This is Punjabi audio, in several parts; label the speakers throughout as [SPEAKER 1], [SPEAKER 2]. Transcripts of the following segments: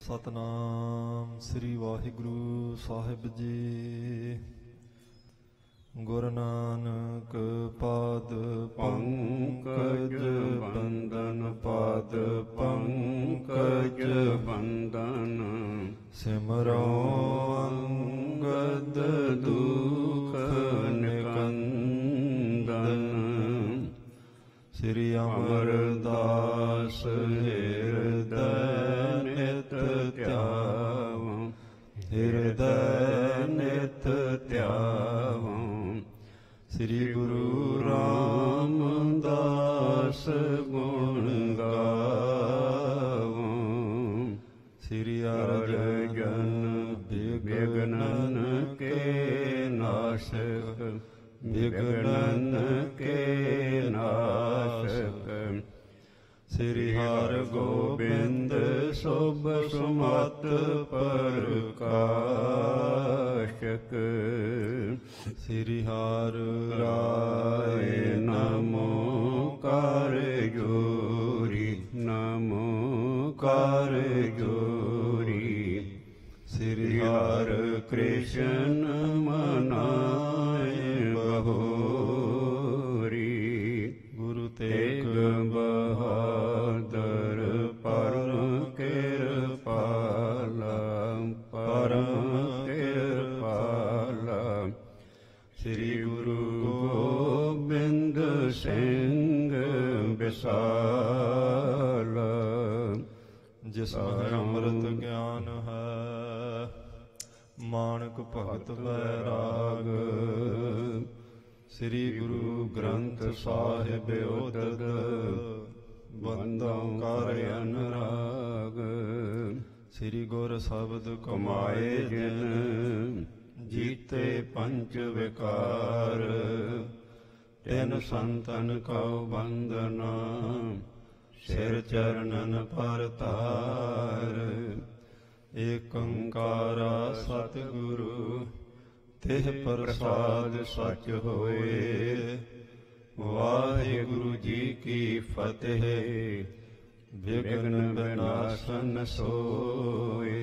[SPEAKER 1] सतनाम श्री वाहिगुरु साहिब जी। गुरु नानक पाद पंकज बंदन, पाद पंकज बंदन। सिमरो अंगद दुख निकंदन। श्री अमरदास हृदय नित त्यावं, हृदय नित त्यावं। श्री गुरु रामदास गुण गावं। श्री अर्जन विघ्नन के नाशक, विघ्नन के नाशक। श्री हर गोबिंद शुभ सुमत प्रकाशक। श्री हर राय नमो कर जोरी, नमो कर जोरी। श्री हर कृष्ण मनाए बहोरी। गुरु तेग बहादुर परम कृपाला, परम कृपाला। श्री गुरु गोबिंद सिंह विशाला। जिसमें अमृत ज्ञान है, मानक भगत बैराग। श्री गुरु ग्रंथ साहिब उदद, बंदों कर अनुराग। श्री गुर शब्द कमाए जिन, जीते पंच विकार। तिन संतन कौ बंदना, सिर चरणन पर तार। एक ओंकारा सतगुरु, तिह प्रसाद सच होए। वाहिगुरु जी की फतेह, विघ्न विनाशन सोए।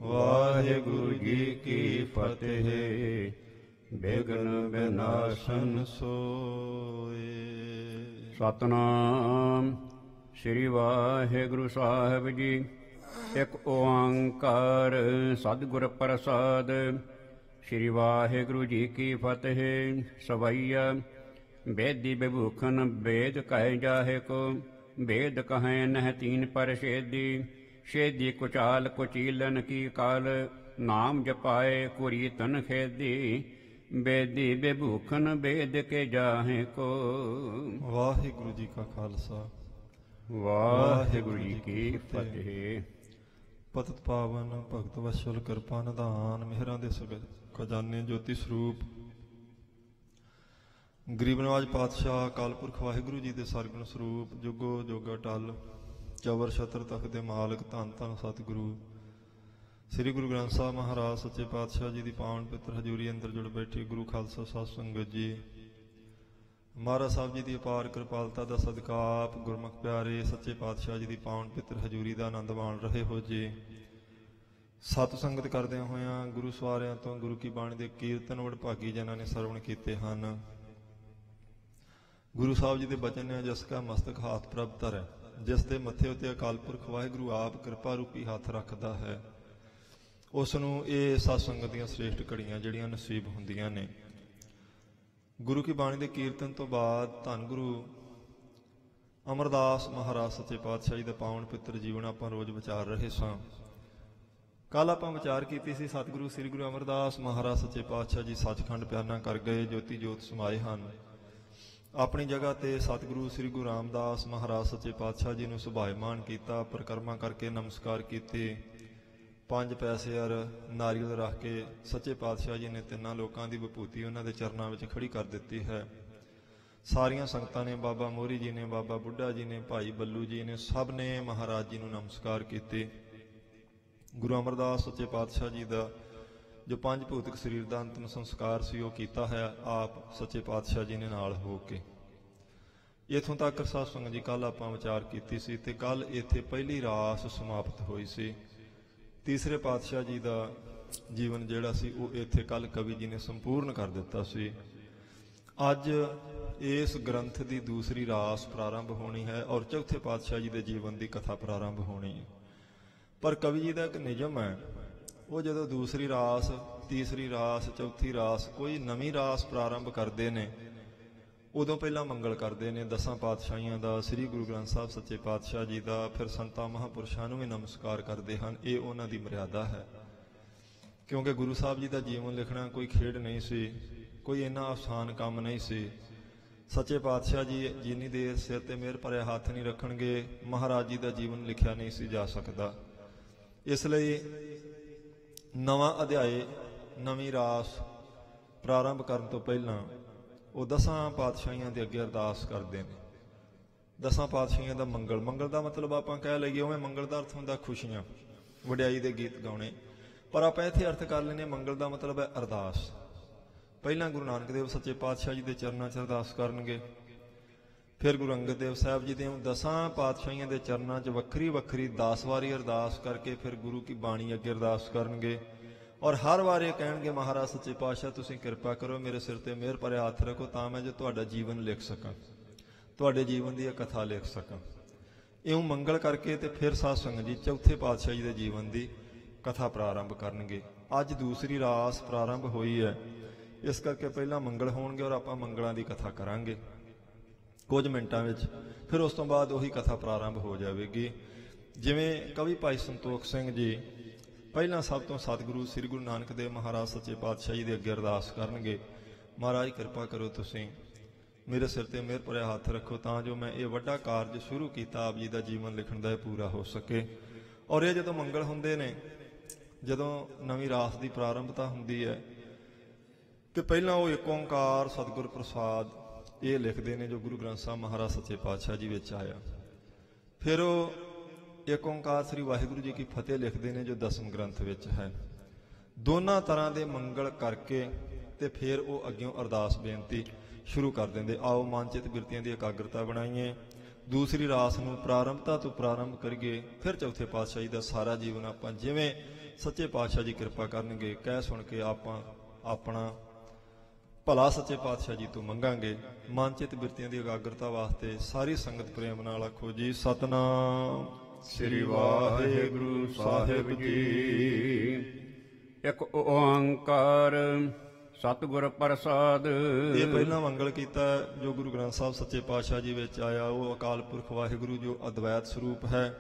[SPEAKER 1] वाहिगुरु जी की फतेह, विघ्न विनाशन सोए। सतनाम श्री वाहिगुरु साहिब जी। एक ओंकार सतगुर प्रसाद। श्री वाहिगुरु जी की फतेह। सवैया बेदी विभूखन, वेद कहे जाहे को। वेद कहें नह तीन पर शेदी। शेदी कुचाल कुचीलन की काल, नाम जपाए कुरीतन खेदी। बेदी विभूखन वेद के जाहे को।
[SPEAKER 2] वाहिगुरु जी का खालसा,
[SPEAKER 1] वाहिगुरु जी की फतेह।
[SPEAKER 2] पतित पावन भगत वत्सल किरपा निधान। मेहरां दे सगल खजाने ज्योति स्वरूप गरीब नवाज पातशाह अकाल पुरख वाहिगुरु जी दे सरगुण स्वरूप। जुगो जोगा टल चवर छत्र तख्त दे मालक, धन धन सतगुरु श्री गुरु ग्रंथ साहब महाराज सच्चे पातशाह जी की पावन पित्र हजूरी अंदर जुड़ बैठी गुरु खालसा साध संगत जी। महाराज साहब जी की अपार कृपालता का सदका आप गुरमुख प्यारे सच्चे पातशाह जी की पावन पित्र हजूरी का आनंद माण रहे हो जी। सत संगत करदे होया गुरु सवारियां तो गुरु की बाणी के कीर्तन वडभागी जिन्हां ने सरवण कीते हन। गुरु साहब जी के बचन ने जिसका मस्तक हाथ प्रभ धरै, जिस दे मत्थे उत्ते अकाल पुरख वाहिगुरु आप कृपा रूपी हथ रखदा है, उसनूं ये सत संगत दीयां श्रेष्ठ घड़ियां जिहड़ियां नसीब हुंदियां ने। गुरु की बाणी के कीर्तन तो बाद धन गुरु अमरदास महाराज सच्चे पातशाह जी का पावन पित्र जीवन आपां रोज विचार रहे सां। कल आपां विचार कीती सी सतगुरु श्री गुरु अमरदास महाराज सच्चे पातशाह जी सचखंड प्याना कर गए, ज्योति जोत समाए हैं। अपनी जगह ते सतगुरु श्री गुरु रामदास महाराज सच्चे पातशाह जी नूं सुभायमान किया, परिक्रमा करके नमस्कार कीते, 5 पैसे और नारियल रख के सच्चे पातशाह जी ने तिन्ना लोगों की विभूति उन्होंने चरणों में खड़ी कर दी है। सारिया संगतां ने, बाबा मोहरी जी ने, बाबा बुढ़ा जी ने, भाई बल्लू जी ने, सब ने महाराज जी नूं नमस्कार किए। गुरु अमरदास सच्चे पातशाह जी का जो 5 भौतिक शरीर का अंतिम संस्कार से वो किया है आप सच्चे पातशाह जी ने नाल हो के। इत्थों तक साध संगत जी कल आपां विचार कीती सी ते कल इत्थे पहली रास समाप्त हुई सी। ਤੀਸਰੇ ਪਾਤਸ਼ਾਹ ਜੀ ਦਾ ਜੀਵਨ ਜਿਹੜਾ ਸੀ ਉਹ ਇੱਥੇ ਕੱਲ ਕਵੀ ਜੀ ਨੇ ਸੰਪੂਰਨ ਕਰ ਦਿੱਤਾ ਸੀ। ਅੱਜ ਇਸ ਗ੍ਰੰਥ ਦੀ ਦੂਸਰੀ ਰਾਸ ਪ੍ਰਾਰੰਭ ਹੋਣੀ ਹੈ ਔਰ ਚੌਥੇ ਪਾਤਸ਼ਾਹ ਜੀ ਦੇ ਜੀਵਨ ਦੀ ਕਥਾ ਪ੍ਰਾਰੰਭ ਹੋਣੀ ਹੈ। ਪਰ ਕਵੀ ਜੀ ਦਾ ਇੱਕ ਨਿਯਮ ਹੈ, ਉਹ ਜਦੋਂ ਦੂਸਰੀ ਰਾਸ, ਤੀਸਰੀ ਰਾਸ, ਚੌਥੀ ਰਾਸ ਕੋਈ ਨਵੀਂ ਰਾਸ ਪ੍ਰਾਰੰਭ ਕਰਦੇ ਨੇ ਉਦੋਂ ਪਹਿਲਾਂ ਮੰਗਲ ਕਰਦੇ ਨੇ 10 ਪਾਤਸ਼ਾਹੀਆਂ ਦਾ, ਸ੍ਰੀ ਗੁਰੂ ਗ੍ਰੰਥ ਸਾਹਿਬ ਸੱਚੇ ਪਾਤਸ਼ਾਹ ਜੀ ਦਾ, ਫਿਰ ਸੰਤਾਂ ਮਹਾਂਪੁਰਸ਼ਾਂ ਨੂੰ ਵੀ ਨਮਸਕਾਰ ਕਰਦੇ ਹਨ। ਇਹ ਉਹਨਾਂ ਦੀ ਮਰਿਆਦਾ ਹੈ, ਕਿਉਂਕਿ ਗੁਰੂ ਸਾਹਿਬ ਜੀ ਦਾ ਜੀਵਨ ਲਿਖਣਾ ਕੋਈ ਖੇਡ ਨਹੀਂ ਸੀ, ਕੋਈ ਇੰਨਾ ਆਸਾਨ ਕੰਮ ਨਹੀਂ ਸੀ। ਸੱਚੇ ਪਾਤਸ਼ਾਹ ਜੀ ਜਿੰਨੀ ਦੇਰ ਸਿਰ ਤੇ ਮਿਹਰ ਭਰਿਆ ਹੱਥ ਨਹੀਂ ਰੱਖਣਗੇ ਮਹਾਰਾਜ ਜੀ ਦਾ ਜੀਵਨ ਲਿਖਿਆ ਨਹੀਂ ਸੀ ਜਾ ਸਕਦਾ। ਇਸ ਲਈ ਨਵਾਂ ਅਧਿਆਏ, ਨਵੀਂ ਰਾਸ ਪ੍ਰਾਰੰਭ ਕਰਨ ਤੋਂ ਪਹਿਲਾਂ ਉਹ 10 ਪਾਤਸ਼ਾਹੀਆਂ ਦੇ ਅੱਗੇ ਅਰਦਾਸ ਕਰਦੇ ਨੇ। 10 ਪਾਤਸ਼ਾਹੀਆਂ ਦਾ ਮੰਗਲ, ਮੰਗਲ ਦਾ ਮਤਲਬ ਆਪਾਂ ਕਹਿ ਲਈਏ ਉਵੇਂ ਮੰਗਲ ਦਾ ਅਰਥ ਹੁੰਦਾ ਖੁਸ਼ੀਆਂ, ਵਡਿਆਈ ਦੇ ਗੀਤ ਗਾਉਣੇ, ਪਰ ਆਪਾਂ ਇੱਥੇ ਅਰਥ ਕਰ ਲੈਂਦੇ ਮੰਗਲ ਦਾ ਮਤਲਬ ਹੈ ਅਰਦਾਸ। ਪਹਿਲਾਂ ਗੁਰੂ ਨਾਨਕ ਦੇਵ ਸੱਚੇ ਪਾਤਸ਼ਾਹ ਜੀ ਦੇ ਚਰਨਾਂ 'ਚ ਅਰਦਾਸ ਕਰਨਗੇ, ਫਿਰ ਗੁਰੂ ਅੰਗਦ ਦੇਵ ਸਾਹਿਬ ਜੀ ਦੇ 10 ਪਾਤਸ਼ਾਹੀਆਂ ਦੇ ਚਰਨਾਂ 'ਚ ਵੱਖਰੀ ਵੱਖਰੀ 10 ਵਾਰੀ ਅਰਦਾਸ ਕਰਕੇ ਫਿਰ ਗੁਰੂ ਕੀ ਬਾਣੀ ਅੱਗੇ ਅਰਦਾਸ ਕਰਨਗੇ ਔਰ ਹਰ ਵਾਰ ਇਹ ਕਹਿਣਗੇ ਮਹਾਰਾਜ ਸੱਚੇ ਪਾਤਸ਼ਾਹ ਤੁਸੀਂ ਕਿਰਪਾ ਕਰੋ, ਮੇਰੇ ਸਿਰ ਤੇ ਮਿਹਰ ਭਰਿਆ ਹੱਥ ਰੱਖੋ ਤਾਂ ਮੈਂ ਜੋ ਤੁਹਾਡਾ ਜੀਵਨ ਲਿਖ ਸਕਾਂ, ਤੁਹਾਡੇ ਜੀਵਨ ਦੀ ਇਹ ਕਥਾ ਲਿਖ ਸਕਾਂ। ਇਉਂ ਮੰਗਲ ਕਰਕੇ ਤੇ ਫਿਰ ਸਾਧ ਸੰਗਤ ਜੀ ਚੌਥੇ ਪਾਤਸ਼ਾਹ ਜੀ ਦੇ ਜੀਵਨ ਦੀ ਕਥਾ ਪ੍ਰਾਰੰਭ ਕਰਨਗੇ। ਅੱਜ ਦੂਸਰੀ ਰਾਸ ਪ੍ਰਾਰੰਭ ਹੋਈ ਹੈ, ਇਸ ਕਰਕੇ ਪਹਿਲਾਂ ਮੰਗਲ ਹੋਣਗੇ ਔਰ ਆਪਾਂ ਮੰਗਲਾਂ ਦੀ ਕਥਾ ਕਰਾਂਗੇ ਕੁਝ ਮਿੰਟਾਂ ਵਿੱਚ, ਫਿਰ ਉਸ ਤੋਂ ਬਾਅਦ ਉਹੀ ਕਥਾ ਪ੍ਰਾਰੰਭ ਹੋ ਜਾਵੇਗੀ। ਜਿਵੇਂ ਕਵੀ ਭਾਈ ਸੰਤੋਖ ਸਿੰਘ ਜੀ ਪਹਿਲਾਂ ਸਭ ਤੋਂ ਸਤਿਗੁਰੂ ਸ੍ਰੀ ਗੁਰੂ ਨਾਨਕ ਦੇਵ ਮਹਾਰਾਜ ਸੱਚੇ ਪਾਤਸ਼ਾਹ ਜੀ ਦੇ ਅੱਗੇ ਅਰਦਾਸ ਕਰਨਗੇ, ਮਹਾਰਾਜ ਕਿਰਪਾ ਕਰੋ ਤੁਸੀਂ ਮੇਰੇ ਸਿਰ ਤੇ ਮਿਹਰ ਭਰਿਆ ਹੱਥ ਰੱਖੋ ਤਾਂ ਜੋ ਮੈਂ ਇਹ ਵੱਡਾ ਕਾਰਜ ਸ਼ੁਰੂ ਕੀਤਾ ਆਪ ਜੀ ਦਾ ਜੀਵਨ ਲਿਖਣ ਦਾ ਇਹ ਪੂਰਾ ਹੋ ਸਕੇ। ਔਰ ਇਹ ਜਦੋਂ ਮੰਗਲ ਹੁੰਦੇ ਨੇ, ਜਦੋਂ ਨਵੀਂ ਰਾਸ ਦੀ ਪ੍ਰਾਰੰਭਤਾ ਹੁੰਦੀ ਹੈ ਤੇ ਪਹਿਲਾਂ ਉਹ ਏਕ ਓਂਕਾਰ ਸਤਿਗੁਰ ਪ੍ਰਸਾਦ ਇਹ ਲਿਖਦੇ ਨੇ ਜੋ ਗੁਰੂ ਗ੍ਰੰਥ ਸਾਹਿਬ ਮਹਾਰਾਜ ਸੱਚੇ ਪਾਤਸ਼ਾਹ ਜੀ ਵਿੱਚ ਆਇਆ। ਫਿਰ ਉਹ ਏਕ ਓਂਕਾਰ ਸ੍ਰੀ ਵਾਹਿਗੁਰੂ ਜੀ ਕੀ ਫਤਿਹ ਲਿਖਦੇ ਨੇ ਜੋ 10ਵੇਂ ਗ੍ਰੰਥ ਵਿੱਚ ਹੈ। ਦੋਨਾਂ ਤਰ੍ਹਾਂ ਦੇ ਮੰਗਲ ਕਰਕੇ ਤੇ ਫਿਰ ਉਹ ਅੱਗਿਓਂ ਅਰਦਾਸ ਬੇਨਤੀ ਸ਼ੁਰੂ ਕਰ ਦਿੰਦੇ। ਆਓ ਮਨਚਿਤ ਬਿਰਤੀਆਂ ਦੀ ਇਕਾਗਰਤਾ ਬਣਾਈਏ, ਦੂਸਰੀ ਰਾਸ ਨੂੰ ਪ੍ਰਾਰੰਭਤਾ ਤੋਂ ਪ੍ਰਾਰੰਭ ਕਰੀਏ, ਫਿਰ ਚੌਥੇ ਪਾਤਸ਼ਾਹ ਜੀ ਦਾ ਸਾਰਾ ਜੀਵਨ ਆਪਾਂ ਜਿਵੇਂ ਸੱਚੇ ਪਾਤਸ਼ਾਹ ਜੀ ਕਿਰਪਾ ਕਰਨਗੇ ਕਹਿ ਸੁਣ ਕੇ ਆਪਾਂ ਆਪਣਾ ਭਲਾ ਸੱਚੇ ਪਾਤਸ਼ਾਹ ਜੀ ਤੋਂ ਮੰਗਾਂਗੇ। ਮਨਚਿਤ ਬਿਰਤੀਆਂ ਦੀ ਇਕਾਗਰਤਾ ਵਾਸਤੇ ਸਾਰੀ ਸੰਗਤ ਪ੍ਰੇਮ ਨਾਲ ਆਖੋ ਜੀ ਸਤਨਾਮ ਸ੍ਰੀ ਵਾਹਿਗੁਰੂ ਸਾਹਿਬ ਜੀ।
[SPEAKER 1] ਇੱਕ ਓੰਕਾਰ ਸਤਿਗੁਰ ਪ੍ਰਸਾਦ।
[SPEAKER 2] ਇਹ ਪਹਿਲਾਂ ਮੰਗਲ ਕੀਤਾ ਜੋ ਗੁਰੂ ਗ੍ਰੰਥ ਸਾਹਿਬ ਸੱਚੇ ਪਾਤਸ਼ਾਹ ਜੀ ਵਿੱਚ ਆਇਆ, ਉਹ ਅਕਾਲ ਪੁਰਖ ਵਾਹਿਗੁਰੂ ਜੋ ਅਦਵੈਤ ਸਰੂਪ ਹੈ,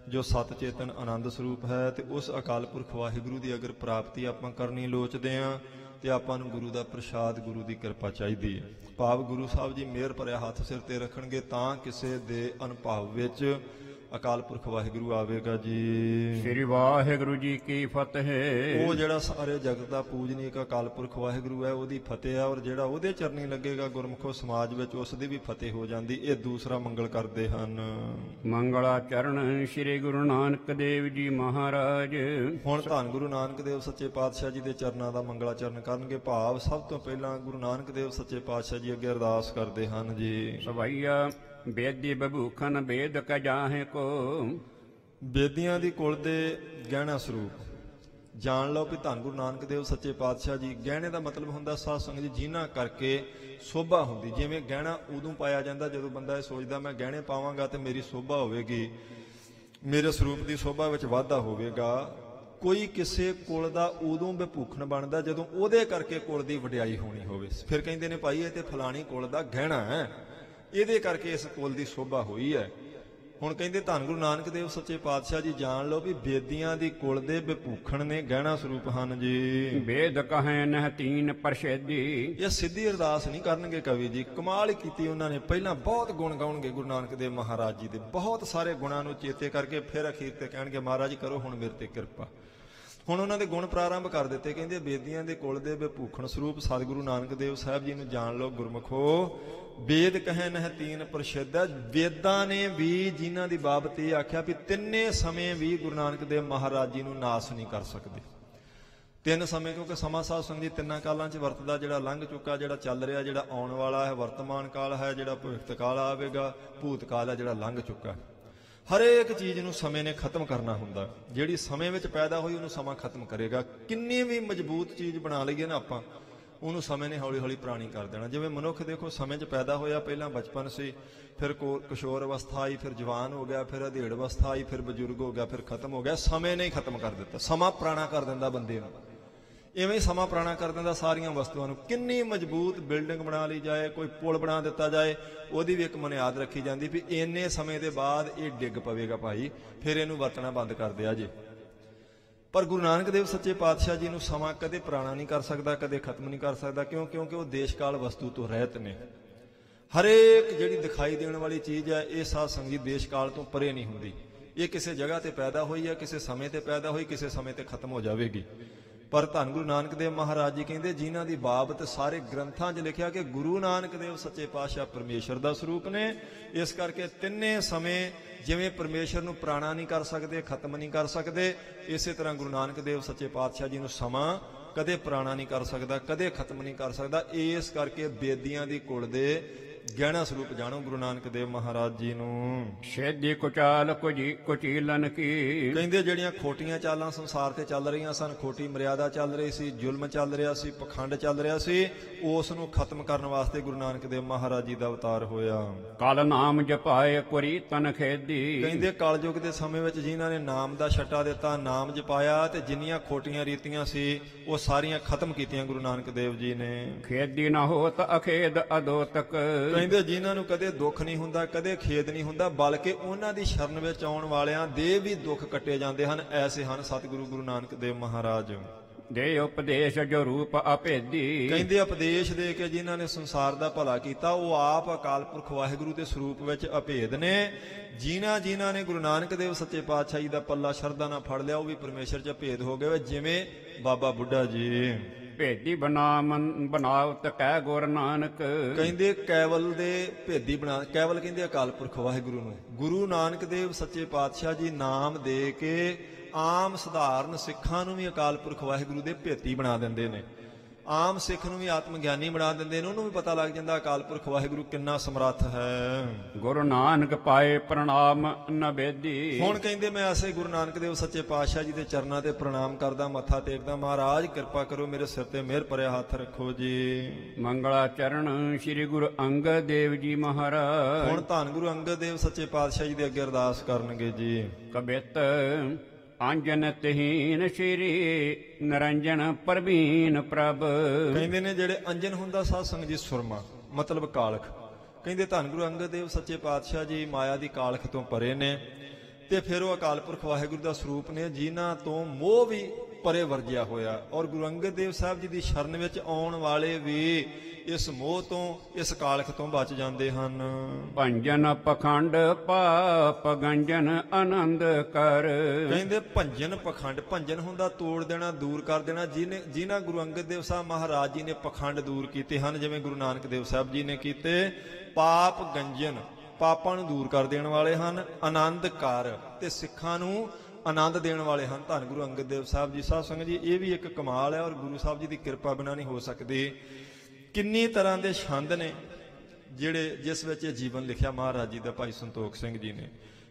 [SPEAKER 2] ਜੋ ਸਤ ਚੇਤਨ ਆਨੰਦ ਸਰੂਪ ਹੈ, ਤੇ ਉਸ ਅਕਾਲ ਪੁਰਖ ਵਾਹਿਗੁਰੂ ਦੀ ਅਗਰ ਪ੍ਰਾਪਤੀ ਆਪਾਂ ਕਰਨੀ ਲੋਚਦੇ ਹਾਂ ਤੇ ਆਪਾਂ ਨੂੰ ਗੁਰੂ ਦਾ ਪ੍ਰਸ਼ਾਦ, ਗੁਰੂ ਦੀ ਕਿਰਪਾ ਚਾਹੀਦੀ ਹੈ। ਭਾਵ ਗੁਰੂ ਸਾਹਿਬ ਜੀ ਮਿਹਰ ਭਰਿਆ ਹੱਥ ਸਿਰ ਤੇ ਰੱਖਣਗੇ ਤਾਂ ਕਿਸੇ ਦੇ ਅਨੁਭਵ ਵਿੱਚ ਅਕਾਲ ਪੁਰਖ ਵਾਹਿਗੁਰੂ ਆਵੇਗਾ ਜੀ।
[SPEAKER 1] ਸ੍ਰੀ ਵਾਹਿਗੁਰੂ ਜੀ ਕੀ ਫਤਿਹ।
[SPEAKER 2] ਉਹ ਜਿਹੜਾ ਸਾਰੇ ਜਗਤ ਦਾ ਪੂਜਨੀਕ ਅਕਾਲ ਪੁਰਖ ਵਾਹਿਗੁਰੂ ਹੈ ਉਹਦੀ ਫਤਿਹ ਹੈ, ਔਰ ਜਿਹੜਾ ਉਹਦੇ ਚਰਨੀ ਲੱਗੇਗਾ ਗੁਰਮੁਖੋ ਸਮਾਜ ਵਿੱਚ ਉਸ ਦੀ ਵੀ ਫਤਿਹ ਹੋ ਜਾਂਦੀ। ਇਹ ਦੂਸਰਾ ਮੰਗਲ ਕਰਦੇ ਹਨ।
[SPEAKER 1] ਮੰਗਲਾ ਚਰਨ ਸ੍ਰੀ ਗੁਰੂ ਨਾਨਕ ਦੇਵ ਜੀ ਮਹਾਰਾਜ।
[SPEAKER 2] ਹੁਣ ਧੰਨ ਗੁਰੂ ਨਾਨਕ ਦੇਵ ਸੱਚੇ ਪਾਤਸ਼ਾਹ ਜੀ ਦੇ ਚਰਨਾਂ ਦਾ ਮੰਗਲਾ ਚਰਨ ਕਰਨਗੇ। ਭਾਵ ਸਭ ਤੋਂ ਪਹਿਲਾਂ ਗੁਰੂ ਨਾਨਕ ਦੇਵ ਸੱਚੇ ਪਾਤਸ਼ਾਹ ਜੀ ਅੱਗੇ ਅਰਦਾਸ ਕਰਦੇ ਹਨ ਜੀ।
[SPEAKER 1] ਸਵਈਆ ਬੇਦੀ ਬਭੂਖਨ ਬੇਦ ਕਜਾਹੇ ਕੋ।
[SPEAKER 2] ਬੇਦੀਆਂ ਦੀ ਕੁਲ ਦੇ ਗਹਿਣਾ ਸਰੂਪ ਜਾਣ ਲਓ ਵੀ ਧੰਨ ਗੁਰੂ ਨਾਨਕ ਦੇਵ ਸੱਚੇ ਪਾਤਸ਼ਾਹ ਜੀ। ਗਹਿਣੇ ਦਾ ਮਤਲਬ ਹੁੰਦਾ ਸਾਧ ਸੰਗਤ ਜੀ ਜਿਨ੍ਹਾਂ ਕਰਕੇ ਸੋਭਾ ਹੁੰਦੀ। ਜਿਵੇਂ ਗਹਿਣਾ ਉਦੋਂ ਪਾਇਆ ਜਾਂਦਾ ਜਦੋਂ ਬੰਦਾ ਇਹ ਸੋਚਦਾ ਮੈਂ ਗਹਿਣੇ ਪਾਵਾਂਗਾ ਤੇ ਮੇਰੀ ਸੋਭਾ ਹੋਵੇਗੀ, ਮੇਰੇ ਸਰੂਪ ਦੀ ਸੋਭਾ ਵਿੱਚ ਵਾਧਾ ਹੋਵੇਗਾ। ਕੋਈ ਕਿਸੇ ਕੁਲ ਦਾ ਉਦੋਂ ਬਭੂਖਣ ਬਣਦਾ ਜਦੋਂ ਉਹਦੇ ਕਰਕੇ ਕੁਲ ਦੀ ਵਡਿਆਈ ਹੋਣੀ ਹੋਵੇ। ਫਿਰ ਕਹਿੰਦੇ ਨੇ ਭਾਈ ਇਹ ਤੇ ਫਲਾਣੀ ਕੁਲ ਦਾ ਗਹਿਣਾ ਹੈ, ਇਹਦੇ ਕਰਕੇ ਇਸ ਕੁਲ ਦੀ ਸੋਭਾ ਹੋਈ ਹੈ। ਹੁਣ ਕਹਿੰਦੇ ਧੰਨ ਗੁਰੂ ਨਾਨਕ ਦੇਵ ਸੱਚੇ ਪਾਤਸ਼ਾਹ ਜੀ ਜਾਣ ਲਓ ਵੀ ਬੇਦੀਆਂ ਦੀ ਕੁਲ ਦੇ ਬਭੂਖਣ ਨੇ ਗਹਿਣਾ ਸਰੂਪ ਹਨ ਜੀ।
[SPEAKER 1] ਵੇਦ ਕਹੈ ਨਹਿ ਤੀਨ ਪ੍ਰਸ਼ੇਦੀ।
[SPEAKER 2] ਇਹ ਸਿੱਧੀ ਅਰਦਾਸ ਨਹੀਂ ਕਰਨਗੇ ਕਵੀ ਜੀ, ਕਮਾਲ ਕੀਤੀ ਉਹਨਾਂ ਨੇ। ਪਹਿਲਾਂ ਬਹੁਤ ਗੁਣ ਗਾਉਣਗੇ ਗੁਰੂ ਨਾਨਕ ਦੇਵ ਮਹਾਰਾਜ ਜੀ ਦੇ, ਬਹੁਤ ਸਾਰੇ ਗੁਣਾਂ ਨੂੰ ਚੇਤੇ ਕਰਕੇ ਫਿਰ ਅਖੀਰ ਤੇ ਕਹਿਣਗੇ ਮਹਾਰਾਜ ਕਰੋ ਹੁਣ ਮੇਰੇ ਤੇ ਕਿਰਪਾ। ਹੁਣ ਉਹਨਾਂ ਦੇ ਗੁਣ ਪ੍ਰਾਰੰਭ ਕਰ ਦਿੱਤੇ। ਕਹਿੰਦੇ ਬੇਦੀਆਂ ਦੇ ਕੁਲ ਦੇ ਬਭੂਖਣ ਸਰੂਪ ਸਤਿਗੁਰੂ ਨਾਨਕ ਦੇਵ ਸਾਹਿਬ ਜੀ ਨੂੰ ਜਾਣ ਲਓ ਗੁਰਮੁਖੋ। ਵੇਦ ਕਹੈ ਨਹਿ ਤੀਨ ਪ੍ਰਸਿੱਧ। ਵੇਦਾਂ ਨੇ ਵੀ ਜਿਨ੍ਹਾਂ ਦੀ ਬਾਬਤ ਇਹ ਆਖਿਆ ਵੀ ਤਿੰਨੇ ਸਮੇਂ ਵੀ ਗੁਰੂ ਨਾਨਕ ਦੇਵ ਮਹਾਰਾਜ ਜੀ ਨੂੰ ਨਾਸ ਨਹੀਂ ਕਰ ਸਕਦੇ। ਤਿੰਨ ਸਮੇਂ, ਕਿਉਂਕਿ ਸਮਾਂ ਸਾਧ ਸੰਗਤ ਜੀ ਤਿੰਨਾਂ ਕਾਲਾਂ 'ਚ ਵਰਤਦਾ, ਜਿਹੜਾ ਲੰਘ ਚੁੱਕਾ, ਜਿਹੜਾ ਚੱਲ ਰਿਹਾ, ਜਿਹੜਾ ਆਉਣ ਵਾਲਾ ਹੈ, ਵਰਤਮਾਨ ਕਾਲ ਹੈ, ਜਿਹੜਾ ਭਵਿੱਖ ਕਾਲ ਆਵੇਗਾ, ਭੂਤ ਕਾਲ ਹੈ ਜਿਹੜਾ ਲੰਘ ਚੁੱਕਾ। ਹਰੇਕ ਚੀਜ਼ ਨੂੰ ਸਮੇਂ ਨੇ ਖਤਮ ਕਰਨਾ ਹੁੰਦਾ। ਜਿਹੜੀ ਸਮੇਂ ਵਿੱਚ ਪੈਦਾ ਹੋਈ ਉਹਨੂੰ ਸਮਾਂ ਖਤਮ ਕਰੇਗਾ। ਕਿੰਨੀ ਵੀ ਮਜ਼ਬੂਤ ਚੀਜ਼ ਬਣਾ ਲਈਏ ਨਾ ਆਪਾਂ, ਉਹਨੂੰ ਸਮੇਂ ਨੇ ਹੌਲੀ ਹੌਲੀ ਪੁਰਾਣੀ ਕਰ ਦੇਣਾ। ਜਿਵੇਂ ਮਨੁੱਖ ਦੇਖੋ ਸਮੇਂ 'ਚ ਪੈਦਾ ਹੋਇਆ, ਪਹਿਲਾਂ ਬਚਪਨ ਸੀ, ਫਿਰ ਕਿਸ਼ੋਰ ਅਵਸਥਾ ਆਈ, ਫਿਰ ਜਵਾਨ ਹੋ ਗਿਆ, ਫਿਰ ਅਧੇੜ ਅਵਸਥਾ ਆਈ, ਫਿਰ ਬਜ਼ੁਰਗ ਹੋ ਗਿਆ, ਫਿਰ ਖਤਮ ਹੋ ਗਿਆ। ਸਮੇਂ ਨੇ ਹੀ ਖਤਮ ਕਰ ਦਿੱਤਾ। ਸਮਾਂ ਪੁਰਾਣਾ ਕਰ ਦਿੰਦਾ ਬੰਦੇ ਨੂੰ। ਇਵੇਂ ਹੀ ਸਮਾਂ ਪੁਰਾਣਾ ਕਰ ਦਿੰਦਾ ਸਾਰੀਆਂ ਵਸਤੂਆਂ ਨੂੰ। ਕਿੰਨੀ ਮਜ਼ਬੂਤ ਬਿਲਡਿੰਗ ਬਣਾ ਲਈ ਜਾਏ, ਕੋਈ ਪੁਲ ਬਣਾ ਦਿੱਤਾ ਜਾਏ, ਉਹਦੀ ਵੀ ਇੱਕ ਬੁਨਿਆਦ ਰੱਖੀ ਜਾਂਦੀ ਵੀ ਇੰਨੇ ਸਮੇਂ ਦੇ ਬਾਅਦ ਇਹ ਡਿੱਗ ਪਵੇਗਾ ਭਾਈ, ਫਿਰ ਇਹਨੂੰ ਵਰਤਣਾ ਬੰਦ ਕਰ ਦਿਆ ਜੇ। ਪਰ ਗੁਰੂ ਨਾਨਕ ਦੇਵ ਸੱਚੇ ਪਾਤਸ਼ਾਹ ਜੀ ਨੂੰ ਸਮਾਂ ਕਦੇ ਪੁਰਾਣਾ ਨਹੀਂ ਕਰ ਸਕਦਾ, ਕਦੇ ਖਤਮ ਨਹੀਂ ਕਰ ਸਕਦਾ। ਕਿਉਂਕਿ ਉਹ ਦੇਸ਼ ਕਾਲ ਵਸਤੂ ਤੋਂ ਰਹਿਤ ਨੇ। ਹਰੇਕ ਜਿਹੜੀ ਦਿਖਾਈ ਦੇਣ ਵਾਲੀ ਚੀਜ਼ ਹੈ, ਇਹ ਸਾਧ ਸੰਗਤ ਜੀ ਦੇਸ਼ ਕਾਲ ਤੋਂ ਪਰੇ ਨਹੀਂ ਹੁੰਦੀ। ਇਹ ਕਿਸੇ ਜਗ੍ਹਾ ਤੇ ਪੈਦਾ ਹੋਈ ਹੈ, ਕਿਸੇ ਸਮੇਂ ਤੇ ਪੈਦਾ ਹੋਈ, ਕਿਸੇ ਸਮੇਂ ਤੇ ਖਤਮ ਹੋ ਜਾਵੇਗੀ। ਪਰ ਧੰਨ ਗੁਰੂ ਨਾਨਕ ਦੇਵ ਮਹਾਰਾਜ ਜੀ ਕਹਿੰਦੇ, ਜਿਨ੍ਹਾਂ ਦੀ ਬਾਬਤ ਸਾਰੇ ਗ੍ਰੰਥਾਂ 'ਚ ਲਿਖਿਆ ਕਿ ਗੁਰੂ ਨਾਨਕ ਦੇਵ ਸੱਚੇ ਪਾਤਸ਼ਾਹ ਪਰਮੇਸ਼ਰ ਦਾ ਸਰੂਪ ਨੇ। ਇਸ ਕਰਕੇ ਤਿੰਨੇ ਸਮੇਂ ਜਿਵੇਂ ਪਰਮੇਸ਼ਰ ਨੂੰ ਪੁਰਾਣਾ ਨਹੀਂ ਕਰ ਸਕਦੇ, ਖਤਮ ਨਹੀਂ ਕਰ ਸਕਦੇ, ਇਸੇ ਤਰ੍ਹਾਂ ਗੁਰੂ ਨਾਨਕ ਦੇਵ ਸੱਚੇ ਪਾਤਸ਼ਾਹ ਜੀ ਨੂੰ ਸਮਾਂ ਕਦੇ ਪੁਰਾਣਾ ਨਹੀਂ ਕਰ ਸਕਦਾ, ਕਦੇ ਖਤਮ ਨਹੀਂ ਕਰ ਸਕਦਾ। ਇਸ ਕਰਕੇ ਬੇਦੀਆਂ ਦੀ ਕੁਲ ਦੇ ਗਹਿਣਾ ਸਰੂਪ ਜਾਣੋ ਗੁਰੂ ਨਾਨਕ ਦੇਵ ਮਹਾਰਾਜ ਜੀ ਨੂੰ।
[SPEAKER 1] ਛੇਦੀ ਕੁਚਾਲ ਕੁਚੀਲਨ ਕੀ।
[SPEAKER 2] ਕਹਿੰਦੇ ਜਿਹੜੀਆਂ ਖੋਟੀਆਂ ਚਾਲਾਂ ਸੰਸਾਰ ਤੇ ਚੱਲ ਰਹੀਆਂ ਸਨ, ਖੋਟੀ ਮਰਿਆਦਾ ਚੱਲ ਰਹੀ ਸੀ, ਜ਼ੁਲਮ ਚੱਲ ਰਿਹਾ ਸੀ, ਪਖੰਡ ਚੱਲ ਰਿਹਾ ਸੀ, ਉਸ ਨੂੰ ਖਤਮ ਕਰਨ ਵਾਸਤੇ ਗੁਰੂ ਨਾਨਕ ਦੇਵ ਮਹਾਰਾਜ ਜੀ ਦਾ ਅਵਤਾਰ ਹੋਇਆ।
[SPEAKER 1] ਕਲ ਨਾਮ ਜਪਾਏ ਕੁਰੀ ਤਨ ਖੇਦੀ।
[SPEAKER 2] ਕਹਿੰਦੇ ਕਲਯੁਗ ਦੇ ਸਮੇਂ ਵਿੱਚ ਜਿਨ੍ਹਾਂ ਨੇ ਨਾਮ ਦਾ ਛੱਟਾ ਦਿੱਤਾ, ਨਾਮ ਜਪਾਇਆ, ਤੇ ਜਿੰਨੀਆਂ ਖੋਟੀਆਂ ਰੀਤੀਆਂ ਸੀ ਉਹ ਸਾਰੀਆਂ ਖਤਮ ਕੀਤੀਆਂ ਗੁਰੂ ਨਾਨਕ ਦੇਵ ਜੀ ਨੇ।
[SPEAKER 1] ਖੇਦੀ ਨਾ ਹੋਤ ਅਖੇਦ ਅਦੋਤਕ।
[SPEAKER 2] ਕਹਿੰਦੇ ਜਿਨ੍ਹਾਂ ਨੂੰ ਕਦੇ ਦੁੱਖ ਨਹੀਂ ਹੁੰਦਾ, ਕਦੇ ਖੇਦ ਨਹੀਂ ਹੁੰਦਾ, ਬਲਕਿ ਉਹਨਾਂ ਦੀ ਸ਼ਰਨ ਵਿੱਚ ਆਉਣ ਵਾਲਿਆਂ ਦੇ ਵੀ ਦੁੱਖ ਕੱਟੇ ਜਾਂਦੇ ਹਨ। ਐਸੇ ਹਨ ਸਤਿਗੁਰੂ ਗੁਰੂ ਨਾਨਕ ਦੇਵ ਮਹਾਰਾਜ।
[SPEAKER 1] ਦੇ ਉਪਦੇਸ਼ ਜੋ ਰੂਪ ਅਭੇਦੀ।
[SPEAKER 2] ਕਹਿੰਦੇ ਉਪਦੇਸ਼ ਦੇ ਕੇ ਜਿਨ੍ਹਾਂ ਨੇ ਸੰਸਾਰ ਦਾ ਭਲਾ ਕੀਤਾ, ਉਹ ਆਪ ਅਕਾਲ ਪੁਰਖ ਵਾਹਿਗੁਰੂ ਦੇ ਸਰੂਪ ਵਿੱਚ ਅਭੇਦ ਨੇ। ਜਿਨ੍ਹਾਂ ਨੇ ਗੁਰੂ ਨਾਨਕ ਦੇਵ ਸੱਚੇ ਪਾਤਸ਼ਾਹ ਜੀ ਦਾ ਪੱਲਾ ਸ਼ਰਧਾ ਨਾਲ ਫੜ ਲਿਆ, ਉਹ ਵੀ ਪਰਮੇਸ਼ਰ 'ਚ ਅਭੇਦ ਹੋ ਗਏ। ਜਿਵੇਂ ਬਾਬਾ ਬੁੱਢਾ ਜੀ
[SPEAKER 1] ਭੇਦੀ ਬਣਾਵਤ ਕਹਿ ਗੁਰ ਨਾਨਕ।
[SPEAKER 2] ਕਹਿੰਦੇ ਕੇਵਲ ਦੇ ਭੇਦੀ ਬਣਾ, ਕੇਵਲ ਕਹਿੰਦੇ ਅਕਾਲ ਪੁਰਖ ਵਾਹਿਗੁਰੂ ਨੂੰ। ਗੁਰੂ ਨਾਨਕ ਦੇਵ ਸੱਚੇ ਪਾਤਸ਼ਾਹ ਜੀ ਨਾਮ ਦੇ ਕੇ ਆਮ ਸਧਾਰਨ ਸਿੱਖਾਂ ਨੂੰ ਵੀ ਅਕਾਲ ਪੁਰਖ ਵਾਹਿਗੁਰੂ ਦੇ ਭੇਤੀ ਬਣਾ ਦਿੰਦੇ ਨੇ। ਆਮ ਸਿੱਖ ਨੂੰ ਵੀ ਆਤਮ ਗਿਆਨੀ ਬਣਾ ਦਿੰਦੇ ਨੇ। ਉਹਨੂੰ ਵੀ ਪਤਾ ਲੱਗ ਜਾਂਦਾ ਅਕਾਲ ਪੁਰਖ ਵਾਹਿਗੁਰੂ ਕਿੰਨਾ ਸਮਰੱਥ ਹੈ।
[SPEAKER 1] ਗੁਰੂ ਨਾਨਕ ਪਾਏ ਪ੍ਰਣਾਮ ਨਵੇਦੀ।
[SPEAKER 2] ਹੁਣ ਕਹਿੰਦੇ ਮੈਂ ਐਸੇ ਗੁਰੂ ਨਾਨਕ ਦੇਵ ਸੱਚੇ ਪਾਤਸ਼ਾਹ ਜੀ ਦੇ ਚਰਨਾਂ ਤੇ ਪ੍ਰਣਾਮ ਕਰਦਾ, ਮੱਥਾ ਟੇਕਦਾ। ਮਹਾਰਾਜ ਕਿਰਪਾ ਕਰੋ, ਮੇਰੇ ਸਿਰ ਤੇ ਮਿਹਰ ਭਰਿਆ ਹੱਥ ਰੱਖੋ ਜੀ।
[SPEAKER 1] ਮੰਗਲਾ ਚਰਨ ਸ੍ਰੀ ਗੁਰੂ ਅੰਗਦ ਦੇਵ ਜੀ ਮਹਾਰਾਜ।
[SPEAKER 2] ਹੁਣ ਧੰਨ ਗੁਰੂ ਅੰਗਦ ਦੇਵ ਸੱਚੇ ਪਾਤਸ਼ਾਹ ਜੀ ਦੇ ਅੱਗੇ ਅਰਦਾਸ ਕਰਨਗੇ ਜੀ।
[SPEAKER 1] ਕਬਿਤ ਅੰਜਨ ਤਹੀਨ ਸ਼੍ਰੀ ਨਰੰਜਨ ਪ੍ਰਵੀਨ ਪ੍ਰਭ।
[SPEAKER 2] ਕਹਿੰਦੇ ਨੇ ਜਿਹੜੇ ਅੰਜਨ ਹੁੰਦਾ ਸਾਧ ਸੰਗਤ ਜੀ ਸੁਰਮਾ, ਮਤਲਬ ਕਾਲਖ। ਕਹਿੰਦੇ ਧੰਨ ਗੁਰੂ ਅੰਗਦ ਦੇਵ ਸੱਚੇ ਪਾਤਸ਼ਾਹ ਜੀ ਮਾਇਆ ਦੀ ਕਾਲਖ ਤੋਂ ਪਰੇ ਨੇ, ਤੇ ਫਿਰ ਉਹ ਅਕਾਲ ਪੁਰਖ ਵਾਹਿਗੁਰੂ ਦਾ ਸਰੂਪ ਨੇ, ਜਿਨ੍ਹਾਂ ਤੋਂ ਮੋਹ ਵੀ ਪਰੇ ਵਰਜਿਆ ਹੋਇਆ। ਔਰ ਗੁਰੂ ਅੰਗਦ ਦੇਵ ਸਾਹਿਬ ਜੀ ਦੀ ਸ਼ਰਨ ਵਿੱਚ ਆਉਣ ਵਾਲੇ ਵੀ ਇਸ ਮੋਹ ਤੋਂ, ਇਸ ਕਾਲਖ ਤੋਂ ਬਚ ਜਾਂਦੇ ਹਨ।
[SPEAKER 1] ਭੰਜਨ ਪਖੰਡ ਪਾਪ ਗੰਜਨ ਆਨੰਦ ਕਰ।
[SPEAKER 2] ਕਹਿੰਦੇ ਭੰਜਨ ਪਖੰਡ, ਭੰਜਨ ਹੁੰਦਾ ਤੋੜ ਦੇਣਾ, ਦੂਰ ਕਰ ਦੇਣਾ। ਜਿਨ੍ਹਾਂ ਗੁਰੂ ਅੰਗਦ ਦੇਵ ਸਾਹਿਬ ਮਹਾਰਾਜ ਜੀ ਨੇ ਪਖੰਡ ਦੂਰ ਕੀਤੇ ਹਨ, ਜਿਵੇਂ ਗੁਰੂ ਨਾਨਕ ਦੇਵ ਸਾਹਿਬ ਜੀ ਨੇ ਕੀਤੇ। ਪਾਪ ਗੰਜਨ, ਪਾਪਾਂ ਨੂੰ ਦੂਰ ਕਰ ਦੇਣ ਵਾਲੇ ਹਨ। ਆਨੰਦ ਕਰ, ਤੇ ਸਿੱਖਾਂ ਨੂੰ ਆਨੰਦ ਦੇਣ ਵਾਲੇ ਹਨ ਧੰਨ ਗੁਰੂ ਅੰਗਦ ਦੇਵ ਸਾਹਿਬ ਜੀ। ਸਾਧ ਸੰਗਤ ਜੀ ਇਹ ਵੀ ਇੱਕ ਕਮਾਲ ਹੈ, ਔਰ ਗੁਰੂ ਸਾਹਿਬ ਜੀ ਦੀ ਕਿਰਪਾ ਬਿਨਾਂ ਨਹੀਂ ਹੋ ਸਕਦੀ। ਕਿੰਨੀ ਤਰ੍ਹਾਂ ਦੇ ਛੰਦ ਨੇ ਜਿਹੜੇ ਜਿਸ ਵਿੱਚ ਇਹ ਜੀਵਨ ਲਿਖਿਆ ਮਹਾਰਾਜ ਜੀ ਦਾ ਭਾਈ ਸੰਤੋਖ ਸਿੰਘ ਜੀ ਨੇ।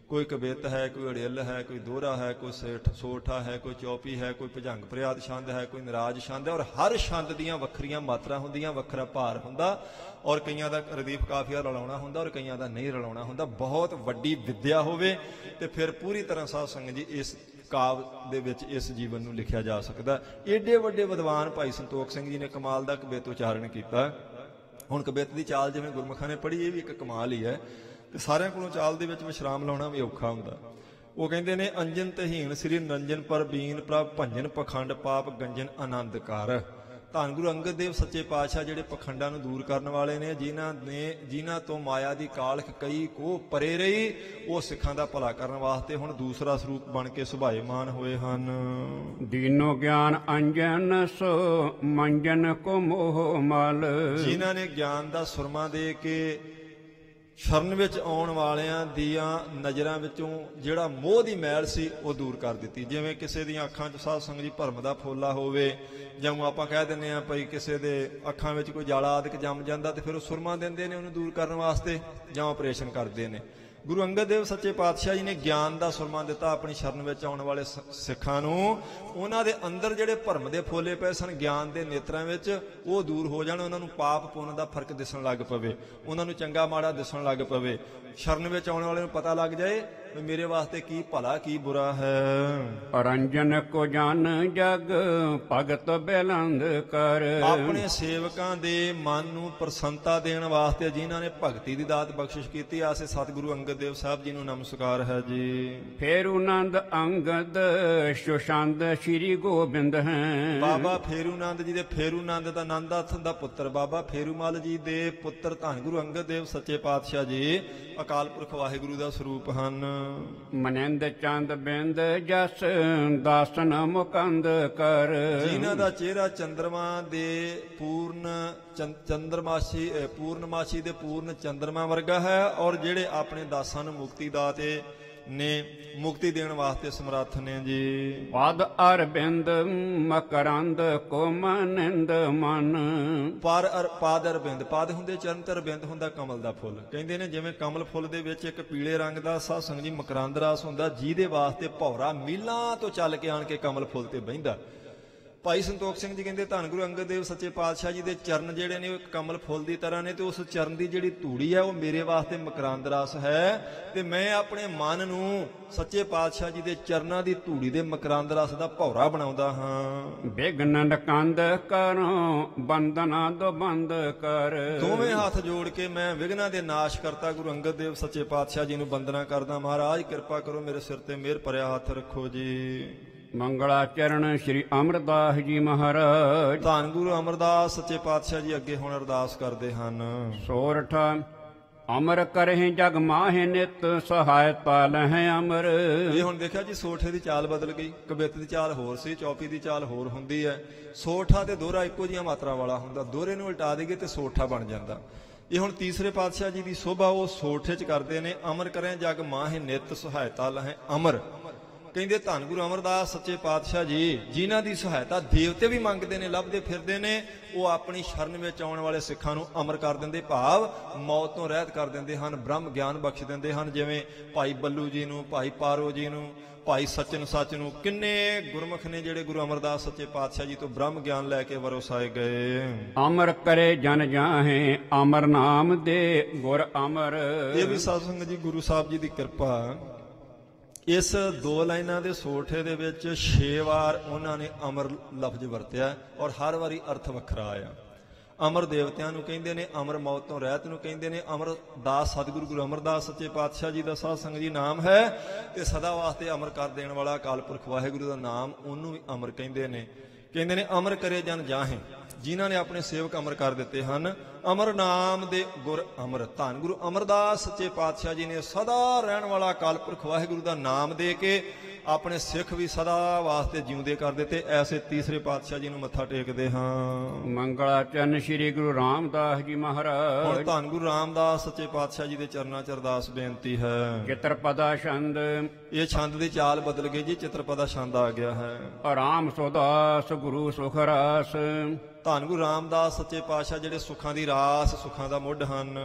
[SPEAKER 2] ਕੋਈ ਕਬਿੱਤ ਹੈ, ਕੋਈ ਅੜਿੱਲ ਹੈ, ਕੋਈ ਦੋਹਰਾ ਹੈ, ਕੋਈ ਸੋਠਾ ਹੈ, ਕੋਈ ਚੌਪੀ ਹੈ, ਕੋਈ ਭੁਜੰਗ ਪ੍ਰਿਆਤ ਛੰਦ ਹੈ, ਕੋਈ ਨਿਰਾਜ ਛੰਦ ਹੈ। ਔਰ ਹਰ ਛੰਦ ਦੀਆਂ ਵੱਖਰੀਆਂ ਮਾਤਰਾ ਹੁੰਦੀਆਂ, ਵੱਖਰਾ ਭਾਰ ਹੁੰਦਾ। ਔਰ ਕਈਆਂ ਦਾ ਰਦੀਫ ਕਾਫੀਆ ਰਲਾਉਣਾ ਹੁੰਦਾ, ਔਰ ਕਈਆਂ ਦਾ ਨਹੀਂ ਰਲਾਉਣਾ ਹੁੰਦਾ। ਬਹੁਤ ਵੱਡੀ ਵਿੱਦਿਆ ਹੋਵੇ ਤੇ ਫਿਰ ਪੂਰੀ ਤਰ੍ਹਾਂ ਸਾਧ ਸੰਗਤ ਜੀ ਇਸ ਕਾਵ ਦੇ ਵਿੱਚ ਇਸ ਜੀਵਨ ਨੂੰ ਲਿਖਿਆ ਜਾ ਸਕਦਾ। ਏਡੇ ਵੱਡੇ ਵਿਦਵਾਨ ਭਾਈ ਸੰਤੋਖ ਸਿੰਘ ਜੀ ਨੇ ਕਮਾਲ ਦਾ ਕਬਿੱਤ ਉਚਾਰਨ ਕੀਤਾ। ਹੁਣ ਕਬਿੱਤ ਦੀ ਚਾਲ ਜਿਵੇਂ ਗੁਰਮੁਖਾਂ ਨੇ ਪੜ੍ਹੀ, ਇਹ ਵੀ ਇੱਕ ਕਮਾਲ ਹੀ ਹੈ। ਤੇ ਸਾਰਿਆਂ ਕੋਲੋਂ ਚਾਲ ਦੇ ਵਿੱਚ ਵਿਸ਼ਰਾਮ ਲਾਉਣਾ ਵੀ ਔਖਾ ਹੁੰਦਾ। ਉਹ ਕਹਿੰਦੇ ਨੇ ਅੰਜਨ ਤਹੀਨ ਸ੍ਰੀ ਨਰੰਜਨ ਪ੍ਰਬੀਨ ਪ੍ਰਭ ਭੰਜਨ ਪਖੰਡ ਪਾਪ ਗੰਜਨ ਆਨੰਦ ਕਰ। ਧੰਨ ਗੁਰੂ ਅੰਗਦ ਦੇਵ ਸੱਚੇ ਪਾਤਸ਼ਾਹ ਜਿਹੜੇ ਪਖੰਡਾਂ ਨੂੰ ਦੂਰ ਕਰਨ ਵਾਲੇ ਨੇ, ਜਿਨ੍ਹਾਂ ਤੋਂ ਮਾਇਆ ਦੀ ਕਾਲਖ ਕਈ ਕੋ ਪਰੇ ਰਹੀ, ਉਹ ਸਿੱਖਾਂ ਦਾ ਭਲਾ ਕਰਨ ਵਾਸਤੇ ਹੁਣ ਦੂਸਰਾ ਸਰੂਪ ਬਣ ਕੇ ਸੁਭਾਏਮਾਨ ਹੋਏ ਹਨ।
[SPEAKER 1] ਦੀਨੋ ਗਿਆਨ ਅੰਜਨ ਸੋ ਮੰਜਨ ਕੋ ਮੋਹ ਮਲ।
[SPEAKER 2] ਜਿਨ੍ਹਾਂ ਨੇ ਗਿਆਨ ਦਾ ਸੁਰਮਾ ਦੇ ਕੇ ਸ਼ਰਨ ਵਿੱਚ ਆਉਣ ਵਾਲਿਆਂ ਦੀਆਂ ਨਜ਼ਰਾਂ ਵਿੱਚੋਂ ਜਿਹੜਾ ਮੋਹ ਦੀ ਮੈਲ ਸੀ ਉਹ ਦੂਰ ਕਰ ਦਿੱਤੀ। ਜਿਵੇਂ ਕਿਸੇ ਦੀਆਂ ਅੱਖਾਂ 'ਚ ਸਾਧ ਸੰਗਤ ਜੀ ਭਰਮ ਦਾ ਫੋਲਾ ਹੋਵੇ, ਜਾਂ ਆਪਾਂ ਕਹਿ ਦਿੰਦੇ ਹਾਂ ਭਾਈ ਕਿਸੇ ਦੇ ਅੱਖਾਂ ਵਿੱਚ ਕੋਈ ਜਾਲਾ ਆਦਿਕ ਜੰਮ ਜਾਂਦਾ, ਤੇ ਫਿਰ ਉਹ ਸੁਰਮਾ ਦਿੰਦੇ ਨੇ ਉਹਨੂੰ ਦੂਰ ਕਰਨ ਵਾਸਤੇ, ਜਾਂ ਆਪਰੇਸ਼ਨ ਕਰਦੇ ਨੇ। ਗੁਰੂ ਅੰਗਦ ਦੇਵ ਸੱਚੇ ਪਾਤਸ਼ਾਹ ਜੀ ਨੇ ਗਿਆਨ ਦਾ ਸੁਰਮਾ ਦਿੱਤਾ ਆਪਣੀ ਸ਼ਰਨ ਵਿੱਚ ਆਉਣ ਵਾਲੇ ਸਿੱਖਾਂ ਨੂੰ। ਉਹਨਾਂ ਦੇ ਅੰਦਰ ਜਿਹੜੇ ਭਰਮ ਦੇ ਫੋਲੇ ਪਏ ਸਨ ਗਿਆਨ ਦੇ ਨੇਤਰਾਂ ਵਿੱਚ, ਉਹ ਦੂਰ ਹੋ ਜਾਣ, ਉਹਨਾਂ ਨੂੰ ਪਾਪ ਪੁੰਨ ਦਾ ਫਰਕ ਦਿਸਣ ਲੱਗ ਪਵੇ, ਉਹਨਾਂ ਨੂੰ ਚੰਗਾ ਮਾੜਾ ਦਿਸਣ ਲੱਗ ਪਵੇ। ਸ਼ਰਨ ਵਿੱਚ ਆਉਣ ਵਾਲੇ ਨੂੰ ਪਤਾ ਲੱਗ ਜਾਏ ਵੀ ਮੇਰੇ ਵਾਸਤੇ ਕੀ ਭਲਾ ਕੀ ਬੁਰਾ ਹੈ।
[SPEAKER 1] ਰੰਜਨ ਕੋ ਜਨ ਜਗ ਭਗਤ ਬਿਲੰਦ ਕਰ।
[SPEAKER 2] ਆਪਣੇ ਸੇਵਕਾਂ ਦੇ ਮਨ ਨੂੰ ਪ੍ਰਸੰਨਤਾ ਦੇਣ ਵਾਸਤੇ ਜਿਨ੍ਹਾਂ ਨੇ ਭਗਤੀ ਦੀ ਦਾਤ ਬਖਸ਼ਿਸ਼ ਕੀਤੀ, ਆਸੇ ਸਤਿਗੁਰੂ ਅੰਗਦ ਦੇਵ ਸਾਹਿਬ ਜੀ ਨੂੰ ਨਮਸਕਾਰ ਹੈ ਜੀ।
[SPEAKER 1] ਫੇਰੂ ਨੰਦ ਅੰਗਦ ਸੁਸ਼ੰਦ ਸ਼੍ਰੀ ਗੋਬਿੰਦ ਹੈ।
[SPEAKER 2] ਬਾਬਾ ਫੇਰੂ ਨੰਦ ਜੀ ਦੇ, ਫੇਰੂ ਨੰਦ ਦਾ ਨੰਦਾਥ ਦਾ ਪੁੱਤਰ, ਬਾਬਾ ਫੇਰੂਮਲ ਜੀ ਦੇ ਪੁੱਤਰ ਧੰਨ ਗੁਰੂ ਅੰਗਦ ਦੇਵ ਸੱਚੇ ਪਾਤਸ਼ਾਹ ਜੀ ਅਕਾਲ ਪੁਰਖ ਵਾਹਿਗੁਰੂ ਦਾ ਸਰੂਪ ਹਨ।
[SPEAKER 1] ਮਨਿੰਦ ਚੰਦ ਬਿੰਦ ਜਸ ਦਾਸਨ ਮੁਕੰਦ ਕਰ।
[SPEAKER 2] ਜਿਨ੍ਹਾਂ ਦਾ ਚਿਹਰਾ ਚੰਦਰਮਾ ਦੇ ਪੂਰਨਮਾਸ਼ੀ ਦੇ ਪੂਰਨ ਚੰਦਰਮਾ ਵਰਗਾ ਹੈ, ਔਰ ਜਿਹੜੇ ਆਪਣੇ ਦਾਸਾਂ ਨੂੰ ਮੁਕਤੀ ਦਾਤੇ ਨੇ, ਮੁਕਤੀ ਦੇਣ ਵਾਸਤੇ ਸਮਰੱਥ ਨੇ ਜੀ।
[SPEAKER 1] ਪਦ ਅਰਬਿੰਦ ਮਕਰੰਦ ਕੋ ਮਨਿੰਦ ਮਨ।
[SPEAKER 2] ਪਾਦ ਅਰਬਿੰਦ, ਪਾਦ ਹੁੰਦੇ ਚਰਨ ਤੇ ਅਰਬਿੰਦ ਹੁੰਦਾ ਕਮਲ ਦਾ ਫੁੱਲ। ਕਹਿੰਦੇ ਨੇ ਜਿਵੇਂ ਕਮਲ ਫੁੱਲ ਦੇ ਵਿੱਚ ਇੱਕ ਪੀਲੇ ਰੰਗ ਦਾ ਸਾਧ ਸੰਗਤ ਜੀ ਮਕਰੰਦ ਰਾਸ ਹੁੰਦਾ, ਜਿਹਦੇ ਵਾਸਤੇ ਭੌਰਾ ਮੀਲਾਂ ਤੋਂ ਚੱਲ ਕੇ ਆਣ ਕੇ ਕਮਲ ਫੁੱਲ ਤੇ ਬਹਿੰਦਾ। ਭਾਈ ਸੰਤੋਖ ਸਿੰਘ ਜੀ ਕਹਿੰਦੇ ਧੰਨ ਗੁਰੂ ਅੰਗਦ ਦੇਵ ਸੱਚੇ ਪਾਤਸ਼ਾਹ ਜੀ ਦੇ ਚਰਨ ਜਿਹੜੇ ਨੇ ਉਹ ਕਮਲ ਫੁੱਲ ਦੀ ਤਰ੍ਹਾਂ ਨੇ, ਤੇ ਉਸ ਚਰਨ ਦੀ ਜਿਹੜੀ ਧੂੜੀ ਹੈ ਉਹ ਮੇਰੇ ਵਾਸਤੇ ਮਕਰੰਦ ਰਸ ਹੈ, ਤੇ ਮੈਂ ਆਪਣੇ ਮਨ ਨੂੰ ਸੱਚੇ ਪਾਤਸ਼ਾਹ ਜੀ ਦੇ ਚਰਨਾਂ ਦੀ ਧੂੜੀ ਦੇ ਮਕਰੰਦ ਰਸ ਦਾ ਭੌਰਾ ਬਣਾਉਂਦਾ ਹਾਂ।
[SPEAKER 1] ਬਿਗਨ ਕੰਦ ਕਰੋ ਬੰਦਨਾ ਦੋ ਬੰਦ ਕਰ।
[SPEAKER 2] ਦੋਵੇਂ ਹੱਥ ਜੋੜ ਕੇ ਮੈਂ ਵਿਘਨਾਂ ਦੇ ਨਾਸ਼ ਕਰਤਾ ਗੁਰੂ ਅੰਗਦ ਦੇਵ ਸੱਚੇ ਪਾਤਸ਼ਾਹ ਜੀ ਨੂੰ ਬੰਦਨਾ ਕਰਦਾ। ਮਹਾਰਾਜ ਕਿਰਪਾ ਕਰੋ, ਮੇਰੇ ਸਿਰ ਤੇ ਮਿਹਰ ਭਰਿਆ ਹੱਥ ਰੱਖੋ ਜੀ।
[SPEAKER 1] ਮੰਗਲਾਚਰਨ ਸ਼੍ਰੀ ਅਮਰਦਾਸ ਜੀ ਮਹਾਰਾਜ।
[SPEAKER 2] ਧੰਨ ਗੁਰੂ ਅਮਰਦਾਸ ਸੱਚੇ ਪਾਤਸ਼ਾਹ ਜੀ ਅੱਗੇ ਹੁਣ ਅਰਦਾਸ ਕਰਦੇ ਹਨ।
[SPEAKER 1] ਸੋਰਠ ਅਮਰ ਕਰਹਿ ਜਗ ਮਾਹਿ ਨਿਤ ਸਹਾਇਤਾ ਲਹਿ ਅਮਰ।
[SPEAKER 2] ਇਹ ਹੁਣ ਦੇਖਿਆ ਜੀ, ਸੋਠੇ ਦੀ ਚਾਲ ਬਦਲ ਗਈ। ਕਬਿੱਤ ਦੀ ਚਾਲ ਹੋਰ ਸੀ, ਚੌਪੀ ਦੀ ਚਾਲ ਹੋਰ ਹੁੰਦੀ ਹੈ। ਸੋਠਾ ਤੇ ਦੋਹਰਾ ਇੱਕੋ ਜਿਹੀਆਂ ਮਾਤਰਾ ਵਾਲਾ ਹੁੰਦਾ, ਦੋਹਰੇ ਨੂੰ ਉਲਟਾ ਦੇਈਏ ਤੇ ਸੋਠਾ ਬਣ ਜਾਂਦਾ। ਇਹ ਹੁਣ ਤੀਸਰੇ ਪਾਤਸ਼ਾਹ ਜੀ ਦੀ ਸੋਭਾ ਉਹ ਸੋਠੇ 'ਚ ਕਰਦੇ ਨੇ। ਅਮਰ ਕਰਹਿ ਜਗ ਮਾਹਿ ਨਿਤ ਸਹਾਇਤਾ ਲਹਿ ਅਮਰ। ਕਹਿੰਦੇ ਧੰਨ ਗੁਰੂ ਅਮਰਦਾਸ ਸੱਚੇ ਪਾਤਸ਼ਾਹ ਜੀ ਜਿਨ੍ਹਾਂ ਦੀ ਸਹਾਇਤਾ ਦੇਵਤੇ ਵੀ ਮੰਗਦੇ ਨੇ, ਲੱਭਦੇ ਫਿਰਦੇ ਨੇ, ਉਹ ਆਪਣੀ ਸ਼ਰਨ ਵਿੱਚ ਆਉਣ ਵਾਲੇ ਸਿੱਖਾਂ ਨੂੰ ਅਮਰ ਕਰ ਦਿੰਦੇ, ਭਾਵ ਮੌਤ ਤੋਂ ਰਹਿਤ ਕਰ ਦਿੰਦੇ ਹਨ, ਬ੍ਰਹਮ ਗਿਆਨ ਬਖਸ਼ ਦਿੰਦੇ ਹਨ। ਜਿਵੇਂ ਭਾਈ ਬੱਲੂ ਜੀ ਨੂੰ, ਭਾਈ ਪਾਰੋ ਜੀ ਨੂੰ, ਭਾਈ ਸਚਨ ਸੱਚ ਨੂੰ, ਕਿੰਨੇ ਗੁਰਮੁਖ ਨੇ ਜਿਹੜੇ ਗੁਰੂ ਅਮਰਦਾਸ ਸੱਚੇ ਪਾਤਸ਼ਾਹ ਜੀ ਤੋਂ ਬ੍ਰਹਮ ਗਿਆਨ ਲੈ ਕੇ ਵਰਸਾਏ ਗਏ।
[SPEAKER 1] ਅਮਰ ਕਰੇ ਜਨ ਜਾਹੇ ਅਮਰ ਨਾਮ ਦੇ ਗੁਰ ਅਮਰ।
[SPEAKER 2] ਇਹ ਵੀ ਸਾਧ ਸੰਗਤ ਜੀ ਗੁਰੂ ਸਾਹਿਬ ਜੀ ਦੀ ਕਿਰਪਾ। ਇਸ ਦੋ ਲਾਈਨਾਂ ਦੇ ਸੋਠੇ ਦੇ ਵਿੱਚ 6 ਵਾਰ ਉਹਨਾਂ ਨੇ ਅਮਰ ਲਫ਼ਜ਼ ਵਰਤਿਆ, ਔਰ ਹਰ ਵਾਰੀ ਅਰਥ ਵੱਖਰਾ ਆਇਆ। ਅਮਰ ਦੇਵਤਿਆਂ ਨੂੰ ਕਹਿੰਦੇ ਨੇ, ਅਮਰ ਮੌਤ ਤੋਂ ਰਹਿਤ ਨੂੰ ਕਹਿੰਦੇ ਨੇ। ਅਮਰਦਾਸ ਸਤਿਗੁਰੂ ਗੁਰੂ ਅਮਰਦਾਸ ਸੱਚੇ ਪਾਤਸ਼ਾਹ ਜੀ ਦਾ ਸਾਧ ਸੰਗਤ ਜੀ ਨਾਮ ਹੈ, ਤੇ ਸਦਾ ਵਾਸਤੇ ਅਮਰ ਕਰ ਦੇਣ ਵਾਲਾ ਅਕਾਲ ਪੁਰਖ ਵਾਹਿਗੁਰੂ ਦਾ ਨਾਮ, ਉਹਨੂੰ ਵੀ ਅਮਰ ਕਹਿੰਦੇ ਨੇ। ਕਹਿੰਦੇ ਨੇ ਅਮਰ ਕਰੇ ਜਨ ਜਾਹੇ, ਜਿਨ੍ਹਾਂ ਨੇ ਆਪਣੇ ਸੇਵਕ ਅਮਰ ਕਰ ਦਿੱਤੇ ਹਨ। ਅਮਰ ਨਾਮ ਦੇ ਗੁਰ ਅਮਰ। ਧੰਨ ਗੁਰੂ ਅਮਰਦਾਸ ਸੱਚੇ ਪਾਤਸ਼ਾਹ ਜੀ ਨੇ ਸਦਾ ਰਹਿਣ ਵਾਲਾ ਅਕਾਲ ਪੁਰਖ ਵਾਹਿਗੁਰੂ ਦਾ ਨਾਮ ਦੇ ਕੇ ਆਪਣੇ ਸਿੱਖ ਵੀ ਸਦਾ ਵਾਸਤੇ ਜਿਉਂਦੇ ਕਰ ਦਿੱਤੇ। ਐਸੇ ਤੀਸਰੇ ਪਾਤਸ਼ਾਹ ਜੀ ਨੂੰ ਮੱਥਾ ਟੇਕਦੇ ਹਾਂ।
[SPEAKER 1] ਮੰਗਲਾਚਰਨ ਸ਼੍ਰੀ ਗੁਰੂ ਰਾਮਦਾਸ ਜੀ ਮਹਾਰਾਜ।
[SPEAKER 2] ਹੁਣ ਧੰਨ ਗੁਰੂ ਰਾਮਦਾਸ ਸੱਚੇ ਪਾਤਸ਼ਾਹ ਜੀ ਦੇ ਚਰਨਾਂ 'ਚ ਅਰਦਾਸ ਬੇਨਤੀ ਹੈ।
[SPEAKER 1] ਚਿਤਰਪਦਾ ਛੰਦ।
[SPEAKER 2] ਇਹ ਛੰਦ ਦੀ ਚਾਲ ਬਦਲ ਗਈ ਜੀ, ਚਿਤਰਪਦਾ ਛੰਦ ਆ ਗਿਆ ਹੈ।
[SPEAKER 1] ਆਰਾਮ ਸੋਦਾਸ ਗੁਰੂ ਸੁਖ ਰਾਸ।
[SPEAKER 2] ਧੰਨ ਗੁਰੂ ਰਾਮਦਾਸ ਸੱਚੇ ਪਾਤਸ਼ਾਹ ਜਿਹੜੇ ਸੁੱਖਾਂ ਦੀ ਰਾਸ, ਸੁੱਖਾਂ ਦਾ ਮੁੱਢ ਹਨ।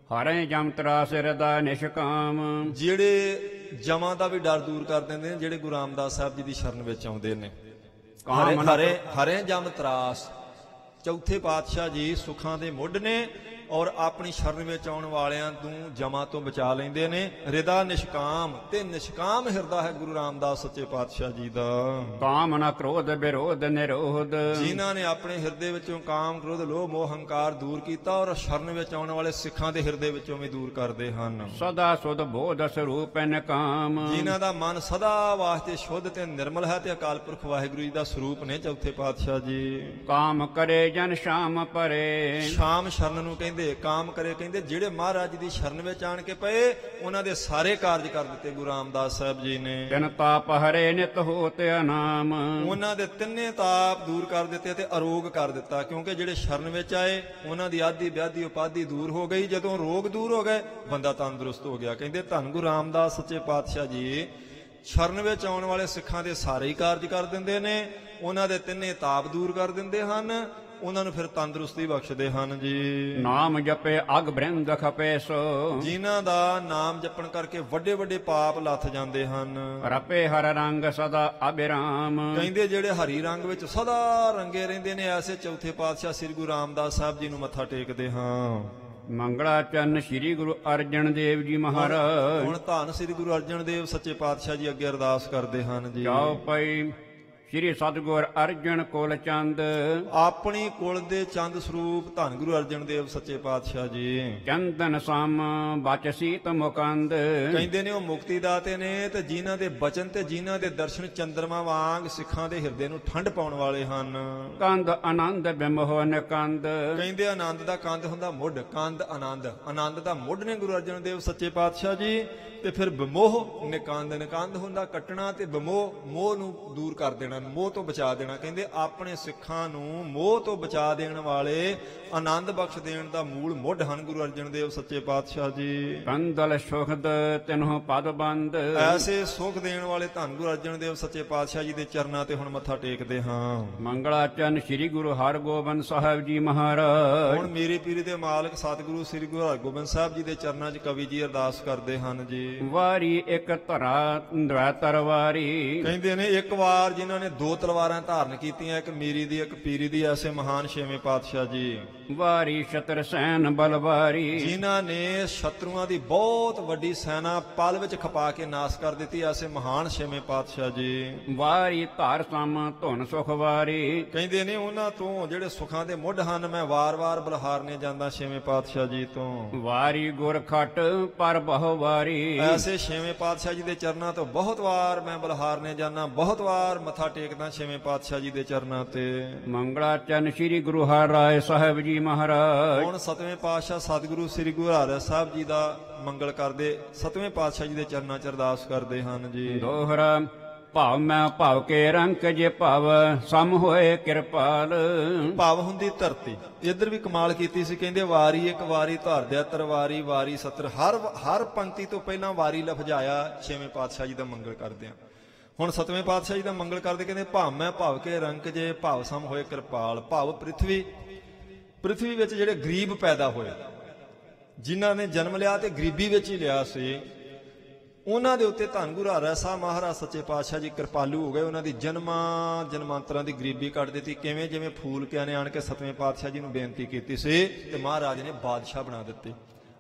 [SPEAKER 1] ਹਰੇ ਜਮ ਤਰਾਸ ਹਿਰਦਾ ਨਿਸ਼ਕਾਮ।
[SPEAKER 2] ਜਿਹੜੇ ਜਮਾਂ ਦਾ ਵੀ ਡਰ ਦੂਰ ਕਰ ਦਿੰਦੇ ਨੇ, ਜਿਹੜੇ ਗੁਰੂ ਰਾਮਦਾਸ ਸਾਹਿਬ ਜੀ ਦੀ ਸ਼ਰਨ ਵਿੱਚ ਆਉਂਦੇ ਨੇ। ਹਰੇ ਜਮ ਤਰਾਸ। ਚੌਥੇ ਪਾਤਸ਼ਾਹ ਜੀ ਸੁੱਖਾਂ ਦੇ ਮੁੱਢ ਨੇ, ਔਰ ਆਪਣੀ ਸ਼ਰਨ ਵਿੱਚ ਆਉਣ ਵਾਲਿਆਂ ਨੂੰ ਜਮਾਂ ਤੋਂ ਬਚਾ ਲੈਂਦੇ ਨੇ। ਹਿਰਦਾ ਨਿਸ਼ਕਾਮ, ਤੇ ਨਿਸ਼ਕਾਮ ਹਿਰਦਾ ਹੈ ਗੁਰੂ ਰਾਮਦਾਸ ਸੱਚੇ ਪਾਤਸ਼ਾਹ ਜੀ ਦਾ।
[SPEAKER 1] ਕਾਮ ਨਾ ਕ੍ਰੋਧ ਵਿਰੋਧ ਨਿਰੋਧ।
[SPEAKER 2] ਜਿਨ੍ਹਾਂ ਨੇ ਆਪਣੇ ਹਿਰਦੇ ਵਿੱਚੋਂ ਕਾਮ ਕ੍ਰੋਧ ਲੋਭ ਮੋਹ ਹੰਕਾਰ ਦੂਰ ਕੀਤਾ, ਔਰ ਸ਼ਰਨ ਵਿੱਚ ਆਉਣ ਵਾਲੇ ਸਿੱਖਾਂ ਦੇ ਹਿਰਦੇ ਵਿੱਚੋਂ ਵੀ ਦੂਰ ਕਰਦੇ ਹਨ।
[SPEAKER 1] ਸਦਾ ਸੁਧ ਬੋਧ ਸਰੂਪ ਨਿਕਾਮ।
[SPEAKER 2] ਜਿਨ੍ਹਾਂ ਦਾ ਮਨ ਸਦਾ ਵਾਸਤੇ ਸ਼ੁੱਧ ਤੇ ਨਿਰਮਲ ਹੈ, ਤੇ ਅਕਾਲ ਪੁਰਖ ਵਾਹਿਗੁਰੂ ਜੀ ਦਾ ਸਰੂਪ ਨੇ ਚੌਥੇ ਪਾਤਸ਼ਾਹ ਜੀ।
[SPEAKER 1] ਕਾਮ ਕਰੇ ਜਨ ਸ਼ਾਮ ਪਰੇ।
[SPEAKER 2] ਸ਼ਾਮ ਸ਼ਰਨ ਨੂੰ ਕਹਿੰਦੇ, ਕਾਮ ਕਰੇ ਕਹਿੰਦੇ ਜਿਹੜੇ ਮਹਾਰਾਜ ਦੀ ਸ਼ਰਨ ਵਿੱਚ ਆਣ ਕੇ ਪਏ, ਉਹਨਾਂ ਦੇ ਸਾਰੇ ਕਾਰਜ ਕਰ ਦਿੱਤੇ ਗੁਰੂ ਰਾਮਦਾਸ ਸਾਹਿਬ ਜੀ ਨੇ।
[SPEAKER 1] ਤਿਨ ਤਾਪ ਹਰੇ ਨਿਤ ਹੋਤ ਅਨਾਮ।
[SPEAKER 2] ਉਹਨਾਂ ਦੇ ਤਿੰਨੇ ਤਾਪ ਦੂਰ ਕਰ ਦਿੱਤੇ ਤੇ ਅਰੋਗ ਕਰ ਦਿੱਤਾ, ਕਿਉਂਕਿ ਜਿਹੜੇ ਸ਼ਰਨ ਵਿੱਚ ਆਏ ਉਹਨਾਂ ਦੀ ਆਦੀ ਵਿਆਦੀ ਉਪਾਧੀ ਦੂਰ ਹੋ ਗਈ। ਜਦੋਂ ਰੋਗ ਦੂਰ ਹੋ ਗਏ, ਬੰਦਾ ਤੰਦਰੁਸਤ ਹੋ ਗਿਆ। ਕਹਿੰਦੇ ਧੰਨ ਗੁਰੂ ਰਾਮਦਾਸ ਸੱਚੇ ਪਾਤਸ਼ਾਹ ਜੀ ਸ਼ਰਨ ਵਿੱਚ ਆਉਣ ਵਾਲੇ ਸਿੱਖਾਂ ਦੇ ਸਾਰੇ ਹੀ ਕਾਰਜ ਕਰ ਦਿੰਦੇ ਨੇ, ਉਹਨਾਂ ਦੇ ਤਿੰਨੇ ਤਾਪ ਦੂਰ ਕਰ ਦਿੰਦੇ ਹਨ, ਉਹਨਾਂ ਨੂੰ ਫਿਰ ਤੰਦਰੁਸਤੀ ਬਖਸ਼ਦੇ ਹਨ ਜੀ।
[SPEAKER 1] ਨਾਮ ਜਪੇ ਅਗ ਬ੍ਰਿੰਦ ਖਪੇ ਸੋ,
[SPEAKER 2] ਜਿਨ੍ਹਾਂ ਦਾ ਨਾਮ ਜਪਣ ਕਰਕੇ ਵੱਡੇ ਵੱਡੇ ਪਾਪ ਲੱਥ ਜਾਂਦੇ ਹਨ।
[SPEAKER 1] ਰਪੇ ਹਰ ਰੰਗ ਸਦਾ ਅਬਿਰਾਮ,
[SPEAKER 2] ਕਹਿੰਦੇ ਜਿਹੜੇ ਹਰੀ ਰੰਗ ਵਿੱਚ ਸਦਾ ਰੰਗੇ ਰਹਿੰਦੇ ਨੇ, ਐਸੇ ਚੌਥੇ ਪਾਤਸ਼ਾਹ ਸ੍ਰੀ ਗੁਰੂ ਰਾਮਦਾਸ ਸਾਹਿਬ ਜੀ ਨੂੰ ਮੱਥਾ ਟੇਕਦੇ ਹਾਂ।
[SPEAKER 1] ਮੰਗਲਾਚਰਨ ਸ੍ਰੀ ਗੁਰੂ ਅਰਜਨ ਦੇਵ ਜੀ ਮਹਾਰਾਜ,
[SPEAKER 2] ਹੁਣ ਧੰਨ ਸ੍ਰੀ ਗੁਰੂ ਅਰਜਨ ਦੇਵ ਸੱਚੇ ਪਾਤਸ਼ਾਹ ਜੀ ਅੱਗੇ ਅਰਦਾਸ ਕਰਦੇ ਹਨ ਜੀ।
[SPEAKER 1] ਜਾਓ ਪਈ ਸ੍ਰੀ ਸਤਿਗੁਰ ਅਰਜਨ ਕੁਲ ਚੰਦ,
[SPEAKER 2] ਆਪਣੀ ਕੁਲ ਦੇ ਚੰਦ ਸਰੂਪ ਧੰਨ ਗੁਰੂ ਅਰਜਨ ਦੇਵ ਸੱਚੇ ਪਾਤਸ਼ਾਹ ਜੀ।
[SPEAKER 1] ਚੰਦਨ ਸਮ ਬਚ ਸੀਤ ਮੁਕੰਦ,
[SPEAKER 2] ਕਹਿੰਦੇ ਨੇ ਉਹ ਮੁਕਤੀ ਦਾਤੇ ਨੇ ਤੇ ਜਿਨ੍ਹਾਂ ਦੇ ਬਚਨ ਤੇ ਜਿਨ੍ਹਾਂ ਦੇ ਦਰਸ਼ਨ ਚੰਦਰਮਾ ਵਾਂਗ ਸਿੱਖਾਂ ਦੇ ਹਿਰਦੇ ਨੂੰ ਠੰਡ ਪਾਉਣ ਵਾਲੇ ਹਨ।
[SPEAKER 1] ਕੰਦ ਆਨੰਦ ਬਿਮੋਹ ਨਿਕੰਦ,
[SPEAKER 2] ਕਹਿੰਦੇ ਆਨੰਦ ਦਾ ਕੰਦ ਹੁੰਦਾ ਮੁੱਢ, ਕੰਦ ਆਨੰਦ, ਆਨੰਦ ਦਾ ਮੁੱਢ ਨੇ ਗੁਰੂ ਅਰਜਨ ਦੇਵ ਸੱਚੇ ਪਾਤਸ਼ਾਹ ਜੀ। ਤੇ ਫਿਰ ਬਿਮੋਹ ਨਿਕੰਦ, ਨਿਕੰਦ ਹੁੰਦਾ ਕੱਟਣਾ ਤੇ ਬਿਮੋਹ ਮੋਹ ਨੂੰ ਦੂਰ ਕਰ ਦੇਣਾ, ਮੋਹ ਤੋਂ ਬਚਾ ਦੇਣਾ। ਕਹਿੰਦੇ ਆਪਣੇ ਸਿੱਖਾਂ ਨੂੰ ਮੋਹ ਤੋਂ ਬਚਾ ਦੇਣ ਵਾਲੇ, ਆਨੰਦ ਬਖਸ਼ ਦੇਣ ਦਾ ਮੂਲ ਮੁੱਢ ਹਨ ਗੁਰੂ ਅਰਜਨ ਦੇਵ ਸੱਚੇ ਪਾਤਸ਼ਾਹ ਜੀ।
[SPEAKER 1] ਕੰਦਲ ਸੁਖਦ ਤਿਨਹੁ ਪਦ ਬੰਦ,
[SPEAKER 2] ਐਸੇ ਸੁਖ ਦੇਣ ਵਾਲੇ ਧੰਨ ਗੁਰੂ ਅਰਜਨ ਦੇਵ ਸੱਚੇ ਪਾਤਸ਼ਾਹ ਜੀ ਦੇ ਚਰਨਾਂ ਤੇ ਹੁਣ ਮੱਥਾ ਟੇਕਦੇ ਹਾਂ।
[SPEAKER 1] ਮੰਗਲਾਚਰਨ ਸ੍ਰੀ ਗੁਰੂ ਹਰਗੋਬਿੰਦ ਸਾਹਿਬ ਜੀ ਮਹਾਰਾਜ,
[SPEAKER 2] ਹੁਣ ਮੇਰੇ ਪੀਰ ਦੇ ਮਾਲਕ ਸਤਿਗੁਰੂ ਸ੍ਰੀ ਗੁਰੂ ਹਰਗੋਬਿੰਦ ਸਾਹਿਬ ਜੀ ਦੇ ਚਰਨਾਂ 'ਚ ਕਵੀ ਜੀ ਅਰਦਾਸ ਕਰਦੇ ਹਨ ਜੀ।
[SPEAKER 1] ਵਾਰੀ ਇੱਕ ਧਰਾ ਦਵੈ ਤਰਵਾਰੀ,
[SPEAKER 2] ਕਹਿੰਦੇ ਨੇ ਇੱਕ ਵਾਰ ਜਿਨ੍ਹਾਂ ਨੇ ਦੋ ਤਲਵਾਰਾਂ ਧਾਰਨ ਕੀਤੀਆਂ, ਇੱਕ ਮੀਰੀ ਦੀ ਇੱਕ ਪੀਰੀ ਦੀ, ਐਸੇ ਮਹਾਨ ਛੇਵੇਂ ਪਾਤਸ਼ਾਹ ਜੀ।
[SPEAKER 1] ਵਾਰੀ ਸ਼ਤਰ ਸੈਨ ਬਲਵਾਰੀ,
[SPEAKER 2] ਜਿਨ੍ਹਾਂ ਨੇ ਸ਼ਤਰੂਆਂ ਦੀ ਬਹੁਤ ਵੱਡੀ ਸੈਨਾ ਪਲ ਵਿੱਚ ਖਪਾ ਕੇ ਨਾਸ ਕਰ ਦਿੱਤੀ, ਐਸੇ ਮਹਾਨ ਛੇਵੇਂ ਪਾਤਸ਼ਾਹ ਜੀ।
[SPEAKER 1] ਵਾਰੀ ਧਾਰ ਸਮ ਧੁਨ ਸੁਖ ਵਾਰੀ,
[SPEAKER 2] ਕਹਿੰਦੇ ਨੇ ਉਹਨਾਂ ਤੋਂ ਜਿਹੜੇ ਸੁੱਖਾਂ ਦੇ ਮੁੱਢ ਹਨ ਮੈਂ ਵਾਰ-ਵਾਰ ਬਲਹਾਰਨੇ ਜਾਂਦਾ ਛੇਵੇਂ ਪਾਤਸ਼ਾਹ ਜੀ ਤੋਂ।
[SPEAKER 1] ਵਾਰੀ ਗੁਰ ਖਟ ਪਰ ਬਹੁ ਵਾਰੀ,
[SPEAKER 2] ਐਸੇ ਛੇਵੇਂ ਪਾਤਸ਼ਾਹ ਜੀ ਦੇ ਚਰਨਾਂ ਤੋਂ ਬਹੁਤ ਵਾਰ ਮੈਂ ਬਲਹਾਰਨੇ ਜਾਂਦਾ, ਬਹੁਤ ਵਾਰ ਮੱਥਾ ਟੇਕਦਾ ਛੇਵੇਂ ਪਾਤਸ਼ਾਹ ਜੀ ਦੇ ਚਰਨਾਂ ਤੇ।
[SPEAKER 1] ਮੰਗਲਾਚਰਨ ਸ੍ਰੀ ਗੁਰੂ ਹਰਿ ਰਾਏ ਸਾਹਿਬ ਜੀ ਮਹਾਰਾਜ,
[SPEAKER 2] ਹੁਣ ਸਤਵੇਂ ਪਾਤਸ਼ਾਹ ਸਤਿਗੁਰੂ ਸ੍ਰੀ ਗੁਰੂ ਹਰਿ ਸਾਹਿਬ ਜੀ ਦਾ ਮੰਗਲ ਕਰਦੇ, ਸਤਵੇਂ ਪਾਤਸ਼ਾਹ ਜੀ ਦੇ ਚਰਨਾਂ 'ਚ ਅਰਦਾਸ ਕਰਦੇ ਹਨ ਜੀ।
[SPEAKER 1] ਦੋਹਰਾ ਭਾਵ ਮੈਂ ਭਾਵ ਕੇ ਰੰਕ ਜੇ ਭਾਵ ਸਮ ਹੋਏ ਕਿਰਪਾਲ,
[SPEAKER 2] ਭਾਵ ਹੁੰਦੀ ਧਰਤੀ। ਇੱਧਰ ਵੀ ਕਮਾਲ ਕੀਤੀ ਸੀ, ਕਹਿੰਦੇ ਵਾਰੀ ਇੱਕ ਵਾਰੀ ਧਾਰਦਿਆ ਤਰਵਾਰੀ, ਵਾਰੀ ਸਤਰ, ਹਰ ਪੰਕਤੀ ਤੋਂ ਪਹਿਲਾਂ ਵਾਰੀ ਲਫ਼ਜ਼ ਆਇਆ। ਛੇਵੇਂ ਪਾਤਸ਼ਾਹ ਜੀ ਦਾ ਮੰਗਲ ਕਰਦੇ ਆ। ਹੁਣ ਸਤਵੇਂ ਪਾਤਸ਼ਾਹ ਜੀ ਦਾ ਮੰਗਲ ਕਰਦੇ, ਕਹਿੰਦੇ ਭਾਵ ਮੈਂ ਭਾਵ ਕੇ ਰੰਕ ਜੇ ਭਾਵ ਸਮ ਹੋਏ ਕਿਰਪਾਲ। ਭਾਵ ਪ੍ਰਿਥਵੀ ਵਿੱਚ ਜਿਹੜੇ ਗਰੀਬ ਪੈਦਾ ਹੋਏ, ਜਿਨ੍ਹਾਂ ਨੇ ਜਨਮ ਲਿਆ ਤੇ ਗਰੀਬੀ ਵਿੱਚ ਹੀ ਲਿਆ ਸੀ, ਉਹਨਾਂ ਦੇ ਉੱਤੇ ਧੰਨ ਗੁਰੂ ਹਰਿ ਸਾਹਿਬ ਮਹਾਰਾਜ ਸੱਚੇ ਪਾਤਸ਼ਾਹ ਜੀ ਕਿਰਪਾਲੂ ਹੋ ਗਏ। ਉਹਨਾਂ ਦੀ ਜਨਮਾਂਤਰਾਂ ਦੀ ਗਰੀਬੀ ਕੱਢ ਦਿੱਤੀ। ਕਿਵੇਂ? ਜਿਵੇਂ ਫੂਲਕਿਆਂ ਨੇ ਆਣ ਕੇ ਸਤਵੇਂ ਪਾਤਸ਼ਾਹ ਜੀ ਨੂੰ ਬੇਨਤੀ ਕੀਤੀ ਸੀ ਤੇ ਮਹਾਰਾਜ ਨੇ ਬਾਦਸ਼ਾਹ ਬਣਾ ਦਿੱਤੇ,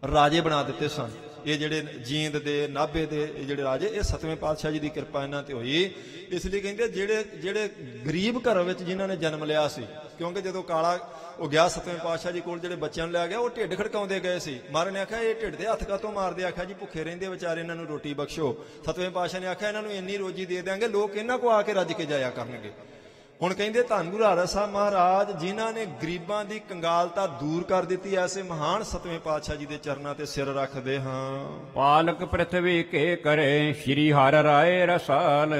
[SPEAKER 2] ਰਾਜੇ ਬਣਾ ਦਿੱਤੇ ਸਨ। ਇਹ ਜਿਹੜੇ ਜੀਂਦ ਦੇ, ਨਾਭੇ ਦੇ ਜਿਹੜੇ ਰਾਜੇ, ਇਹ ਸਤਵੇਂ ਪਾਤਸ਼ਾਹ ਜੀ ਦੀ ਕਿਰਪਾ ਇਹਨਾਂ ਤੇ ਹੋਈ। ਇਸ ਲਈ ਕਹਿੰਦੇ ਜਿਹੜੇ ਗਰੀਬ ਘਰਾਂ ਵਿੱਚ ਜਿਨ੍ਹਾਂ ਨੇ ਜਨਮ ਲਿਆ ਸੀ, ਕਿਉਂਕਿ ਜਦੋਂ ਕਾਲਾ ਉਹ ਗਿਆ ਸਤਵੇਂ ਪਾਤਸ਼ਾਹ ਜੀ ਕੋਲ, ਜਿਹੜੇ ਬੱਚਿਆਂ ਨੂੰ ਲੈ ਗਿਆ, ਉਹ ਢਿੱਡ ਖੜਕਾਉਂਦੇ ਗਏ ਸੀ। ਮਹਾਰਾਜ ਨੇ ਆਖਿਆ ਇਹ ਢਿੱਡ ਦੇ ਹੱਥ ਕਾਹਤੋਂ ਮਾਰਦੇ? ਆਖਿਆ ਜੀ ਭੁੱਖੇ ਰਹਿੰਦੇ ਵਿਚਾਰੇ, ਇਹਨਾਂ ਨੂੰ ਰੋਟੀ ਬਖਸ਼ੋ। ਸਤਵੇਂ ਪਾਤਸ਼ਾਹ ਨੇ ਆਖਿਆ ਇਹਨਾਂ ਨੂੰ ਇੰਨੀ ਰੋਜੀ ਦੇ ਦਿਆਂਗੇ, ਲੋਕ ਇਹਨਾਂ ਕੋ ਆ ਕੇ ਰੱਜ ਕੇ ਜਾਇਆ ਕਰਨਗੇ। ਹੁਣ ਕਹਿੰਦੇ ਧੰਨ ਗੁਰੂ ਹਰਿ ਸਾਹਿਬ ਮਹਾਰਾਜ ਜਿਨ੍ਹਾਂ ਨੇ ਗਰੀਬਾਂ ਦੀ ਕੰਗਾਲਤਾ ਦੂਰ ਕਰ ਦਿੱਤੀ, ਐਸੇ ਮਹਾਨ ਸਤਵੇਂ ਪਾਤਸ਼ਾਹ ਜੀ ਦੇ ਚਰਨਾਂ ਤੇ ਸਿਰ ਰੱਖਦੇ ਹਾਂ।
[SPEAKER 1] ਪਾਲਕ ਪ੍ਰਿਥਵੀ ਕੇ ਕਰੇ ਸ੍ਰੀ ਹਰਿ ਰਾਏ ਰਸਾਲ,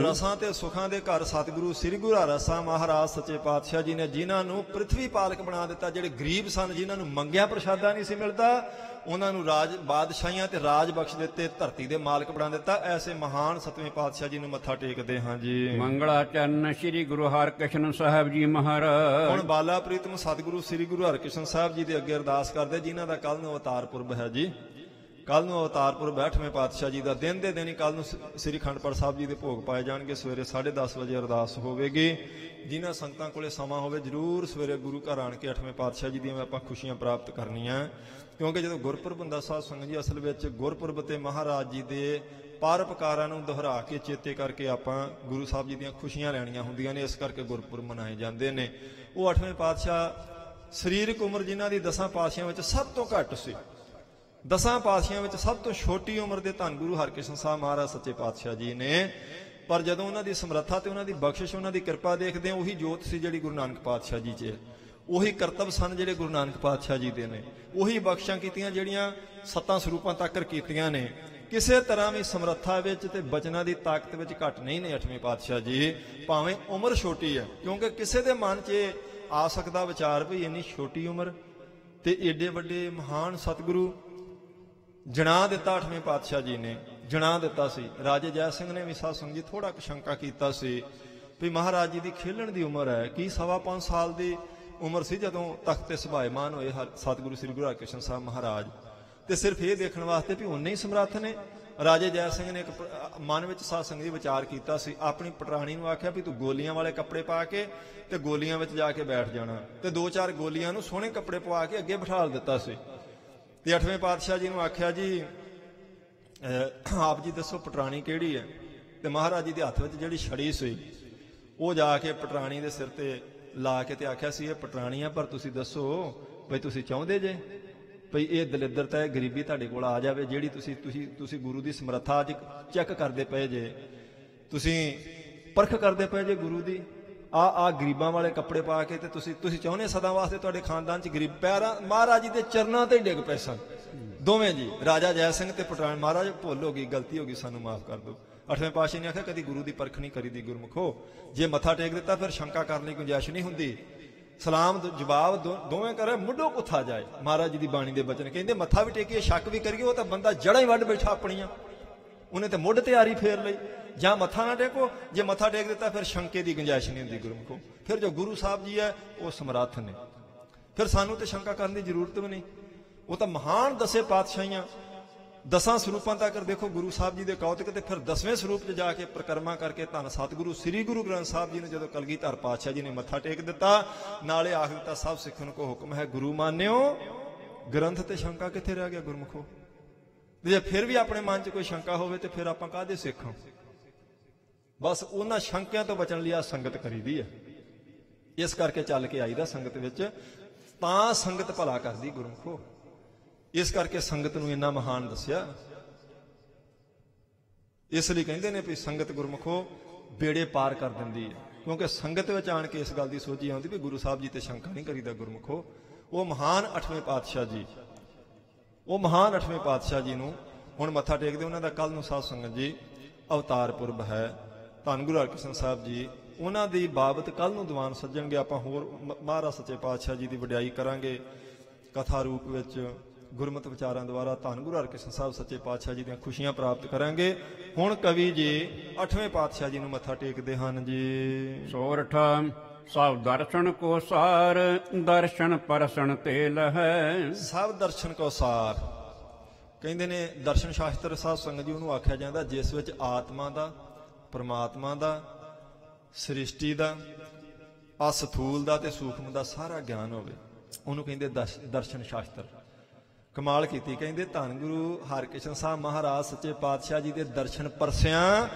[SPEAKER 2] ਰਸਾਂ ਤੇ ਸੁਖਾਂ ਦੇ ਘਰ ਸਤਿਗੁਰੂ ਸ੍ਰੀ ਗੁਰੂ ਹਰਿ ਸਾਹਿਬ ਮਹਾਰਾਜ ਸੱਚੇ ਪਾਤਸ਼ਾਹ ਜੀ ਨੇ ਜਿਨ੍ਹਾਂ ਨੂੰ ਪ੍ਰਿਥਵੀ ਪਾਲਕ ਬਣਾ ਦਿੱਤਾ। ਜਿਹੜੇ ਗਰੀਬ ਸਨ, ਜਿਨ੍ਹਾਂ ਨੂੰ ਮੰਗਿਆ ਪ੍ਰਸ਼ਾਦਾ ਨਹੀਂ ਸੀ ਮਿਲਦਾ, ਉਹਨਾਂ ਨੂੰ ਰਾਜ ਬਾਦਸ਼ਾਹੀਆਂ ਤੇ ਰਾਜ ਬਖਸ਼ ਦਿੱਤੇ, ਧਰਤੀ ਦੇ ਮਾਲਕ ਬਣਾ ਦਿੱਤਾ। ਐਸੇ ਮਹਾਨ ਸਤਵੇਂ ਪਾਤਸ਼ਾਹ ਜੀ ਨੂੰ ਮੱਥਾ ਟੇਕਦੇ ਹਾਂ ਜੀ।
[SPEAKER 1] ਮੰਗਲਾਚਰਨ ਸ੍ਰੀ ਗੁਰੂ ਹਰਿਕ੍ਰਿਸ਼ਨ ਸਾਹਿਬ ਜੀ ਮਹਾਰਾਜ,
[SPEAKER 2] ਹੁਣ ਬਾਲਾ ਪ੍ਰੀਤਮ ਸਤਿਗੁਰੂ ਸ੍ਰੀ ਗੁਰੂ ਹਰਿਕ੍ਰਿਸ਼ਨ ਸਾਹਿਬ ਜੀ ਦੇ ਅੱਗੇ ਅਰਦਾਸ ਕਰਦੇ, ਜਿਨ੍ਹਾਂ ਦਾ ਕੱਲ ਨੂੰ ਅਵਤਾਰ ਪੁਰਬ ਹੈ ਜੀ। ਕੱਲ ਨੂੰ ਅਵਤਾਰ ਪੁਰਬ 8ਵੇਂ ਪਾਤਸ਼ਾਹ ਜੀ ਦਾ। ਦਿਨ ਦੇ ਦਿਨ ਹੀ ਕੱਲ ਨੂੰ ਸ੍ਰੀ ਅਖੰਡ ਪਾਠ ਸਾਹਿਬ ਜੀ ਦੇ ਭੋਗ ਪਾਏ ਜਾਣਗੇ। ਸਵੇਰੇ 10:30 ਵਜੇ ਅਰਦਾਸ ਹੋਵੇਗੀ। ਜਿਨ੍ਹਾਂ ਸੰਗਤਾਂ ਕੋਲੇ ਸਮਾਂ ਹੋਵੇ ਜ਼ਰੂਰ ਸਵੇਰੇ ਗੁਰੂ ਘਰ ਆਣ ਕੇ 8ਵੇਂ ਪਾਤਸ਼ਾਹ ਜੀ ਦੀਆਂ ਆਪਾਂ ਖੁਸ਼ੀਆਂ ਪ੍ਰਾਪਤ ਕਰਨੀਆਂ। ਕਿਉਂਕਿ ਜਦੋਂ ਗੁਰਪੁਰਬ ਹੁੰਦਾ ਸਾਧ ਸੰਗਤ ਜੀ, ਅਸਲ ਵਿੱਚ ਗੁਰਪੁਰਬ ਤੇ ਮਹਾਰਾਜ ਜੀ ਦੇ ਪਰਉਪਕਾਰਾਂ ਨੂੰ ਦੁਹਰਾ ਕੇ ਚੇਤੇ ਕਰਕੇ ਆਪਾਂ ਗੁਰੂ ਸਾਹਿਬ ਜੀ ਦੀਆਂ ਖੁਸ਼ੀਆਂ ਲੈਣੀਆਂ ਹੁੰਦੀਆਂ ਨੇ। ਇਸ ਕਰਕੇ ਗੁਰਪੁਰਬ ਮਨਾਏ ਜਾਂਦੇ ਨੇ। ਉਹ 8ਵੇਂ ਪਾਤਸ਼ਾਹ ਸਰੀਰਕ ਉਮਰ ਜਿਨ੍ਹਾਂ ਦੀ 10 ਪਾਤਸ਼ਾਹਾਂ ਵਿੱਚ ਸਭ ਤੋਂ ਘੱਟ ਸੀ, 10 ਪਾਤਸ਼ਾਹਾਂ ਵਿੱਚ ਸਭ ਤੋਂ ਛੋਟੀ ਉਮਰ ਦੇ ਧੰਨ ਗੁਰੂ ਹਰਿਕ੍ਰਿਸ਼ਨ ਸਾਹਿਬ ਮਹਾਰਾਜ ਸੱਚੇ ਪਾਤਸ਼ਾਹ ਜੀ ਨੇ। ਪਰ ਜਦੋਂ ਉਹਨਾਂ ਦੀ ਸਮਰੱਥਾ ਤੇ ਉਹਨਾਂ ਦੀ ਬਖਸ਼ਿਸ਼, ਉਹਨਾਂ ਦੀ ਕਿਰਪਾ ਦੇਖਦੇ ਆ, ਉਹੀ ਜੋਤ ਸੀ ਜਿਹੜੀ ਗੁਰੂ ਨਾਨਕ ਪਾਤਸ਼ਾਹ ਜੀ 'ਚ, ਉਹੀ ਕਰਤੱਵ ਸਨ ਜਿਹੜੇ ਗੁਰੂ ਨਾਨਕ ਪਾਤਸ਼ਾਹ ਜੀ ਦੇ ਨੇ, ਉਹੀ ਬਖਸ਼ਾਂ ਕੀਤੀਆਂ ਜਿਹੜੀਆਂ 7 ਸਰੂਪਾਂ ਤੱਕ ਕੀਤੀਆਂ ਨੇ। ਕਿਸੇ ਤਰ੍ਹਾਂ ਵੀ ਸਮਰੱਥਾ ਵਿੱਚ ਤੇ ਬਚਨਾਂ ਦੀ ਤਾਕਤ ਵਿੱਚ ਘੱਟ ਨਹੀਂ ਨੇ 8ਵੇਂ ਪਾਤਸ਼ਾਹ ਜੀ, ਭਾਵੇਂ ਉਮਰ ਛੋਟੀ ਹੈ। ਕਿਉਂਕਿ ਕਿਸੇ ਦੇ ਮਨ 'ਚ ਆ ਸਕਦਾ ਵਿਚਾਰ ਵੀ ਇੰਨੀ ਛੋਟੀ ਉਮਰ ਤੇ ਏਡੇ ਵੱਡੇ ਮਹਾਨ ਸਤਿਗੁਰੂ ਜਣਾ ਦਿੱਤਾ 8ਵੇਂ ਪਾਤਸ਼ਾਹ ਜੀ ਨੇ, ਜਣਾ ਦਿੱਤਾ ਸੀ। ਰਾਜੇ ਜੈ ਸਿੰਘ ਨੇ ਵੀ ਸਾਧ ਸੰਗਤ ਜੀ ਥੋੜਾ ਕੁ ਸ਼ੰਕਾ ਕੀਤਾ ਸੀ ਵੀ ਮਹਾਰਾਜ ਜੀ ਦੀ ਖੇਲਣ ਦੀ ਉਮਰ ਹੈ, ਕੀ 5.25 ਸਾਲ ਦੀ ਉਮਰ ਸੀ ਜਦੋਂ ਤਖਤ ਤੇ ਸੁਭਾਇਮਾਨ ਹੋਏ ਸਤਿਗੁਰੂ ਸ੍ਰੀ ਗੁਰੂ ਹਰਿਕ੍ਰਿਸ਼ਨ ਸਾਹਿਬ ਮਹਾਰਾਜ, ਤੇ ਸਿਰਫ ਇਹ ਦੇਖਣ ਵਾਸਤੇ ਵੀ ਉਨੇ ਹੀ ਸਮਰੱਥ ਨੇ। ਰਾਜੇ ਜੈ ਸਿੰਘ ਨੇ ਇੱਕ ਮਨ ਵਿੱਚ ਸਾਧ ਸੰਗਤ ਜੀ ਵਿਚਾਰ ਕੀਤਾ ਸੀ, ਆਪਣੀ ਪਟਰਾਣੀ ਨੂੰ ਆਖਿਆ ਵੀ ਤੂੰ ਗੋਲੀਆਂ ਵਾਲੇ ਕੱਪੜੇ ਪਾ ਕੇ ਤੇ ਗੋਲੀਆਂ ਵਿੱਚ ਜਾ ਕੇ ਬੈਠ ਜਾਣਾ, ਤੇ 2-4 ਗੋਲੀਆਂ ਨੂੰ ਸੋਹਣੇ ਕੱਪੜੇ ਪਵਾ ਕੇ ਅੱਗੇ ਬਿਠਾ ਦਿੱਤਾ ਸੀ। ਤੇ 8ਵੇਂ ਪਾਤਸ਼ਾਹ ਜੀ ਨੂੰ ਆਖਿਆ ਜੀ ਆਪ ਜੀ ਦੱਸੋ ਪਟਰਾਣੀ ਕਿਹੜੀ ਹੈ? ਤੇ ਮਹਾਰਾਜ ਜੀ ਦੇ ਹੱਥ ਵਿੱਚ ਜਿਹੜੀ ਛੜੀ ਸੀ ਉਹ ਜਾ ਕੇ ਪਟਰਾਣੀ ਦੇ ਸਿਰ ਤੇ ਲਾ ਕੇ ਤੇ ਆਖਿਆ ਸੀ ਇਹ ਪਟਰਾਣੀ ਆ, ਪਰ ਤੁਸੀਂ ਦੱਸੋ ਬਈ ਤੁਸੀਂ ਚਾਹੁੰਦੇ ਜੇ ਭਈ ਇਹ ਦਲਿੱਦਰਤਾ ਹੈ, ਗਰੀਬੀ ਤੁਹਾਡੇ ਕੋਲ ਆ ਜਾਵੇ ਜਿਹੜੀ ਤੁਸੀਂ ਗੁਰੂ ਦੀ ਸਮਰੱਥਾ ਅੱਜ ਚੈੱਕ ਕਰਦੇ ਪਏ ਜੇ, ਤੁਸੀਂ ਪਰਖ ਕਰਦੇ ਪਏ ਜੇ ਗੁਰੂ ਦੀ, ਆ ਗਰੀਬਾਂ ਵਾਲੇ ਕੱਪੜੇ ਪਾ ਕੇ, ਤੇ ਤੁਸੀਂ ਚਾਹੁੰਦੇ ਸਦਾ ਵਾਸਤੇ ਤੁਹਾਡੇ ਖਾਨਦਾਨ ਚ ਗਰੀਬ ਪੈਰਾਂ ਮਹਾਰਾਜ ਜੀ ਦੇ ਚਰਨਾਂ ਤੇ ਡਿੱਗ ਪਏ ਸਨ ਦੋਵੇਂ ਜੀ, ਰਾਜਾ ਜੈ ਸਿੰਘ ਤੇ ਪਟਰਾਣੀ। ਮਹਾਰਾਜ ਭੁੱਲ ਹੋ ਗਈ, ਗਲਤੀ ਹੋ ਗਈ, ਸਾਨੂੰ ਮਾਫ ਕਰ ਦਿਓ। 8ਵੇਂ ਪਾਤਸ਼ਾਹ ਨੇ ਆਖਿਆ ਕਦੀ ਗੁਰੂ ਦੀ ਪਰਖ ਨਹੀਂ ਕਰੀਦੀ ਗੁਰਮੁਖੋ, ਜੇ ਮੱਥਾ ਟੇਕ ਦਿੱਤਾ ਫਿਰ ਸ਼ੰਕਾ ਕਰਨ ਦੀ ਗੁੰਜਾਇਸ਼ ਨਹੀਂ ਹੁੰਦੀ, ਸਲਾਮ ਜਵਾਬ ਦੋਵੇਂ ਕਰੇ ਮੁੱਢੋਂ ਕੁੱਥਾ ਜਾਏ। ਮਹਾਰਾਜ ਜੀ ਦੀ ਬਾਣੀ ਦੇ ਬਚਨ ਕਹਿੰਦੇ ਮੱਥਾ ਵੀ ਟੇਕੀਏ ਸ਼ੱਕ ਵੀ ਕਰੀਏ, ਉਹ ਤਾਂ ਬੰਦਾ ਜੜ੍ਹਾਂ ਹੀ ਵੱਢ ਬੈਠਾ ਆਪਣੀਆਂ, ਉਹਨੇ ਤੇ ਮੁੱਢ ਤਿਆਰੀ ਫੇਰ ਲਈ। ਜਾਂ ਮੱਥਾ ਨਾ ਟੇਕੋ, ਜੇ ਮੱਥਾ ਟੇਕ ਦਿੱਤਾ ਫਿਰ ਸ਼ੰਕੇ ਦੀ ਗੁੰਜਾਇਸ਼ ਨਹੀਂ ਹੁੰਦੀ ਗੁਰਮੁਖੋ। ਫਿਰ ਜੋ ਗੁਰੂ ਸਾਹਿਬ ਜੀ ਹੈ ਉਹ ਸਮਰੱਥ ਨੇ, ਫਿਰ ਸਾਨੂੰ ਤੇ ਸ਼ੰਕਾ ਕਰਨ ਦੀ ਜ਼ਰੂਰਤ ਵੀ ਨਹੀਂ। ਉਹ ਤਾਂ ਮਹਾਨ ਦਸੇ ਪਾਤਸ਼ਾਹੀਆਂ 10 ਸਰੂਪਾਂ ਤੱਕ ਦੇਖੋ ਗੁਰੂ ਸਾਹਿਬ ਜੀ ਦੇ ਕੌਤਕ, ਤੇ ਫਿਰ 10ਵੇਂ ਸਰੂਪ 'ਚ ਜਾ ਕੇ ਪ੍ਰਕਰਮਾ ਕਰਕੇ ਧੰਨ ਸਤਿਗੁਰੂ ਸ੍ਰੀ ਗੁਰੂ ਗ੍ਰੰਥ ਸਾਹਿਬ ਜੀ ਨੇ ਜਦੋਂ ਕਲਗੀਧਰ ਪਾਤਸ਼ਾਹ ਜੀ ਨੇ ਮੱਥਾ ਟੇਕ ਦਿੱਤਾ, ਨਾਲੇ ਆਖ ਦਿੱਤਾ ਸਭ ਸਿੱਖਣ ਕੋ ਹੁਕਮ ਹੈ ਗੁਰੂ ਮਾਨਿਓ ਗ੍ਰੰਥ, ਤੇ ਸ਼ੰਕਾ ਕਿੱਥੇ ਰਹਿ ਗਿਆ ਗੁਰਮੁਖੋ? ਜੇ ਫਿਰ ਵੀ ਆਪਣੇ ਮਨ 'ਚ ਕੋਈ ਸ਼ੰਕਾ ਹੋਵੇ ਤੇ ਫਿਰ ਆਪਾਂ ਕਾਹਦੇ ਸਿੱਖ ਹਾਂ? ਬਸ ਉਹਨਾਂ ਸ਼ੰਕਿਆਂ ਤੋਂ ਬਚਣ ਲਈ ਆ ਸੰਗਤ ਕਰੀਦੀ ਹੈ, ਇਸ ਕਰਕੇ ਚੱਲ ਕੇ ਆਈਦਾ ਸੰਗਤ ਵਿੱਚ, ਤਾਂ ਸੰਗਤ ਭਲਾ ਕਰਦੀ ਗੁਰਮੁਖੋ। ਇਸ ਕਰਕੇ ਸੰਗਤ ਨੂੰ ਇੰਨਾ ਮਹਾਨ ਦੱਸਿਆ। ਇਸ ਲਈ ਕਹਿੰਦੇ ਨੇ ਵੀ ਸੰਗਤ ਗੁਰਮੁਖੋ ਬੇੜੇ ਪਾਰ ਕਰ ਦਿੰਦੀ ਹੈ, ਕਿਉਂਕਿ ਸੰਗਤ ਵਿੱਚ ਆਣ ਕੇ ਇਸ ਗੱਲ ਦੀ ਸੋਝੀ ਆਉਂਦੀ ਵੀ ਗੁਰੂ ਸਾਹਿਬ ਜੀ ਤੇ ਸ਼ੰਕਾ ਨਹੀਂ ਕਰੀਦਾ ਗੁਰਮੁਖੋ। ਉਹ ਮਹਾਨ 8ਵੇਂ ਪਾਤਸ਼ਾਹ ਜੀ, ਉਹ ਮਹਾਨ 8ਵੇਂ ਪਾਤਸ਼ਾਹ ਜੀ ਨੂੰ ਹੁਣ ਮੱਥਾ ਟੇਕਦੇ। ਉਹਨਾਂ ਦਾ ਕੱਲ ਨੂੰ ਸਾਧ ਸੰਗਤ ਜੀ ਅਵਤਾਰ ਪੁਰਬ ਹੈ, ਧੰਨ ਗੁਰੂ ਹਰਿਕ੍ਰਿਸ਼ਨ ਸਾਹਿਬ ਜੀ, ਉਹਨਾਂ ਦੀ ਬਾਬਤ ਕੱਲ ਨੂੰ ਦੀਵਾਨ ਸੱਜਣਗੇ। ਆਪਾਂ ਹੋਰ ਮਹਾਰਾਜ ਸੱਚੇ ਪਾਤਸ਼ਾਹ ਜੀ ਦੀ ਵਡਿਆਈ ਕਰਾਂਗੇ ਕਥਾ ਰੂਪ ਵਿੱਚ, ਗੁਰਮਤਿ ਵਿਚਾਰਾਂ ਦੁਆਰਾ ਧੰਨ ਗੁਰੂ ਹਰਿਕ੍ਰਿਸ਼ਨ ਸਾਹਿਬ ਸੱਚੇ ਪਾਤਸ਼ਾਹ ਜੀ ਦੀਆਂ ਖੁਸ਼ੀਆਂ ਪ੍ਰਾਪਤ ਕਰਾਂਗੇ। ਹੁਣ ਕਵੀ ਜੀ 8ਵੇਂ ਪਾਤਸ਼ਾਹ ਜੀ ਨੂੰ ਮੱਥਾ ਟੇਕਦੇ ਹਨ ਜੀ।
[SPEAKER 1] ਸੋਰਠ ਸਭ ਦਰਸ਼ਨ ਕੋ ਸਾਰ, ਦਰਸ਼ਨ ਪਰਸਨ ਤੇ ਲਹੈ।
[SPEAKER 2] ਸਭ ਦਰਸ਼ਨ ਕੋ ਸਾਰ ਕਹਿੰਦੇ ਨੇ ਦਰਸ਼ਨ ਸ਼ਾਸਤਰ ਸਾਧ ਸੰਗਤ ਜੀ ਉਹਨੂੰ ਆਖਿਆ ਜਾਂਦਾ ਜਿਸ ਵਿੱਚ ਆਤਮਾ ਦਾ, ਪਰਮਾਤਮਾ ਦਾ, ਸ੍ਰਿਸ਼ਟੀ ਦਾ, ਅਸਥੂਲ ਦਾ ਤੇ ਸੂਖਮ ਦਾ ਸਾਰਾ ਗਿਆਨ ਹੋਵੇ, ਉਹਨੂੰ ਕਹਿੰਦੇ ਦਰਸ਼ਨ ਸ਼ਾਸਤਰ। ਕਮਾਲ ਕੀਤੀ, ਕਹਿੰਦੇ ਧੰਨ ਗੁਰੂ ਹਰਿਕ੍ਰਿਸ਼ਨ ਸਾਹਿਬ ਮਹਾਰਾਜ ਸੱਚੇ ਪਾਤਸ਼ਾਹ ਜੀ ਦੇ ਦਰਸ਼ਨ ਪਰਸਿਆਂ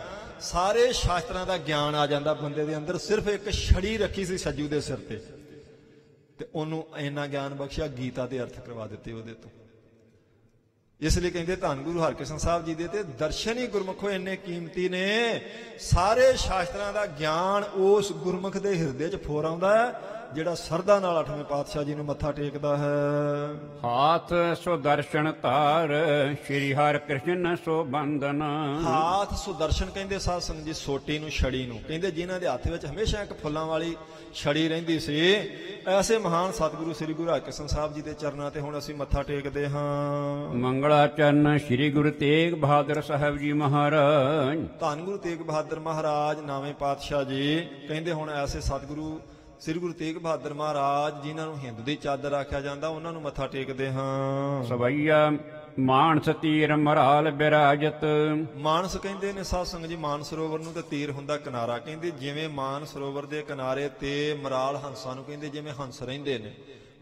[SPEAKER 2] ਸਾਰੇ ਸ਼ਾਸਤਰਾਂ ਦਾ ਗਿਆਨ ਆ ਜਾਂਦਾ ਬੰਦੇ ਦੇ ਅੰਦਰ। ਸਿਰਫ ਇੱਕ ਛੜੀ ਰੱਖੀ ਸੀ ਸੱਜੂ ਦੇ ਸਿਰ ਤੇ ਉਹਨੂੰ ਇੰਨਾ ਗਿਆਨ ਬਖਸ਼ਿਆ, ਗੀਤਾ ਦੇ ਅਰਥ ਕਰਵਾ ਦਿੱਤੇ ਉਹਦੇ ਤੋਂ। ਇਸ ਲਈ ਕਹਿੰਦੇ ਧੰਨ ਗੁਰੂ ਹਰਿਕ੍ਰਿਸ਼ਨ ਸਾਹਿਬ ਜੀ ਦੇ ਤੇ ਦਰਸ਼ਨ ਹੀ ਗੁਰਮੁਖੋ ਇੰਨੇ ਕੀਮਤੀ ਨੇ, ਸਾਰੇ ਸ਼ਾਸਤਰਾਂ ਦਾ ਗਿਆਨ ਉਸ ਗੁਰਮੁਖ ਦੇ ਹਿਰਦੇ 'ਚ ਫੋਰ ਆਉਂਦਾ ਹੈ ਜਿਹੜਾ ਸਰਦਾ ਨਾਲ 8ਵੇਂ ਪਾਤਸ਼ਾਹ ਜੀ ਨੂੰ ਮੱਥਾ ਟੇਕਦਾ ਹੈ।
[SPEAKER 1] ਹਾਥ ਸੋ ਦਰਸ਼ਨ ਧਾਰ, ਸ਼੍ਰੀ ਹਰਿ ਕ੍ਰਿਸ਼ਨ ਸੋ ਬੰਦਨ।
[SPEAKER 2] ਹਾਥ ਸੋ ਦਰਸ਼ਨ ਕਹਿੰਦੇ ਸਾਧ ਸੰਗਤ ਜੀ ਸੋਟੀ ਨੂੰ, ਛੜੀ ਨੂੰ ਕਹਿੰਦੇ, ਜਿਨ੍ਹਾਂ ਦੇ ਹੱਥ ਵਿੱਚ ਹਮੇਸ਼ਾ ਇੱਕ ਫੁੱਲਾਂ ਵਾਲੀ ਛੜੀ ਰਹਿੰਦੀ ਸੀ। ਐਸੇ ਮਹਾਨ ਸਤਿਗੁਰੂ ਸ੍ਰੀ ਗੁਰੂ ਹਰਿਕ੍ਰਿਸ਼ਨ ਸਾਹਿਬ ਜੀ ਦੇ ਚਰਨਾਂ ਤੇ ਹੁਣ ਅਸੀਂ ਮੱਥਾ ਟੇਕਦੇ ਹਾਂ।
[SPEAKER 1] ਮੰਗਲਾ ਚਰਨ ਸ਼੍ਰੀ ਗੁਰੂ ਤੇਗ ਬਹਾਦਰ ਸਾਹਿਬ ਜੀ ਮਹਾਰਾਜ।
[SPEAKER 2] ਧੰਨ ਗੁਰੂ ਤੇਗ ਬਹਾਦਰ ਮਹਾਰਾਜ 9ਵੇਂ ਪਾਤਸ਼ਾਹ ਜੀ ਕਹਿੰਦੇ ਹੁਣ ਐਸੇ ਸਤਿਗੁਰੂ ਸ੍ਰੀ ਗੁਰੂ ਤੇਗ ਬਹਾਦਰ ਮਹਾਰਾਜ ਜਿਨ੍ਹਾਂ ਨੂੰ ਹਿੰਦੂ ਦੀ ਚਾਦਰ ਆਖਿਆ ਜਾਂਦਾ, ਉਹਨਾਂ ਨੂੰ ਮੱਥਾ ਟੇਕਦੇ ਹਾਂ।
[SPEAKER 1] ਸਵਈਆ ਮਾਨਸ ਤੀਰ ਮਰਾਲ ਬਿਰਾਜਤ।
[SPEAKER 2] ਮਾਨਸ ਕਹਿੰਦੇ ਨੇ ਸਾਧ ਸੰਗਤ ਜੀ ਮਾਨ ਸਰੋਵਰ ਨੂੰ ਤੇ ਤੀਰ ਹੁੰਦਾ ਕਿਨਾਰਾ, ਕਹਿੰਦੇ ਜਿਵੇਂ ਮਾਨ ਸਰੋਵਰ ਦੇ ਕਿਨਾਰੇ ਤੇ ਮਰਾਲ ਹੰਸਾਂ ਨੂੰ ਕਹਿੰਦੇ ਜਿਵੇਂ ਹੰਸ ਰਹਿੰਦੇ ਨੇ,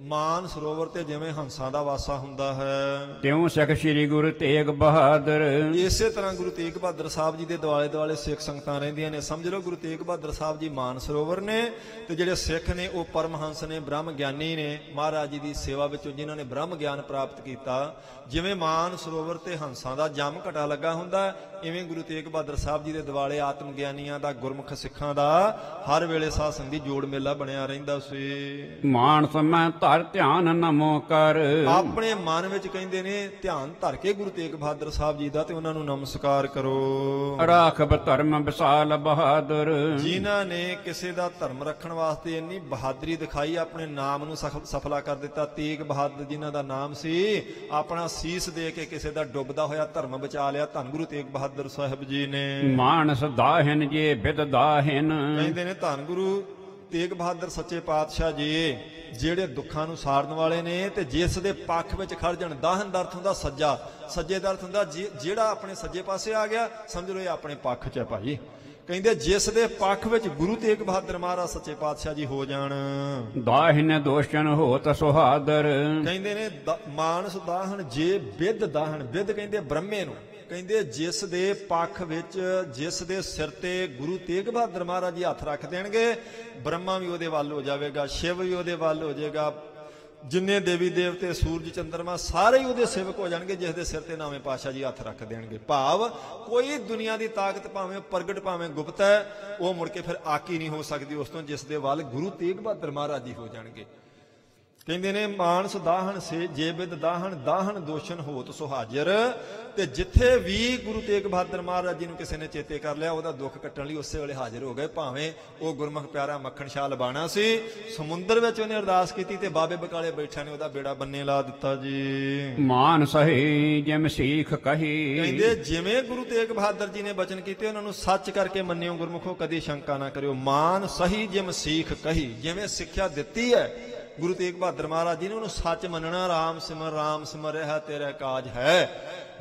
[SPEAKER 2] ਮਾਨ ਸਰੋਵਰ ਤੇ ਜਿਵੇਂ ਹੰਸਾਂ ਦਾ ਵਾਸਾ ਹੁੰਦਾ ਹੈ,
[SPEAKER 1] ਤਿਉ ਸਿੱਖ ਸ੍ਰੀ ਗੁਰੂ ਤੇਗ ਬਹਾਦਰ।
[SPEAKER 2] ਇਸੇ ਤਰ੍ਹਾਂ ਗੁਰੂ ਤੇਗ ਬਹਾਦਰ ਸਾਹਿਬ ਜੀ ਦੇ ਦੁਆਲੇ ਦੁਆਲੇ ਸਿੱਖ ਸੰਗਤਾਂ ਰਹਿੰਦੀਆਂ ਨੇ। ਸਮਝ ਲਓ ਗੁਰੂ ਤੇਗ ਬਹਾਦਰ ਸਾਹਿਬ ਜੀ ਮਾਨ ਸਰੋਵਰ ਨੇ, ਤੇ ਜਿਹੜੇ ਸਿੱਖ ਨੇ ਉਹ ਪਰਮਹੰਸ ਨੇ, ਬ੍ਰਹਮ ਗਿਆਨੀ ਨੇ, ਮਹਾਰਾਜ ਜੀ ਦੀ ਸੇਵਾ ਵਿੱਚੋਂ ਜਿਨ੍ਹਾਂ ਨੇ ਬ੍ਰਹਮ ਗਿਆਨ ਪ੍ਰਾਪਤ ਕੀਤਾ। ਜਿਵੇਂ ਮਾਨ ਸਰੋਵਰ ਤੇ ਹੰਸਾਂ ਦਾ ਜੰਮ ਘਟਾ ਲੱਗਾ ਹੁੰਦਾ, ਇਵੇਂ ਗੁਰੂ ਤੇਗ ਬਹਾਦਰ ਸਾਹਿਬ ਜੀ ਦੇ ਦੁਆਲੇ ਆਤਮ ਗਿਆਨੀਆਂ ਦਾ, ਗੁਰਮੁਖ ਸਿੱਖਾਂ ਦਾ ਹਰ ਵੇਲੇ ਸਾਧ ਸੰਗਤ ਦੀ ਜੋੜ ਮੇਲਾ ਬਣਿਆ ਰਹਿੰਦਾ ਸੀ।
[SPEAKER 1] ਮਾਨਸ ਮੈਂ ਧਰ ਧਿਆਨ ਨਮੋ ਕਰ।
[SPEAKER 2] ਆਪਣੇ ਮਨ ਵਿੱਚ ਕਹਿੰਦੇ ਨੇ ਧਿਆਨ ਧਰ ਕੇ ਗੁਰੂ ਤੇਗ ਬਹਾਦਰ ਸਾਹਿਬ ਜੀ ਦਾ ਤੇ ਉਹਨਾਂ ਨੂੰ ਨਮਸਕਾਰ ਕਰੋ।
[SPEAKER 1] ਰਾਖਬ ਧਰਮ ਵਿਸਾਲ ਬਹਾਦਰ।
[SPEAKER 2] ਜਿਨ੍ਹਾਂ ਨੇ ਕਿਸੇ ਦਾ ਧਰਮ ਰੱਖਣ ਵਾਸਤੇ ਇੰਨੀ ਬਹਾਦਰੀ ਦਿਖਾਈ, ਆਪਣੇ ਨਾਮ ਨੂੰ ਸਫਲਾ ਕਰ ਦਿੱਤਾ। ਤੇਗ ਬਹਾਦਰ ਜਿਨ੍ਹਾਂ ਦਾ ਨਾਮ ਸੀ, ਆਪਣਾ ਸੀਸ ਦੇ ਕੇ ਕਿਸੇ ਦਾ ਡੁੱਬਦਾ ਹੋਇਆ ਧਰਮ ਬਚਾ ਲਿਆ ਧੰਨ ਗੁਰੂ ਤੇਗ ਬਹਾਦਰ ਸਾਹਿਬ ਜੀ ਨੇ।
[SPEAKER 1] ਮਾਨਸ ਦਾਹਿਨ ਜੇ ਬਿਦ ਦਾਹਿਨ।
[SPEAKER 2] ਕਹਿੰਦੇ ਨੇ ਧੰਨ ਗੁਰੂ ਤੇਗ ਬਹਾਦਰ ਸੱਚੇ ਪਾਤਸ਼ਾਹ ਜੀ ਜਿਹੜੇ ਦੁੱਖਾਂ ਨੂੰ ਸਾੜਨ ਵਾਲੇ ਨੇ ਤੇ ਜਿਸ ਦੇ ਪੱਖ ਵਿੱਚ ਖੜ ਜਾਣ। ਦਾਹਨ ਦਾ ਅਰਥ ਹੁੰਦਾ ਸੱਜਾ, ਸੱਜੇ ਦਾ ਅਰਥ ਹੁੰਦਾ ਜਿਹੜਾ ਆਪਣੇ ਸੱਜੇ ਪਾਸੇ ਆ ਗਿਆ ਸਮਝ ਲਓ ਇਹ ਆਪਣੇ ਪੱਖ 'ਚ ਹੈ ਭਾਈ। ਕਹਿੰਦੇ ਜਿਸ ਦੇ ਪੱਖ ਵਿੱਚ ਗੁਰੂ ਤੇਗ ਬਹਾਦਰ ਮਹਾਰਾਜ ਸੱਚੇ ਪਾਤਸ਼ਾਹ ਜੀ ਹੋ ਜਾਣ।
[SPEAKER 1] ਦਾਹਿਨ ਦੋਸ਼ਨ ਹੋਤ ਸੁਹਾਦਰ।
[SPEAKER 2] ਕਹਿੰਦੇ ਨੇ ਮਾਨਸ ਦਾਹਨ ਜੇ ਬਿੱਧ ਦਾਹਨ, ਬਿੱਧ ਕਹਿੰਦੇ ਬ੍ਰਹਮੇ ਨੂੰ। ਕਹਿੰਦੇ ਜਿਸ ਦੇ ਪੱਖ ਵਿੱਚ ਜਿਸ ਦੇ ਸਿਰ ਤੇ ਗੁਰੂ ਤੇਗ ਬਹਾਦਰ ਮਹਾਰਾਜ ਜੀ ਹੱਥ ਰੱਖ ਦੇਣਗੇ, ਬ੍ਰਹਮਾ ਵੀ ਉਹਦੇ ਵੱਲ ਹੋ ਜਾਵੇਗਾ, ਸ਼ਿਵ ਵੀ ਉਹਦੇ ਵੱਲ ਹੋ ਜਾਏਗਾ, ਜਿੰਨੇ ਦੇਵੀ ਦੇਵਤੇ ਸੂਰਜ ਚੰਦਰਮਾ ਸਾਰੇ ਹੀ ਉਹਦੇ ਸੇਵਕ ਹੋ ਜਾਣਗੇ ਜਿਸ ਦੇ ਸਿਰ ਤੇ ਨਾਵੇਂ ਪਾਤਸ਼ਾਹ ਜੀ ਹੱਥ ਰੱਖ ਦੇਣਗੇ। ਭਾਵ ਕੋਈ ਦੁਨੀਆ ਦੀ ਤਾਕਤ ਭਾਵੇਂ ਪ੍ਰਗਟ ਭਾਵੇਂ ਗੁਪਤ ਹੈ, ਉਹ ਮੁੜ ਕੇ ਫਿਰ ਆਕੀ ਨਹੀਂ ਹੋ ਸਕਦੀ ਉਸ ਤੋਂ ਜਿਸ ਦੇ ਵੱਲ ਗੁਰੂ ਤੇਗ ਬਹਾਦਰ ਮਹਾਰਾਜ ਜੀ ਹੋ ਜਾਣਗੇ। ਕਹਿੰਦੇ ਨੇ ਮਾਨਸ ਦਾਹਨ ਸੇ ਜੇ ਬਿਦ ਦਾਹਨ, ਦਾਹਨ ਦੋਸ਼ਨ ਹੋਤ ਸੁਹਾਜਰ। ਤੇ ਜਿੱਥੇ ਵੀ ਗੁਰੂ ਤੇਗ ਬਹਾਦਰ ਮਹਾਰਾਜ ਜੀ ਨੂੰ ਕਿਸੇ ਨੇ ਚੇਤੇ ਕਰ ਲਿਆ, ਉਹਦਾ ਦੁੱਖ ਕੱਟਣ ਲਈ ਉਸੇ ਵੇਲੇ ਹਾਜ਼ਰ ਹੋ ਗਏ। ਭਾਵੇਂ ਉਹ ਗੁਰਮੁਖ ਪਿਆਰਾ ਮੱਖਣ ਸ਼ਾਹ ਲਬਾਣਾ ਸੀ, ਸਮੁੰਦਰ ਵਿੱਚ ਉਹਨੇ ਅਰਦਾਸ ਕੀਤੀ ਤੇ ਬਾਬੇ ਬਕਾਲੇ ਬੈਠਿਆਂ ਨੇ ਉਹਦਾ ਬੇੜਾ ਬੰਨੇ ਲਾ ਦਿੱਤਾ ਜੀ।
[SPEAKER 1] ਮਾਨ ਸਹੀ ਜਿਮ ਸੀਖ ਕਹੀ।
[SPEAKER 2] ਕਹਿੰਦੇ ਜਿਵੇਂ ਗੁਰੂ ਤੇਗ ਬਹਾਦਰ ਜੀ ਨੇ ਬਚਨ ਕੀਤੇ ਉਹਨਾਂ ਨੂੰ ਸੱਚ ਕਰਕੇ ਮੰਨਿਓ ਗੁਰਮੁਖੋ, ਕਦੀ ਸ਼ੰਕਾ ਨਾ ਕਰਿਓ। ਮਾਨ ਸਹੀ ਜਿਮ ਸੀਖ ਕਹੀ, ਜਿਵੇਂ ਸਿੱਖਿਆ ਦਿੱਤੀ ਹੈ ਗੁਰੂ ਤੇਗ ਬਹਾਦਰ ਮਹਾਰਾਜ ਜੀ ਨੇ ਉਹਨੂੰ ਸੱਚ ਮੰਨਣਾ। ਰਾਮ ਸਿਮਰ ਰਿਹਾ ਤੇਰਾ ਕਾਜ ਹੈ।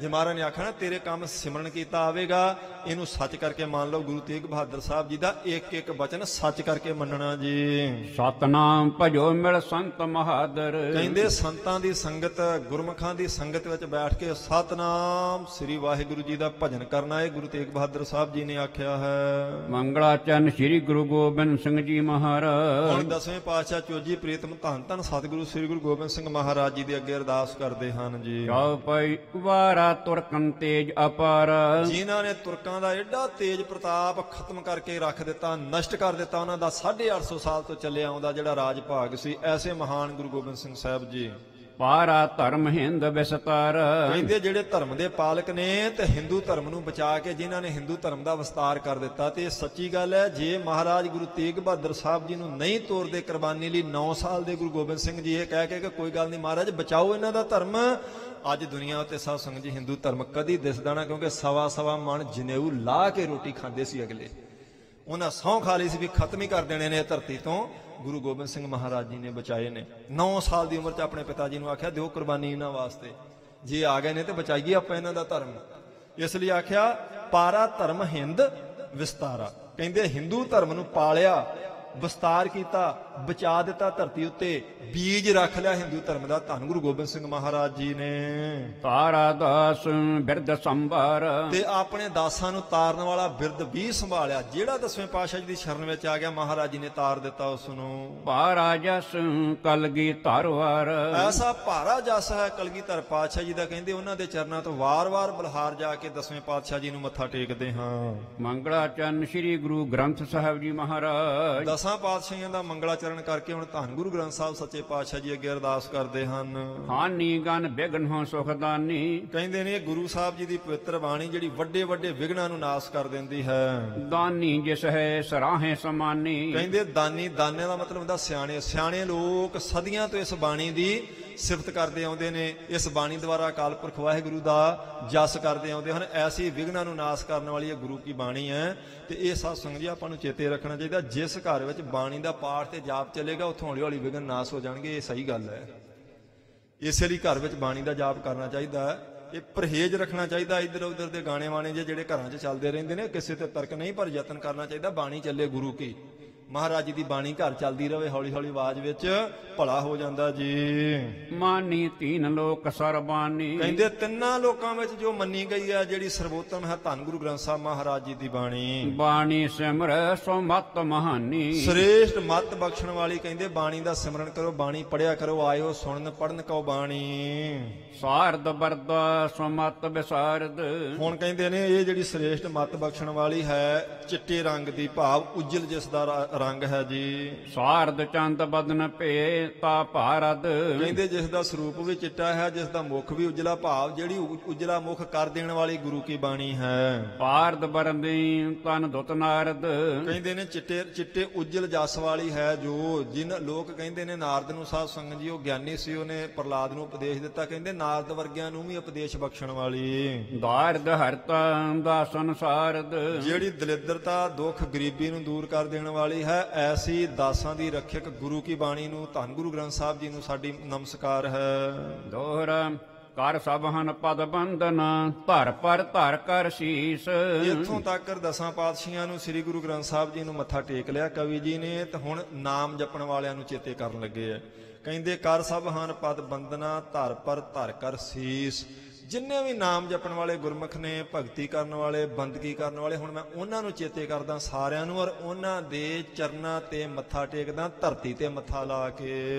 [SPEAKER 2] ਜੇ ਮਹਾਰਾਜ ਨੇ ਆਖਣਾ ਤੇਰੇ ਕੰਮ ਸਿਮਰਨ ਕੀਤਾ ਆਵੇਗਾ, ਇਹਨੂੰ ਸੱਚ ਕਰਕੇ ਮੰਨ ਲਓ। ਗੁਰੂ ਤੇਗ ਬਹਾਦਰ ਸਾਹਿਬ ਜੀ ਦਾ ਇੱਕ ਇੱਕ ਬਚਨ ਸੱਚ ਕਰਕੇ ਮੰਨਣਾ ਜੀ।
[SPEAKER 1] ਸਤਨਾਮ ਭਜੋ ਮਿਲ ਸੰਤ ਮਹਾਦਰ।
[SPEAKER 2] ਕਹਿੰਦੇ ਸੰਤਾਂ ਦੀ ਸੰਗਤ, ਗੁਰਮੁਖਾਂ ਦੀ ਸੰਗਤ ਵਿੱਚ ਬੈਠ ਕੇ ਸਤਨਾਮ ਸ੍ਰੀ ਵਾਹਿਗੁਰੂ ਜੀ ਦਾ ਭਜਨ ਕਰਨਾ, ਇਹ ਗੁਰੂ ਤੇਗ ਬਹਾਦਰ ਸਾਹਿਬ ਜੀ ਨੇ ਆਖਿਆ ਹੈ।
[SPEAKER 1] ਮੰਗਲਾਚਰਨ ਸ੍ਰੀ ਗੁਰੂ ਗੋਬਿੰਦ ਸਿੰਘ ਜੀ ਮਹਾਰਾਜ।
[SPEAKER 2] ਹੁਣ 10ਵੇਂ ਪਾਤਸ਼ਾਹ ਚੋਜੀ ਪ੍ਰੀਤਮ ਧੰਨ ਧੰਨ ਸਤਿਗੁਰੂ ਸ੍ਰੀ ਗੁਰੂ ਗੋਬਿੰਦ ਸਿੰਘ ਮਹਾਰਾਜ ਜੀ ਦੇ ਅੱਗੇ ਅਰਦਾਸ ਕਰਦੇ ਹਨ ਜੀ।
[SPEAKER 1] ਚੌਪਈ ਵਾਰਾ ਤੁਰਕਨ ਤੇਜ ਅਪਾਰ।
[SPEAKER 2] ਜਿਨ੍ਹਾਂ ਨੇ ਤੁਰਕਾਂ ਦਾ ਐਡਾ ਤੇਜ ਪ੍ਰਤਾਪ ਖਤਮ ਕਰਕੇ ਰੱਖ ਦਿੱਤਾ, ਨਸ਼ਟ ਕਰ ਦਿੱਤਾ, ਉਹਨਾਂ ਦਾ 850 ਸਾਲ ਤੋਂ ਚੱਲਿਆ ਆਉਂਦਾ ਜਿਹੜਾ ਰਾਜ ਭਾਗ ਸੀ, ਐਸੇ ਮਹਾਨ ਗੁਰੂ ਗੋਬਿੰਦ ਸਿੰਘ ਸਾਹਿਬ ਜੀ।
[SPEAKER 1] ਪਾਰਾ ਧਰਮ ਹਿੰਦ ਵਿਸਤਾਰ।
[SPEAKER 2] ਕਹਿੰਦੇ ਜਿਹੜੇ ਧਰਮ ਦੇ ਪਾਲਕ ਨੇ ਤੇ ਹਿੰਦੂ ਧਰਮ ਨੂੰ ਬਚਾ ਕੇ ਜਿਨ੍ਹਾਂ ਨੇ ਹਿੰਦੂ ਧਰਮ ਦਾ ਵਿਸਤਾਰ ਕਰ ਦਿੱਤਾ। ਤੇ ਇਹ ਸੱਚੀ ਗੱਲ ਹੈ, ਜੇ ਮਹਾਰਾਜ ਗੁਰੂ ਤੇਗ ਬਹਾਦਰ ਸਾਹਿਬ ਜੀ ਨੂੰ ਨਹੀਂ ਤੋਰਦੇ ਕੁਰਬਾਨੀ ਲਈ 9 ਸਾਲ ਦੇ ਗੁਰੂ ਗੋਬਿੰਦ ਸਿੰਘ ਜੀ ਇਹ ਕਹਿ ਕੇ ਕਿ ਕੋਈ ਗੱਲ ਨਹੀਂ ਮਹਾਰਾਜ ਬਚਾਓ ਇਹਨਾਂ ਦਾ ਧਰਮ, ਅੱਜ ਦੁਨੀਆ ਉੱਤੇ ਸਾਧ ਸੰਗਤ ਜੀ ਹਿੰਦੂ ਧਰਮ ਕਦੀ ਦਿਸਦਾ ਨਾ। ਕਿਉਂਕਿ ਸਵਾ ਮਣ ਜਨੇਊ ਲਾ ਕੇ ਰੋਟੀ ਖਾਂਦੇ ਸੀ ਅਗਲੇ, ਉਹਨਾਂ ਸਹੁੰ ਖਾ ਲਈ ਸੀ ਵੀ ਖਤਮ ਹੀ ਕਰ ਦੇਣੇ ਨੇ ਧਰਤੀ ਤੋਂ। ਗੁਰੂ ਗੋਬਿੰਦ ਸਿੰਘ ਮਹਾਰਾਜ ਜੀ ਨੇ ਬਚਾਏ ਨੇ। 9 ਸਾਲ ਦੀ ਉਮਰ 'ਚ ਆਪਣੇ ਪਿਤਾ ਜੀ ਨੂੰ ਆਖਿਆ ਦਿਓ ਕੁਰਬਾਨੀ ਇਹਨਾਂ ਵਾਸਤੇ, ਜੇ ਆ ਗਏ ਨੇ ਤੇ ਬਚਾਈਏ ਆਪਾਂ ਇਹਨਾਂ ਦਾ ਧਰਮ। ਇਸ ਲਈ ਆਖਿਆ ਪਾਰਾ ਧਰਮ ਹਿੰਦ ਵਿਸਤਾਰਾ। ਕਹਿੰਦੇ ਹਿੰਦੂ ਧਰਮ ਨੂੰ ਪਾਲਿਆ, ਵਿਸਤਾਰ ਕੀਤਾ, ਬਚਾ ਦਿੱਤਾ ਧਰਤੀ ਉੱਤੇ, ਬੀਜ ਰੱਖ ਲਿਆ ਹਿੰਦੂ ਧਰਮ ਦਾ ਧੰਨ ਗੁਰੂ ਗੋਬਿੰਦ ਸਿੰਘ ਮਹਾਰਾਜ ਜੀ ਨੇ।
[SPEAKER 1] ਤਾਰਾ ਦਾਸ ਬਿਰਦ ਸੰਭਾਰ। ਤੇ
[SPEAKER 2] ਆਪਣੇ ਦਾਸਾਂ ਨੂੰ ਤਾਰਨ ਵਾਲਾ ਬਿਰਦ ਵੀ ਸੰਭਾਲਿਆ। ਜਿਹੜਾ 10ਵੇਂ ਪਾਤਸ਼ਾਹ ਜੀ ਦੀ ਸ਼ਰਨ ਵਿੱਚ ਆ ਗਿਆ ਮਹਾਰਾਜ ਜੀ ਨੇ ਤਾਰ ਦਿੱਤਾ ਉਸ ਨੂੰ।
[SPEAKER 1] ਭਾਰਾ ਜਸ ਕਲਗੀ ਧਰਵਾਰ।
[SPEAKER 2] ਐਸਾ ਭਾਰਾ ਜਸ ਹੈ ਕਲਗੀਧਰ ਪਾਤਸ਼ਾਹ ਜੀ ਦਾ। ਕਹਿੰਦੇ ਉਹਨਾਂ ਦੇ ਚਰਨਾਂ ਤੋਂ ਵਾਰ-ਵਾਰ ਬਲਹਾਰ ਜਾ ਕੇ 10ਵੇਂ ਪਾਤਸ਼ਾਹ ਜੀ ਨੂੰ ਮੱਥਾ ਟੇਕਦੇ ਹਾਂ।
[SPEAKER 1] ਮੰਗਲਾਚਰਨ ਸ੍ਰੀ ਗੁਰੂ ਗ੍ਰੰਥ ਸਾਹਿਬ ਜੀ ਮਹਾਰਾਜ।
[SPEAKER 2] 10 ਪਾਤਸ਼ਾਹੀਆਂ ਦਾ ਮੰਗਲਾਚਰਨ ਕਰਕੇ ਹੁਣ ਧੰਨ ਗੁਰੂ ਗ੍ਰੰਥ ਸਾਹਿਬ ਸੱਚੇ ਪਾਤਸ਼ਾਹ ਜੀ ਅੱਗੇ ਅਰਦਾਸ ਕਰਦੇ ਹਨ।
[SPEAKER 1] ਹਾਨੀ ਗਨ ਬਿਗਨ ਹੋ ਸੁਖਦਾਨੀ। ਕਹਿੰਦੇ
[SPEAKER 2] ਨੇ ਗੁਰੂ ਸਾਹਿਬ ਜੀ ਦੀ ਪਵਿੱਤਰ ਬਾਣੀ ਜਿਹੜੀ ਵੱਡੇ ਵੱਡੇ ਵਿਘਨਾਂ ਨੂੰ ਨਾਸ ਕਰ ਦਿੰਦੀ ਹੈ।
[SPEAKER 1] ਦਾਨੀ ਜਿਸ ਹੈ ਸਰਾਹੇ ਸਮਾਨੀ।
[SPEAKER 2] ਕਹਿੰਦੇ ਦਾਨੀ, ਦਾਨੇ ਦਾ ਮਤਲਬ ਹੁੰਦਾ ਸਿਆਣੇ। ਸਿਆਣੇ ਲੋਕ ਸਦੀਆਂ ਤੋਂ ਇਸ ਬਾਣੀ ਦੀ ਸਿਫਤ ਕਰਦੇ ਆਉਂਦੇ ਨੇ। ਇਸ ਬਾਣੀ ਦੁਆਰਾ ਅਕਾਲ ਪੁਰਖ ਵਾਹਿਗੁਰੂ ਦਾ ਜਸ ਕਰਦੇ ਆਉਂਦੇ ਹਨ। ਐਸੀ ਵਿਘਨਾਂ ਨੂੰ ਨਾਸ ਕਰਨ ਵਾਲੀ ਇਹ ਗੁਰੂ ਕੀ ਬਾਣੀ ਹੈ। ਤੇ ਇਹ ਸਾਧ ਸੰਗਤ ਜੀ ਆਪਾਂ ਨੂੰ ਚੇਤੇ ਰੱਖਣਾ ਚਾਹੀਦਾ, ਜਿਸ ਘਰ ਵਿੱਚ ਬਾਣੀ ਦਾ ਪਾਠ ਤੇ ਜਾਪ ਚੱਲੇਗਾ ਉੱਥੋਂ ਹੌਲੀ ਹੌਲੀ ਵਿਘਨ ਨਾਸ ਹੋ ਜਾਣਗੇ। ਇਹ ਸਹੀ ਗੱਲ ਹੈ। ਇਸੇ ਲਈ ਘਰ ਵਿੱਚ ਬਾਣੀ ਦਾ ਜਾਪ ਕਰਨਾ ਚਾਹੀਦਾ ਹੈ। ਇਹ ਪਰਹੇਜ਼ ਰੱਖਣਾ ਚਾਹੀਦਾ। ਇੱਧਰ ਉੱਧਰ ਦੇ ਗਾਣੇ ਵਾਣੇ ਜਿਹੜੇ ਘਰਾਂ 'ਚ ਚੱਲਦੇ ਰਹਿੰਦੇ ਨੇ, ਕਿਸੇ ਤੇ ਤਰਕ ਨਹੀਂ, ਪਰ ਯਤਨ ਕਰਨਾ ਚਾਹੀਦਾ ਬਾਣੀ ਚੱਲੇ ਗੁਰੂ ਕੀ। ਮਹਾਰਾਜ ਜੀ ਦੀ ਬਾਣੀ ਘਰ ਚੱਲਦੀ ਰਹੇ ਹੌਲੀ ਹੌਲੀ ਆਵਾਜ਼ ਵਿੱਚ, ਭਲਾ ਹੋ ਜਾਂਦਾ ਜੀ।
[SPEAKER 1] ਮਾਨੀ ਤੀਨ ਲੋਕ ਸਰਬਾਨੀ।
[SPEAKER 2] ਕਹਿੰਦੇ ਤਿੰਨਾਂ ਲੋਕਾਂ ਵਿੱਚ ਜੋ ਮੰਨੀ ਗਈ ਹੈ, ਜਿਹੜੀ ਸਰਵੋਤਮ ਹੈ, ਧੰਨ ਗੁਰੂ ਗ੍ਰੰਥ ਸਾਹਿਬ ਮਹਾਰਾਜ ਜੀ ਦੀ ਬਾਣੀ।
[SPEAKER 1] ਬਾਣੀ ਸਿਮਰ ਸੋ ਮਤ ਮਹਾਨੀ।
[SPEAKER 2] ਸ੍ਰੇਸ਼ਟ ਮਤ ਬਖਸ਼ਣ ਵਾਲੀ। ਕਹਿੰਦੇ ਬਾਣੀ ਦਾ ਸਿਮਰਨ ਕਰੋ, ਬਾਣੀ ਪੜਿਆ ਕਰੋ, ਆਇਓ ਸੁਣਨ ਪੜਨ ਕਉ ਬਾਣੀ।
[SPEAKER 1] ਸਾਰਦ ਬਰਦਾ ਸੋ ਮਤ ਵਿਸਾਰਦ।
[SPEAKER 2] ਹੁਣ ਕਹਿੰਦੇ ਨੇ ਇਹ ਜਿਹੜੀ ਸ੍ਰੇਸ਼ਟ ਮਤ ਬਖਸ਼ਣ ਵਾਲੀ ਹੈ, ਚਿੱਟੇ ਰੰਗ ਦੀ, ਭਾਵ ਉਜਲ ਜਿਸ ਦਾ ਰੰਗ ਹੈ ਜੀ।
[SPEAKER 1] ਸਾਰਦ ਚੰਦ ਬਦਨ ਭੇ ਤਾ ਭਾਰਦ।
[SPEAKER 2] ਕਹਿੰਦੇ ਜਿਸ ਦਾ ਸਰੂਪ ਵੀ ਚਿੱਟਾ ਹੈ, ਜਿਸ ਦਾ ਮੁਖ ਵੀ ਉਜਲਾ, ਭਾਵ ਜਿਹੜੀ ਉਜਲਾ ਮੁਖ ਕਰ ਦੇਣ ਵਾਲੀ ਗੁਰੂ ਕੀ ਬਾਣੀ ਹੈ।
[SPEAKER 1] ਭਾਰਦ ਬਰਦੀ ਤਨ ਦੁੱਤ ਨਾਰਦ।
[SPEAKER 2] ਕਹਿੰਦੇ ਨੇ ਚਿੱਟੇ ਉਜਲ ਜਸ ਵਾਲੀ ਹੈ, ਜੋ ਜਿਨ ਲੋਕ ਕਹਿੰਦੇ ਨੇ ਨਾਰਦ ਨੂੰ ਸਾਧ ਸੰਗਤ ਜੀ ਉਹ ਗਿਆਨੀ ਸੀ, ਉਹਨੇ ਪ੍ਰਹਲਾਦ ਨੂੰ ਉਪਦੇਸ਼ ਦਿੱਤਾ। ਕਹਿੰਦੇ ਨਾਰਦ ਵਰਗਿਆਂ ਨੂੰ ਵੀ ਉਪਦੇਸ਼ ਬਖਸ਼ਣ ਵਾਲੀ।
[SPEAKER 1] ਦਾਰਦ ਹਰਤਾ ਦਾ ਸੰਸਾਰਦ।
[SPEAKER 2] ਜਿਹੜੀ ਦਲਿੱਦਰਤਾ, ਦੁੱਖ, ਗਰੀਬੀ ਨੂੰ ਦੂਰ ਕਰ ਦੇਣ ਵਾਲੀ ਹੈ। ਹੈ। ਐਸੀ ਦਾਸਾਂ ਦੀ ਰੱਖਿਅਕ ਗੁਰੂ ਕੀ ਬਾਣੀ ਨੂੰ, ਧੰਨ ਗੁਰੂ ਗ੍ਰੰਥ ਸਾਹਿਬ ਜੀ ਨੂੰ ਸਾਡੀ ਨਮਸਕਾਰ ਹੈ।
[SPEAKER 1] ਦੋਹਰਾ ਕਰ ਸਭ ਹਨ ਪਦ ਬੰਦਨ, ਧਰ ਪਰ ਧਰ ਕਰ ਸੀਸ।
[SPEAKER 2] ਇੱਥੋਂ ਤੱਕ ਦਸਾਂ ਪਾਤਸ਼ਾਹੀਆਂ ਨੂੰ, ਸ੍ਰੀ ਗੁਰੂ ਗ੍ਰੰਥ ਸਾਹਿਬ ਜੀ ਨੂੰ ਮੱਥਾ ਟੇਕ ਲਿਆ ਕਵੀ ਜੀ ਨੇ, ਤੇ ਹੁਣ ਨਾਮ ਜਪਣ ਵਾਲਿਆਂ ਨੂੰ ਚੇਤੇ ਕਰਨ ਲੱਗੇ ਆ। ਕਹਿੰਦੇ ਕਰ ਸਭ ਹਨ ਪਦ ਬੰਦਨਾ, ਧਰ ਪਰ ਧਰ ਕਰ ਸੀਸ। ਜਿੰਨੇ ਵੀ ਨਾਮ ਜਪਣ ਵਾਲੇ ਗੁਰਮੁਖ ਨੇ, ਭਗਤੀ ਕਰਨ ਵਾਲੇ, ਬੰਦਗੀ ਕਰਨ ਵਾਲੇ, ਹੁਣ ਮੈਂ ਉਹਨਾਂ ਨੂੰ ਚੇਤੇ ਕਰਦਾ ਸਾਰਿਆਂ ਨੂੰ, ਔਰ ਉਹਨਾਂ ਦੇ ਚਰਨਾਂ ਤੇ ਮੱਥਾ ਟੇਕਦਾ, ਧਰਤੀ ਤੇ ਮੱਥਾ ਲਾ ਕੇ।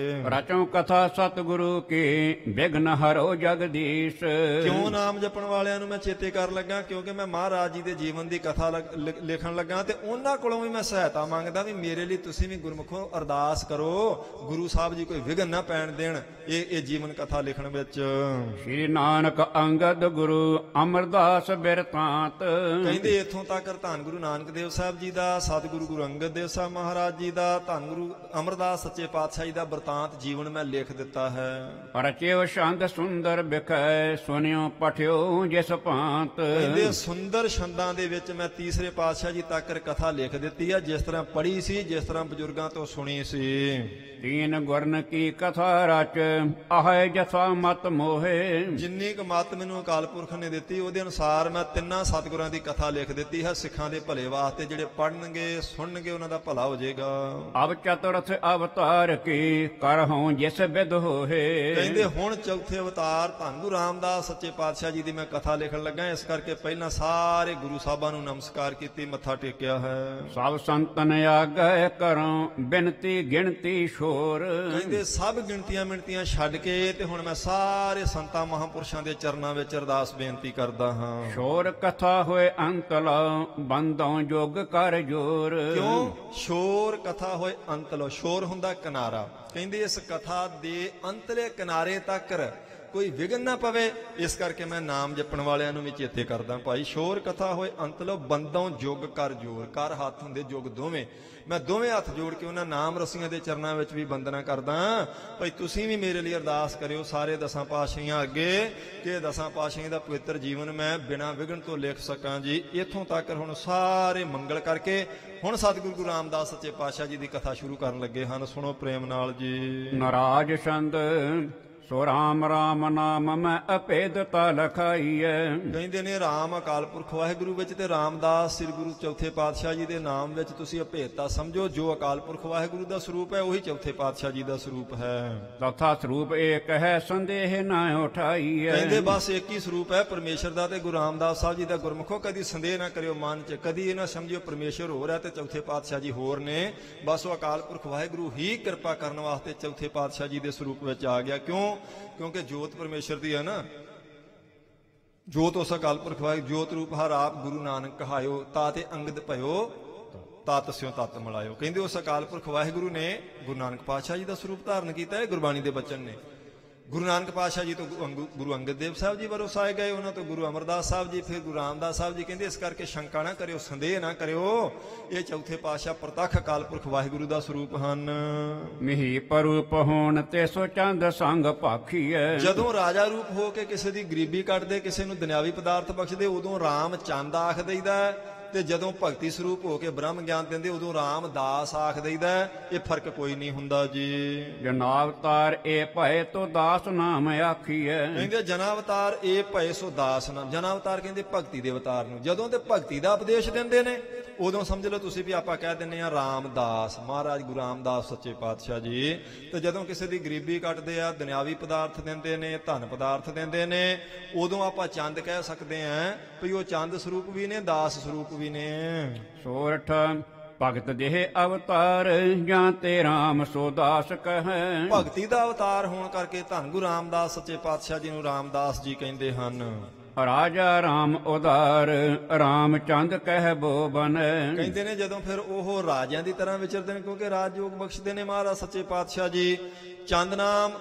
[SPEAKER 1] ਰਚੋ ਕਥਾ ਸਤਿਗੁਰੂ ਕੀ, ਬਿਘਨ ਹਰੋ ਜਗਦੀਸ਼।
[SPEAKER 2] ਕਿਉਂ ਨਾਮ ਜਪਣ ਵਾਲਿਆਂ ਨੂੰ ਮੈਂ ਚੇਤੇ ਕਰਨ ਲੱਗਾ? ਕਿਉਂਕਿ ਮੈਂ ਮਹਾਰਾਜ ਜੀ ਦੇ ਜੀਵਨ ਦੀ ਕਥਾ ਲਿਖਣ ਲੱਗਾ, ਤੇ ਉਹਨਾਂ ਕੋਲੋਂ ਵੀ ਮੈਂ ਸਹਾਇਤਾ ਮੰਗਦਾ ਵੀ ਮੇਰੇ ਲਈ ਤੁਸੀਂ ਵੀ ਗੁਰਮੁਖੋ ਅਰਦਾਸ ਕਰੋ, ਗੁਰੂ ਸਾਹਿਬ ਜੀ ਕੋਈ ਵਿਘਨ ਨਾ ਪੈਣ ਦੇਣ ਇਹ ਜੀਵਨ ਕਥਾ ਲਿਖਣ ਵਿੱਚ।
[SPEAKER 1] ਸ਼੍ਰੀ ਨਾਨਕ ਅੰਗਦ ਗੁਰੂ ਅਮਰਦਾਸ ਬਿਰਤਾਂਤ।
[SPEAKER 2] ਕਹਿੰਦੇ ਇੱਥੋਂ ਤੱਕ ਧੰਨ ਗੁਰੂ ਨਾਨਕ ਦੇਵ ਸਾਹਿਬ ਜੀ ਦਾ, ਸਤਿਗੁਰੂ ਗੁਰੂ ਅੰਗਦ ਦੇਵ ਸਾਹਿਬ ਮਹਾਰਾਜ ਜੀ ਦਾ, ਧੰਨ ਗੁਰੂ ਅਮਰਦਾਸ ਸੱਚੇ ਪਾਤਸ਼ਾਹ ਜੀ ਦਾ ਬਿਰਤਾਂਤ ਜੀਵਨ ਮੈਂ ਲਿਖ ਦਿੱਤਾ ਹੈ।
[SPEAKER 1] ਰਚਿਓ ਛੰਦ ਸੁੰਦਰ ਬਿਖੈ, ਸੁਨਿਓ ਪਠਿਓ ਜਿਸ ਭਾਂਤ।
[SPEAKER 2] ਕਹਿੰਦੇ ਸੁੰਦਰ ਛੰਦਾਂ ਦੇ ਵਿੱਚ ਮੈਂ ਤੀਸਰੇ ਪਾਤਸ਼ਾਹ ਜੀ ਤੱਕ ਕਥਾ ਲਿਖ ਦਿੱਤੀ ਹੈ, ਜਿਸ ਤਰ੍ਹਾਂ ਪੜ੍ਹੀ ਸੀ, ਜਿਸ ਤਰ੍ਹਾਂ ਬਜ਼ੁਰਗਾਂ ਤੋਂ ਸੁਣੀ ਸੀ।
[SPEAKER 1] ਤੀਨ ਗੁਰਨ ਕੀ ਕਥਾ ਰਚ, ਆਹੈ ਜਸਾ ਮਤ ਮੋਹੇ।
[SPEAKER 2] ਜਿੰਨੀ ਕੁ ਮਤ ਮੈਨੂੰ ਅਕਾਲ ਪੁਰਖ ਨੇ ਦਿੱਤੀ, ਉਹਦੇ ਅਨੁਸਾਰ ਮੈਂ ਤਿੰਨਾਂ ਸਤਿਗੁਰਾਂ ਦੀ ਕਥਾ ਲਿਖ ਦਿੱਤੀ ਹੈ, ਸਿੱਖਾਂ ਦੇ ਭਲੇ ਵਾਸਤੇ। ਜਿਹੜੇ ਪੜ੍ਹਨਗੇ, ਸੁਣਨਗੇ, ਉਹਨਾਂ ਦਾ ਭਲਾ ਹੋ ਜਾਏਗਾ।
[SPEAKER 1] ਅਬ ਚਤੁਰਥ ਅਵਤਾਰ ਕੀ, ਕਰਹੁ ਜਿਸ ਬਿਦ ਹੋਏ।
[SPEAKER 2] ਕਹਿੰਦੇ ਹੁਣ ਚੌਥੇ ਅਵਤਾਰ ਧੰਨ ਗੁਰੂ ਰਾਮਦਾਸ ਸੱਚੇ ਪਾਤਸ਼ਾਹ ਜੀ ਦੀ ਮੈਂ ਕਥਾ ਲਿਖਣ ਲੱਗਾ, ਇਸ ਕਰਕੇ ਪਹਿਲਾਂ ਸਾਰੇ ਗੁਰੂ ਸਾਹਿਬਾਂ ਨੂੰ ਨਮਸਕਾਰ ਕੀਤੀ, ਮੱਥਾ ਟੇਕਿਆ ਹੈ।
[SPEAKER 1] ਸਭ ਸੰਤਨ ਆਗੈ ਕਰਉ, ਬਿਨਤੀ ਗਿਣਤੀ ਸ਼ੋਰ।
[SPEAKER 2] ਕਹਿੰਦੇ ਸਭ ਗਿਣਤੀਆਂ ਮਿਣਤੀਆਂ ਛੱਡ ਕੇ ਤੇ ਹੁਣ ਮੈਂ ਸਾਰੇ ਸੰਤਾਂ ਮਹਾਂਪੁਰਸ਼ਾਂ ਦੇ ਚਰਨਾਂ ਵਿੱਚ ਅਰਦਾਸ ਬੇਨਤੀ ਕਰਦਾ ਹਾਂ।
[SPEAKER 1] ਸ਼ੋਰ ਕਥਾ ਹੋਏ ਅੰਤ ਲਓ, ਬੰਦੋਂ ਜੋਗ ਕਰ ਜੋਰ।
[SPEAKER 2] ਕਿਉਂ? ਸ਼ੋਰ ਕਥਾ ਹੋਏ ਅੰਤ ਲਓ। ਸ਼ੋਰ ਹੁੰਦਾ ਕਿਨਾਰਾ। ਕਹਿੰਦੇ ਇਸ ਕਥਾ ਦੇ ਅੰਤਲੇ ਕਿਨਾਰੇ ਤੱਕ ਕੋਈ ਵਿਘਨ ਨਾ ਪਵੇ, ਇਸ ਕਰਕੇ ਮੈਂ ਨਾਮ ਜਪਣ ਵਾਲਿਆਂ ਨੂੰ ਵੀ ਚੇਤੇ ਕਰਦਾ। ਭਾਈ ਸ਼ੋਰ ਕਥਾ ਹੋਏ ਅੰਤ ਲਓ, ਬੰਦੋਂ ਜੁਗ ਕਰ ਜੋਰ। ਕਰ ਹੱਥ ਹੁੰਦੇ, ਜੁਗ ਦੋਵੇਂ। ਮੈਂ ਦੋਵੇਂ ਹੱਥ ਜੋੜ ਕੇ ਉਹਨਾਂ ਨਾਮ ਰਸੀਆਂ ਦੇ ਚਰਨਾਂ ਵਿੱਚ ਵੀ ਬੰਦਨਾ ਕਰਦਾ। ਭਾਈ ਤੁਸੀਂ ਵੀ ਮੇਰੇ ਲਈ ਅਰਦਾਸ ਕਰਿਓ ਸਾਰੇ ਦਸਾਂ ਪਾਤਸ਼ਾਹੀਆਂ ਅੱਗੇ, ਕਿ ਦਸਾਂ ਪਾਤਸ਼ਾਹੀਆਂ ਦਾ ਪਵਿੱਤਰ ਜੀਵਨ ਮੈਂ ਬਿਨਾਂ ਵਿਘਨ ਤੋਂ ਲਿਖ ਸਕਾਂ ਜੀ। ਇੱਥੋਂ ਤੱਕ ਹੁਣ ਸਾਰੇ ਮੰਗਲ ਕਰਕੇ ਹੁਣ ਸਤਿਗੁਰੂ ਗੁਰੂ ਰਾਮਦਾਸ ਸੱਚੇ ਪਾਤਸ਼ਾਹ ਜੀ ਦੀ ਕਥਾ ਸ਼ੁਰੂ ਕਰਨ ਲੱਗੇ ਹਨ। ਸੁਣੋ ਪ੍ਰੇਮ ਨਾਲ ਜੀ।
[SPEAKER 1] ਨਰਾਜ ਛੰਦ ਸੋ ਰਾਮ ਰਾਮ ਨਾਮ ਮੈਂ ਅਭੇਦਤਾ ਲਖਾਈਐ।
[SPEAKER 2] ਕਹਿੰਦੇ ਨੇ ਰਾਮ ਅਕਾਲ ਪੁਰਖ ਵਾਹਿਗੁਰੂ ਵਿੱਚ ਤੇ ਰਾਮਦਾਸ ਸ੍ਰੀ ਗੁਰੂ ਚੌਥੇ ਪਾਤਸ਼ਾਹ ਜੀ ਦੇ ਨਾਮ ਵਿੱਚ ਤੁਸੀਂ ਅਭੇਦਤਾ ਸਮਝੋ। ਜੋ ਅਕਾਲ ਪੁਰਖ ਵਾਹਿਗੁਰੂ ਦਾ ਸਰੂਪ ਹੈ, ਉਹੀ ਚੌਥੇ ਪਾਤਸ਼ਾਹ ਜੀ ਦਾ ਸਰੂਪ ਹੈ।
[SPEAKER 1] ਤਥਾ ਸਰੂਪ ਏਕ ਹੈ, ਸੰਦੇਹ ਨਾ ਉਠਾਈਐ।
[SPEAKER 2] ਕਹਿੰਦੇ ਬਸ ਇੱਕ ਹੀ ਸਰੂਪ ਹੈ ਪਰਮੇਸ਼ਰ ਦਾ ਤੇ ਗੁਰੂ ਰਾਮਦਾਸ ਸਾਹਿਬ ਜੀ ਦਾ। ਗੁਰਮੁਖੋ ਕਦੀ ਸੰਦੇਹ ਨਾ ਕਰਿਓ ਮਨ 'ਚ, ਕਦੀ ਇਹ ਨਾ ਸਮਝਿਓ ਪਰਮੇਸ਼ਰ ਹੋਰ ਹੈ ਤੇ ਚੌਥੇ ਪਾਤਸ਼ਾਹ ਜੀ ਹੋਰ ਨੇ। ਬਸ ਉਹ ਅਕਾਲ ਪੁਰਖ ਵਾਹਿਗੁਰੂ ਹੀ ਕਿਰਪਾ ਕਰਨ ਵਾਸਤੇ ਚੌਥੇ ਪਾਤਸ਼ਾਹ ਜੀ ਦੇ ਸਰੂਪ ਵਿੱਚ ਆ ਗਿਆ। ਕਿਉਂ? ਕਿਉਂਕਿ ਜੋਤ ਪਰਮੇਸ਼ਰ ਦੀ ਹੈ ਨਾ। ਜੋਤ ਉਸ ਅਕਾਲ ਪੁਰਖ ਵਾਹਿਗੁਰੂ ਜੋਤ ਰੂਪ ਹਰ ਆਪ ਗੁਰੂ ਨਾਨਕ ਕਹਾਇਓ, ਤਾਤੇ ਅੰਗਦ ਭਇਓ ਤਤ ਸਿਓ ਤਤ ਮਿਲਾਇਓ। ਕਹਿੰਦੇ ਉਸ ਅਕਾਲ ਪੁਰਖ ਵਾਹਿਗੁਰੂ ਨੇ ਗੁਰੂ ਨਾਨਕ ਪਾਤਸ਼ਾਹ ਜੀ ਦਾ ਸਰੂਪ ਧਾਰਨ ਕੀਤਾ ਹੈ। ਗੁਰਬਾਣੀ ਦੇ ਬਚਨ ਨੇ। ਗੁਰੂ ਨਾਨਕ ਪਾਤਸ਼ਾਹ ਜੀ ਤੋਂ ਗੁਰੂ ਅੰਗਦ ਦੇਵ ਸਾਹਿਬ ਜੀ ਵਰਸਾਏ ਗਏ, ਉਹਨਾਂ ਤੋਂ ਗੁਰੂ ਅਮਰਦਾਸ ਸਾਹਿਬ ਜੀ, ਫਿਰ ਗੁਰੂ ਰਾਮਦਾਸ ਸਾਹਿਬ ਜੀ। ਕਹਿੰਦੇ ਇਸ ਕਰਕੇ ਸ਼ੰਕਾ ਨਾ ਕਰਿਓ, ਸੰਦੇਹ ਨਾ ਕਰਿਓ, ਇਹ ਚੌਥੇ ਪਾਤਸ਼ਾਹ ਪ੍ਰਤੱਖ ਅਕਾਲ ਪੁਰਖ ਵਾਹਿਗੁਰੂ ਦਾ ਸਰੂਪ ਹਨ।
[SPEAKER 1] ਮਿਹੀ ਪਰੂਪ ਹੋਣ ਤੇ ਸੋ ਚੰਦ ਸੰਗ ਭਾਖੀਐ।
[SPEAKER 2] ਜਦੋਂ ਰਾਜਾ ਰੂਪ ਹੋ ਕੇ ਕਿਸੇ ਦੀ ਗਰੀਬੀ ਕੱਟਦੇ, ਕਿਸੇ ਨੂੰ ਦੁਨਿਆਵੀ ਪਦਾਰਥ ਬਖਸ਼ਦੇ, ਉਦੋਂ ਰਾਮ ਚੰਦ ਆਖ ਦਈਦਾ। ਤੇ ਜਦੋਂ ਭਗਤੀ ਸਰੂਪ ਹੋ ਕੇ ਬ੍ਰਹਮ ਗਿਆਨ ਦਿੰਦੇ, ਉਦੋਂ ਰਾਮਦਾਸ ਆਖ ਦਈਦਾ। ਇਹ ਫਰਕ ਕੋਈ ਨਹੀਂ ਹੁੰਦਾ ਜੀ।
[SPEAKER 1] ਜਨਾਵਤਾਰ ਇਹ ਭਏ ਤੋ ਦਾਸ ਨਾਮ ਆਖੀਐ।
[SPEAKER 2] ਕਹਿੰਦੇ ਜਨਾਵਤਾਰ ਇਹ ਭਏ ਸੋ ਦਾਸ ਨਾਮ। ਜਨਾਵਤਾਰ ਕਹਿੰਦੇ ਭਗਤੀ ਦੇ ਅਵਤਾਰ ਨੂੰ। ਜਦੋਂ ਤੇ ਭਗਤੀ ਦਾ ਉਪਦੇਸ਼ ਦਿੰਦੇ ਨੇ, ਉਦੋਂ ਸਮਝ ਲਓ ਤੁਸੀਂ ਵੀ ਆਪਾਂ ਕਹਿ ਦਿੰਦੇ ਆ ਰਾਮਦਾਸ, ਮਹਾਰਾਜ ਗੁਰੂ ਰਾਮਦਾਸ ਸੱਚੇ ਪਾਤਸ਼ਾਹ ਜੀ। ਤੇ ਜਦੋਂ ਕਿਸੇ ਦੀ ਗਰੀਬੀ ਕੱਟਦੇ ਆ, ਦੁਨਿਆਵੀ ਪਦਾਰਥ ਦਿੰਦੇ ਨੇ, ਧਨ ਪਦਾਰਥ ਦਿੰਦੇ ਨੇ, ਉਦੋਂ ਆਪਾਂ ਚੰਦ ਕਹਿ ਸਕਦੇ ਆ ਵੀ ਉਹ ਚੰਦ ਸਰੂਪ ਵੀ ਨੇ, ਦਾਸ ਸਰੂਪ ਵੀ ਨੇ।
[SPEAKER 1] ਸੋਰਠ ਭਗਤ ਦੇਹ ਅਵਤਾਰ, ਜਾਂ ਤੇ ਰਾਮ ਸੋ ਦਾਸ ਕਹੈ।
[SPEAKER 2] ਭਗਤੀ ਦਾ ਅਵਤਾਰ ਹੋਣ ਕਰਕੇ ਧੰਨ ਗੁਰੂ ਰਾਮਦਾਸ ਸੱਚੇ ਪਾਤਸ਼ਾਹ ਜੀ ਨੂੰ ਰਾਮਦਾਸ ਜੀ ਕਹਿੰਦੇ ਹਨ।
[SPEAKER 1] ਰਾਜਾ ਰਾਮ ਉਦਾਰ, ਰਾਮ ਚੰਦ ਕਹਿ ਬੋ ਬਨ।
[SPEAKER 2] ਕਹਿੰਦੇ ਨੇ ਜਦੋਂ ਫਿਰ ਉਹ ਰਾਜਿਆਂ ਦੀ ਤਰ੍ਹਾਂ ਵਿਚਰਦੇ ਨੇ, ਕਿਉਂਕਿ ਰਾਜਯੋਗ ਬਖਸ਼ਦੇ ਨੇ ਮਹਾਰਾਜ ਸੱਚੇ ਪਾਤਸ਼ਾਹ ਜੀ। ਚੰਦ ਨਾਮ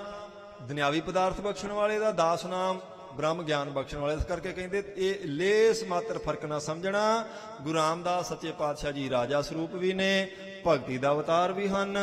[SPEAKER 2] ਦੁਨਿਆਵੀ ਪਦਾਰਥ ਬਖਸ਼ਣ ਵਾਲੇ ਦਾ, ਦਾਸ ਨਾਮ ਬ੍ਰਹਮ ਗਿਆਨ ਬਖਸ਼ਣ ਵਾਲੇ। ਇਸ ਕਰਕੇ ਕਹਿੰਦੇ ਇਹ ਲੇਸ ਮਾਤਰ ਫਰਕ ਨਾ ਸਮਝਣਾ। ਗੁਰੂ ਰਾਮਦਾਸ ਸੱਚੇ ਪਾਤਸ਼ਾਹ ਜੀ ਰਾਜਾ ਸਰੂਪ ਵੀ ਨੇ, ਭਗਤੀ ਦਾ ਅਵਤਾਰ ਵੀ ਹਨ,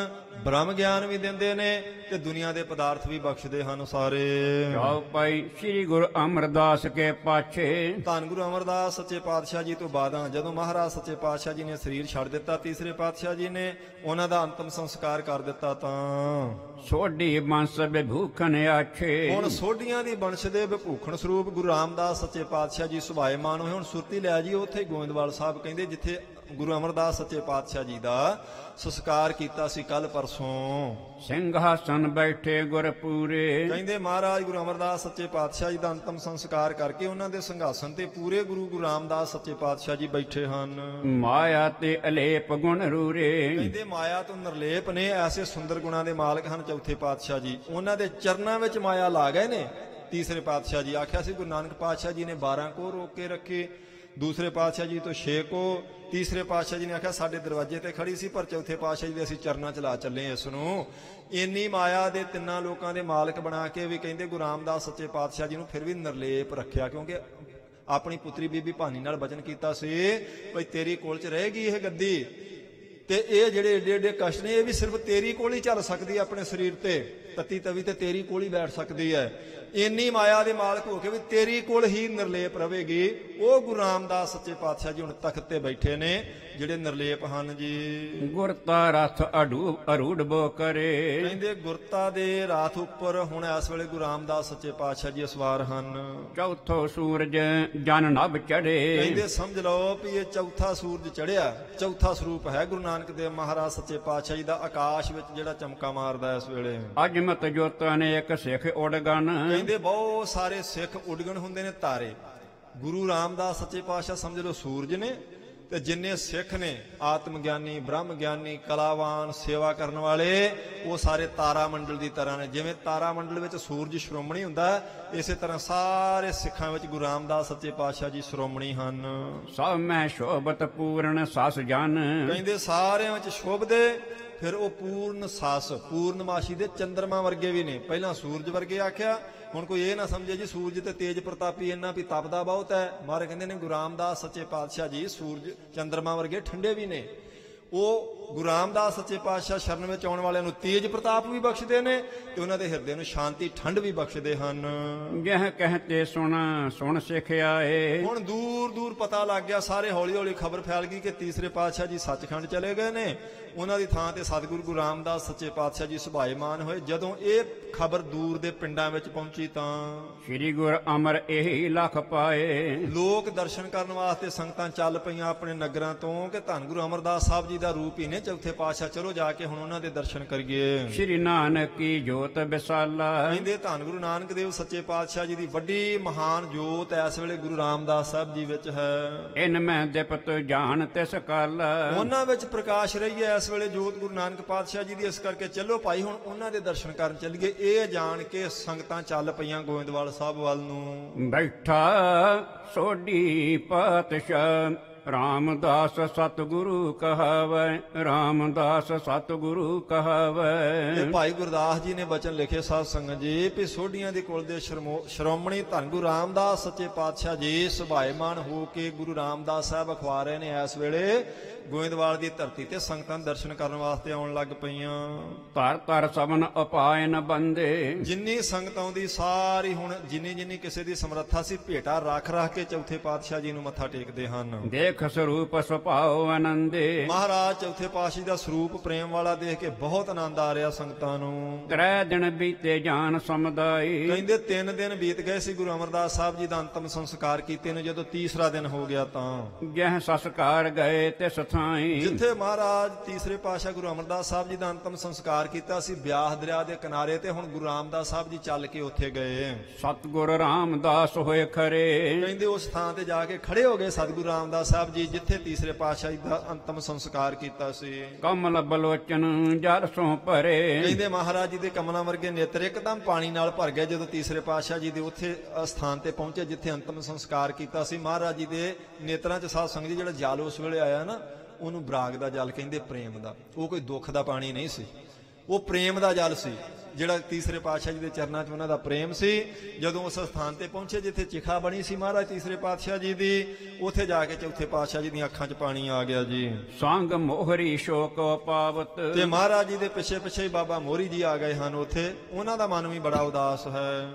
[SPEAKER 2] ਬ੍ਰਹਮ ਗਿਆਨ ਵੀ ਦਿੰਦੇ ਨੇ ਤੇ ਦੁਨੀਆ ਦੇ ਪਦਾਰਥ ਵੀ ਬਖਸ਼ਦੇ ਹਨ ਸਾਰੇ।
[SPEAKER 1] ਚੌਪਾਈ ਸ੍ਰੀ ਗੁਰੂ ਅਮਰਦਾਸ ਕੇ ਪਾਛੇ।
[SPEAKER 2] ਧੰਨ ਗੁਰੂ ਅਮਰਦਾਸ ਸੱਚੇ ਪਾਤਸ਼ਾਹ ਜੀ ਤੋਂ ਬਾਅਦਾਂ ਜਦੋਂ ਮਹਾਰਾਜ ਸੱਚੇ ਪਾਤਸ਼ਾਹ ਜੀ ਨੇ ਸਰੀਰ ਛੱਡ ਦਿੱਤਾ, ਤੀਸਰੇ ਪਾਤਸ਼ਾਹ ਜੀ ਨੇ ਉਹਨਾਂ ਦਾ ਅੰਤਮ ਸੰਸਕਾਰ ਕਰ ਦਿੱਤਾ, ਤਾਂ
[SPEAKER 1] ਸੋਢੀ ਬੰਸ ਬਿਭੂਖਨ ਆਛੇ।
[SPEAKER 2] ਹੁਣ ਸੋਢੀਆਂ ਦੀ ਬੰਸ਼ ਦੇ ਵਿਭੂਖਣ ਸਰੂਪ ਗੁਰੂ ਰਾਮਦਾਸ ਸੱਚੇ ਪਾਤਸ਼ਾਹ ਜੀ ਸੁਭਾਏਮਾਨ ਹੋਏ। ਹੁਣ ਸੁਰਤੀ ਲੈ ਜੀ ਉੱਥੇ ਗੋਇੰਦਵਾਲ ਸਾਹਿਬ ਕਹਿੰਦੇ ਜਿੱਥੇ ਗੁਰੂ ਅਮਰਦਾਸ ਸੱਚੇ ਪਾਤਸ਼ਾਹ ਜੀ ਦਾ ਸੰਸਕਾਰ ਕੀਤਾ ਸੀ ਕੱਲ ਪਰਸੋਂ।
[SPEAKER 1] ਸਿੰਘਾਸਨ ਬੈਠੇ ਗੁਰ ਪੂਰੇ।
[SPEAKER 2] ਕਹਿੰਦੇ ਮਹਾਰਾਜ ਗੁਰੂ ਅਮਰਦਾਸ ਸੱਚੇ ਪਾਤਸ਼ਾਹ ਜੀ ਦਾ ਅੰਤਮ ਸੰਸਕਾਰ ਕਰਕੇ ਉਹਨਾਂ ਦੇ ਸਿੰਘਾਸਨ ਤੇ ਪੂਰੇ ਗੁਰੂ ਰਾਮਦਾਸ ਸੱਚੇ ਪਾਤਸ਼ਾਹ ਜੀ ਬੈਠੇ ਹਨ।
[SPEAKER 1] ਮਾਇਆ ਤੇ ਅਲੇਪ ਗੁਣ ਰੂਰੇ।
[SPEAKER 2] ਕਹਿੰਦੇ ਮਾਇਆ ਤੋਂ ਨਿਰਲੇਪ ਨੇ, ਐਸੇ ਸੁੰਦਰ ਗੁਣਾਂ ਦੇ ਮਾਲਕ ਹਨ ਚੌਥੇ ਪਾਤਸ਼ਾਹ ਜੀ। ਉਹਨਾਂ ਦੇ ਚਰਨਾਂ ਵਿੱਚ ਮਾਇਆ ਲਾ ਗਏ ਨੇ ਤੀਸਰੇ ਪਾਤਸ਼ਾਹ ਜੀ। ਆਖਿਆ ਸੀ ਗੁਰੂ ਨਾਨਕ ਪਾਤਸ਼ਾਹ ਜੀ ਨੇ 12 ਕੋ ਰੋਕ ਕੇ ਰੱਖੇ, ਦੂਸਰੇ ਪਾਤਸ਼ਾਹ ਜੀ ਤੋਂ 6 ਕੋ, ਤੀਸਰੇ ਪਾਤਸ਼ਾਹ ਜੀ ਨੇ ਆਖਿਆ ਸਾਡੇ ਦਰਵਾਜ਼ੇ ਤੇ ਖੜੀ ਸੀ, ਪਰ ਚੌਥੇ ਪਾਤਸ਼ਾਹ ਜੀ ਦੇ ਅਸੀਂ ਚਰਨਾਂ ਚ ਲਾ ਚੱਲੇ ਇਸ ਨੂੰ। ਇੰਨੀ ਮਾਇਆ ਦੇ ਤਿੰਨਾਂ ਲੋਕਾਂ ਦੇ ਮਾਲਕ ਬਣਾ ਕੇ ਵੀ ਕਹਿੰਦੇ ਗੁਰੂ ਰਾਮਦਾਸ ਸੱਚੇ ਪਾਤਸ਼ਾਹ ਜੀ ਨੂੰ ਫਿਰ ਵੀ ਨਿਰਲੇਪ ਰੱਖਿਆ, ਕਿਉਂਕਿ ਆਪਣੀ ਪੁੱਤਰੀ ਬੀਬੀ ਭਾਨੀ ਨਾਲ ਬਚਨ ਕੀਤਾ ਸੀ ਭਈ ਤੇਰੀ ਕੋਲ ਚ ਰਹੇਗੀ ਇਹ ਗੱਦੀ, ਤੇ ਇਹ ਜਿਹੜੇ ਏਡੇ ਏਡੇ ਕਸ਼ਟ ਨੇ ਇਹ ਵੀ ਸਿਰਫ ਤੇਰੀ ਕੋਲ ਹੀ ਚੱਲ ਸਕਦੀ ਹੈ, ਆਪਣੇ ਸਰੀਰ ਤੇ ਤਤੀ ਤਵੀ ਤੇ ਤੇਰੀ ਕੋਲ ਹੀ ਬੈਠ ਸਕਦੀ ਹੈ। ਇੰਨੀ ਮਾਇਆ ਦੇ ਮਾਲਕ ਹੋ ਕੇ ਵੀ ਤੇਰੀ ਕੋਲ ਹੀ ਨਿਰਲੇਪ ਰਵੇਗੀ। ਉਹ ਗੁਰੂ ਰਾਮਦਾਸ ਸੱਚੇ ਪਾਤਸ਼ਾਹ ਜੀ ਹੁਣ ਤਖਤ ਤੇ ਬੈਠੇ ਨੇ ਜਿਹੜੇ ਨਿਰਲੇਪ ਹਨ ਜੀ।
[SPEAKER 1] ਗੁਰਤਾ ਰਥ ਅਰੂੜ ਬੋ ਕਰੇ।
[SPEAKER 2] ਕਹਿੰਦੇ ਗੁਰਤਾ ਦੇ ਰਾਤ ਉੱਪਰ ਹੁਣ ਇਸ ਵੇਲੇ ਗੁਰੂ ਰਾਮਦਾਸ ਸੱਚੇ ਪਾਤਸ਼ਾਹ ਜੀ ਅਸਵਾਰ ਹਨ।
[SPEAKER 1] ਚੌਥੋ ਸੂਰਜ ਜਨ ਨਭ ਚੜੇ।
[SPEAKER 2] ਕਹਿੰਦੇ ਸਮਝ ਲਓ ਵੀ ਇਹ ਚੌਥਾ ਸੂਰਜ ਚੜਿਆ, ਚੌਥਾ ਸਰੂਪ ਹੈ ਗੁਰੂ ਨਾਨਕ ਦੇਵ ਮਹਾਰਾਜ ਸੱਚੇ ਪਾਤਸ਼ਾਹ ਜੀ ਦਾ ਆਕਾਸ਼ ਵਿੱਚ ਜਿਹੜਾ ਚਮਕਾ ਮਾਰਦਾ ਇਸ ਵੇਲੇ।
[SPEAKER 1] ਅਜਮਤ ਜੋਤ ਅਨੇਕ ਸਿੱਖ ਉਡਗਨ।
[SPEAKER 2] ਕਹਿੰਦੇ ਬਹੁਤ ਸਾਰੇ ਸਿੱਖ ਉਡਗਣ ਹੁੰਦੇ ਨੇ ਤਾਰੇ। ਗੁਰੂ ਰਾਮਦਾਸ ਸੱਚੇ ਪਾਤਸ਼ਾਹ ਸਮਝ ਲਓ ਸੂਰਜ ਨੇ, ਤੇ ਜਿੰਨੇ ਸਿੱਖ ਨੇ ਆਤਮ ਗਿਆਨੀ, ਬ੍ਰਹਮ ਗਿਆਨੀ, ਕਲਾਵਾਨ, ਸੇਵਾ ਕਰਨ ਵਾਲੇ, ਉਹ ਸਾਰੇ ਤਾਰਾ ਮੰਡਲ ਦੀ ਤਰ੍ਹਾਂ ਨੇ। ਜਿਵੇਂ ਤਾਰਾ ਮੰਡਲ ਵਿੱਚ ਸੂਰਜ ਸ਼੍ਰੋਮਣੀ ਹੁੰਦਾ, ਇਸੇ ਤਰ੍ਹਾਂ ਸਾਰੇ ਸਿੱਖਾਂ ਵਿੱਚ ਗੁਰੂ ਰਾਮਦਾਸ ਸੱਚੇ ਪਾਤਸ਼ਾਹ ਜੀ ਸ਼੍ਰੋਮਣੀ ਹਨ।
[SPEAKER 1] ਸਭ ਮੈਂ ਸ਼ੋਭਤ ਪੂਰਨ ਸਸ ਜਨ।
[SPEAKER 2] ਕਹਿੰਦੇ ਸਾਰਿਆਂ ਵਿੱਚ ਸ਼ੋਭਦੇ, ਫਿਰ ਉਹ ਪੂਰਨ ਸਸ, ਪੂਰਨਮਾਸ਼ੀ ਦੇ ਚੰਦਰਮਾ ਵਰਗੇ ਵੀ ਨੇ। ਪਹਿਲਾਂ ਸੂਰਜ ਵਰਗੇ ਆਖਿਆ, ਹੁਣ ਕੋਈ ਇਹ ਨਾ ਸਮਝੇ ਜੀ ਸੂਰਜ ਤੇ ਤੇਜ ਪ੍ਰਤਾਪੀ ਇੰਨਾ ਵੀ ਤਪਦਾ ਬਹੁਤ ਹੈ। ਮਹਾਰਾਜ ਕਹਿੰਦੇ ਨੇ ਗੁਰੂ ਰਾਮਦਾਸ ਸੱਚੇ ਪਾਤਸ਼ਾਹ ਜੀ ਸੂਰਜ ਚੰਦਰਮਾ ਵਰਗੇ ਠੰਡੇ ਵੀ ਨੇ। ਉਹ ਗੁਰੂ ਰਾਮਦਾਸ ਸੱਚੇ ਪਾਤਸ਼ਾਹ ਸ਼ਰਨ ਵਿੱਚ ਆਉਣ ਵਾਲਿਆਂ ਨੂੰ ਤੇਜ ਪ੍ਰਤਾਪ ਵੀ ਬਖਸ਼ਦੇ ਨੇ, ਤੇ ਉਹਨਾਂ ਦੇ ਹਿਰਦੇ ਨੂੰ ਸ਼ਾਂਤੀ ਠੰਡ ਵੀ ਬਖਸ਼ਦੇ ਹਨ।
[SPEAKER 1] ਜਹ ਕਹਤੇ ਸੁਣ ਸਿੱਖ ਆਏ।
[SPEAKER 2] ਹੁਣ ਦੂਰ ਦੂਰ ਪਤਾ ਲੱਗ ਗਿਆ, ਸਾਰੇ ਹੌਲੀ ਹੌਲੀ ਖਬਰ ਫੈਲ ਗਈ ਕਿ ਤੀਸਰੇ ਪਾਤਸ਼ਾਹ ਜੀ ਸੱਚਖੰਡ ਚਲੇ ਗਏ ਨੇ। ਉਹਨਾਂ ਦੀ ਥਾਂ ਤੇ ਸਤਿਗੁਰੂ ਗੁਰੂ ਰਾਮਦਾਸ ਸੱਚੇ ਪਾਤਸ਼ਾਹ ਜੀ ਸੁਭਾਏਮਾਨ ਹੋਏ। ਜਦੋਂ ਇਹ ਖਬਰ ਦੂਰ ਦੇ ਪਿੰਡਾਂ ਵਿੱਚ ਪਹੁੰਚੀ ਤਾਂ
[SPEAKER 1] ਸ੍ਰੀ ਗੁਰ ਅਮਰ ਇਹੀ ਲਖ ਪਾਏ।
[SPEAKER 2] ਲੋਕ ਦਰਸ਼ਨ ਕਰਨ ਵਾਸਤੇ ਸੰਗਤਾਂ ਚੱਲ ਪਈਆਂ ਆਪਣੇ ਨਗਰਾਂ ਤੋਂ ਕਿ ਧੰਨ ਗੁਰੂ ਅਮਰਦਾਸ ਸਾਹਿਬ ਜੀ ਦਾ ਰੂਪ ਹੀ ਨੇ ਚੌਥੇ ਪਾਤਸ਼ਾਹ, ਚਲੋ ਜਾ ਕੇ ਹੁਣ ਉਹਨਾਂ ਦੇ ਦਰਸ਼ਨ ਕਰੀਏ।
[SPEAKER 1] ਸ੍ਰੀ ਨਾਨਕ ਕੀ ਜੋਤ ਵਿਸਾਲਾ।
[SPEAKER 2] ਕਹਿੰਦੇ ਧੰਨ ਗੁਰੂ ਨਾਨਕ ਦੇਵ ਸੱਚੇ ਪਾਤਸ਼ਾਹ ਜੀ ਦੀ ਵੱਡੀ ਮਹਾਨ ਜੋਤ ਇਸ ਵੇਲੇ ਗੁਰੂ ਰਾਮਦਾਸ ਸਾਹਿਬ ਜੀ ਵਿੱਚ ਹੈ।
[SPEAKER 1] ਇਨ ਮੈਂ ਦਿਪਤ ਜਾਣ ਤਿਸ ਕਾਲ।
[SPEAKER 2] ਉਹਨਾਂ ਵਿੱਚ ਪ੍ਰਕਾਸ਼ ਰਹੀ ਹੈ ਇਸ ਵੇਲੇ ਜੋਤ ਗੁਰੂ ਨਾਨਕ ਪਾਤਸ਼ਾਹ ਜੀ ਦੀ। ਇਸ ਕਰਕੇ ਚੱਲੋ ਭਾਈ ਹੁਣ ਉਹਨਾਂ ਦੇ ਦਰਸ਼ਨ ਕਰਨ ਚੱਲੀਏ। ਇਹ ਜਾਣ ਕੇ ਸੰਗਤਾਂ ਚੱਲ ਪਈਆਂ ਗੋਇੰਦਵਾਲ ਸਾਹਿਬ ਵੱਲ ਨੂੰ।
[SPEAKER 1] ਬੈਠਾ ਸੋਢੀ ਪਾਤਸ਼ਾਹ ਰਾਮਦਾਸ ਸਤਿਗੁਰੂ ਕਹਾਵੈ। ਰਾਮਦਾਸ ਸਤਿਗੁਰੂ ਕਹਾਵੈ।
[SPEAKER 2] ਇਹ ਭਾਈ ਗੁਰਦਾਸ ਜੀ ਨੇ ਬਚਨ ਲਿਖੇ ਸਾਧ ਸੰਗਤ ਜੀ ਵੀ ਸੋਢੀਆਂ ਦੇ ਕੋਲ ਦੇ ਸ਼੍ਰੋਮਣੀ ਧੰਨ ਗੁਰੂ ਰਾਮਦਾਸ ਸੱਚੇ ਪਾਤਸ਼ਾਹ ਜੀ ਸੁਭਾਏਮਾਨ ਹੋ ਕੇ ਗੁਰੂ ਰਾਮਦਾਸ ਸਾਹਿਬ ਅਖਵਾ ਰਹੇ ਨੇ ਇਸ ਵੇਲੇ ਗੋਇੰਦਵਾਲ ਦੀ ਧਰਤੀ ਤੇ। ਸੰਗਤਾਂ ਦਰਸ਼ਨ ਕਰਨ ਵਾਸਤੇ ਆਉਣ ਲੱਗ ਪਈਆਂ।
[SPEAKER 1] ਧਰ ਧਰ ਸਭਨ ਉਪਾਇ ਨ ਬੰਦੇ।
[SPEAKER 2] ਜਿੰਨੀ ਸੰਗਤ ਆਉਂਦੀ ਸਾਰੀ ਹੁਣ ਜਿੰਨੀ ਕਿਸੇ ਦੀ ਸਮਰੱਥਾ ਸੀ ਭੇਟਾ ਰੱਖ ਕੇ ਚੌਥੇ ਪਾਤਸ਼ਾਹ ਜੀ ਨੂੰ ਮੱਥਾ ਟੇਕਦੇ ਹਨ।
[SPEAKER 1] ਦੇਖ ਸਰੂਪ ਸੁਭਾਉ ਆਨੰਦੇ।
[SPEAKER 2] ਮਹਾਰਾਜ ਚੌਥੇ ਪਾਤਸ਼ਾਹ ਦਾ ਸਰੂਪ ਪ੍ਰੇਮ ਵਾਲਾ ਦੇਖ ਕੇ ਬਹੁਤ ਆਨੰਦ ਆ ਰਿਹਾ ਸੰਗਤਾਂ ਨੂੰ।
[SPEAKER 1] 3 ਦਿਨ ਬੀਤੇ ਜਾਨ ਸਮੁਦਾਈ।
[SPEAKER 2] ਕਹਿੰਦੇ 3 ਦਿਨ ਬੀਤ ਗਏ ਸੀ ਗੁਰੂ ਅਮਰਦਾਸ ਸਾਹਿਬ ਜੀ ਦਾ ਅੰਤਮ ਸੰਸਕਾਰ ਕੀਤੇ ਨੂੰ। ਜਦੋਂ ਤੀਸਰਾ ਦਿਨ ਹੋ ਗਿਆ ਤਾਂ
[SPEAKER 1] ਜਹ ਸੰਸਕਾਰ ਗਏ ਤਿਸ ਥਾਈ।
[SPEAKER 2] ਜਿੱਥੇ ਮਹਾਰਾਜ ਤੀਸਰੇ ਪਾਤਸ਼ਾਹ ਗੁਰੂ ਅਮਰਦਾਸ ਸਾਹਿਬ ਜੀ ਦਾ ਅੰਤਮ ਸੰਸਕਾਰ ਕੀਤਾ ਸੀ ਬਿਆਸ ਦਰਿਆ ਦੇ ਕਿਨਾਰੇ ਤੇ, ਹੁਣ ਗੁਰੂ ਰਾਮਦਾਸ ਸਾਹਿਬ ਜੀ ਚੱਲ ਕੇ ਉੱਥੇ ਗਏ।
[SPEAKER 1] ਸਤਿਗੁਰ ਰਾਮਦਾਸ ਹੋਏ ਖਰੇ।
[SPEAKER 2] ਕਹਿੰਦੇ ਉਸ ਥਾਂ ਤੇ ਜਾ ਕੇ ਖੜੇ ਹੋ ਗਏ ਸਤਿਗੁਰੂ ਰਾਮਦਾਸ ਸਾਹਿਬ ਜੀ ਜਿੱਥੇ ਤੀਸਰੇ ਪਾਤਸ਼ਾਹ ਜੀ ਦਾ ਅੰਤਮ ਸੰਸਕਾਰ ਕੀਤਾ ਸੀ।
[SPEAKER 1] ਕਮਲ ਬਲੋਚਨ ਜਲ ਸੋਂ ਭਰੇ।
[SPEAKER 2] ਕਹਿੰਦੇ ਮਹਾਰਾਜ ਜੀ ਦੇ ਕਮਲਾਂ ਵਰਗੇ ਨੇਤਰ ਇੱਕਦਮ ਪਾਣੀ ਨਾਲ ਭਰ ਗਏ ਜਦੋਂ ਤੀਸਰੇ ਪਾਤਸ਼ਾਹ ਜੀ ਦੇ ਉੱਥੇ ਸਥਾਨ ਤੇ ਪਹੁੰਚੇ ਜਿੱਥੇ ਅੰਤਮ ਸੰਸਕਾਰ ਕੀਤਾ ਸੀ। ਮਹਾਰਾਜ ਜੀ ਦੇ ਨੇਤਰਾਂ 'ਚ ਸਾਧ ਸੰਗਤ ਜੀ ਜਿਹੜਾ ਜਲ ਉਸ ਵੇਲੇ ਆਇਆ ਨਾ, ਉਹਨੂੰ ਬਰਾਗ ਦਾ ਜਲ ਕਹਿੰਦੇ, ਪ੍ਰੇਮ ਦਾ। ਉਹ ਕੋਈ ਦੁੱਖ ਦਾ ਪਾਣੀ ਨਹੀਂ ਸੀ। ਉਹ ਪ੍ਰੇਮ ਦਾ ਜਲ ਸੀ, ਜਿਹੜਾ ਤੀਸਰੇ ਪਾਤਸ਼ਾਹ ਜੀ ਦੇ ਚਰਨਾਂ 'ਚ ਉਹਨਾਂ ਦਾ ਪ੍ਰੇਮ ਸੀ। ਜਦੋਂ ਉਸ ਸਥਾਨ ਤੇ ਪਹੁੰਚੇ ਜਿੱਥੇ ਚਿਖਾ ਬਣੀ ਸੀ ਮਹਾਰਾਜ ਤੀਸਰੇ ਪਾਤਸ਼ਾਹ ਜੀ ਦੀ, ਉੱਥੇ ਜਾ ਕੇ ਚੌਥੇ ਪਾਤਸ਼ਾਹ ਜੀ ਦੀਆਂ ਅੱਖਾਂ 'ਚ ਪਾਣੀ ਆ ਗਿਆ ਜੀ।
[SPEAKER 1] ਸੰਗ ਮੋਹਰੀ ਸ਼ੋਕ ਪਾਵਤ,
[SPEAKER 2] ਤੇ ਮਹਾਰਾਜ ਜੀ ਦੇ ਪਿੱਛੇ ਪਿੱਛੇ ਹੀ ਬਾਬਾ ਮੋਹਰੀ ਜੀ ਆ ਗਏ ਹਨ ਉੱਥੇ। ਉਹਨਾਂ ਦਾ ਮਨ ਵੀ ਬੜਾ ਉਦਾਸ ਹੈ।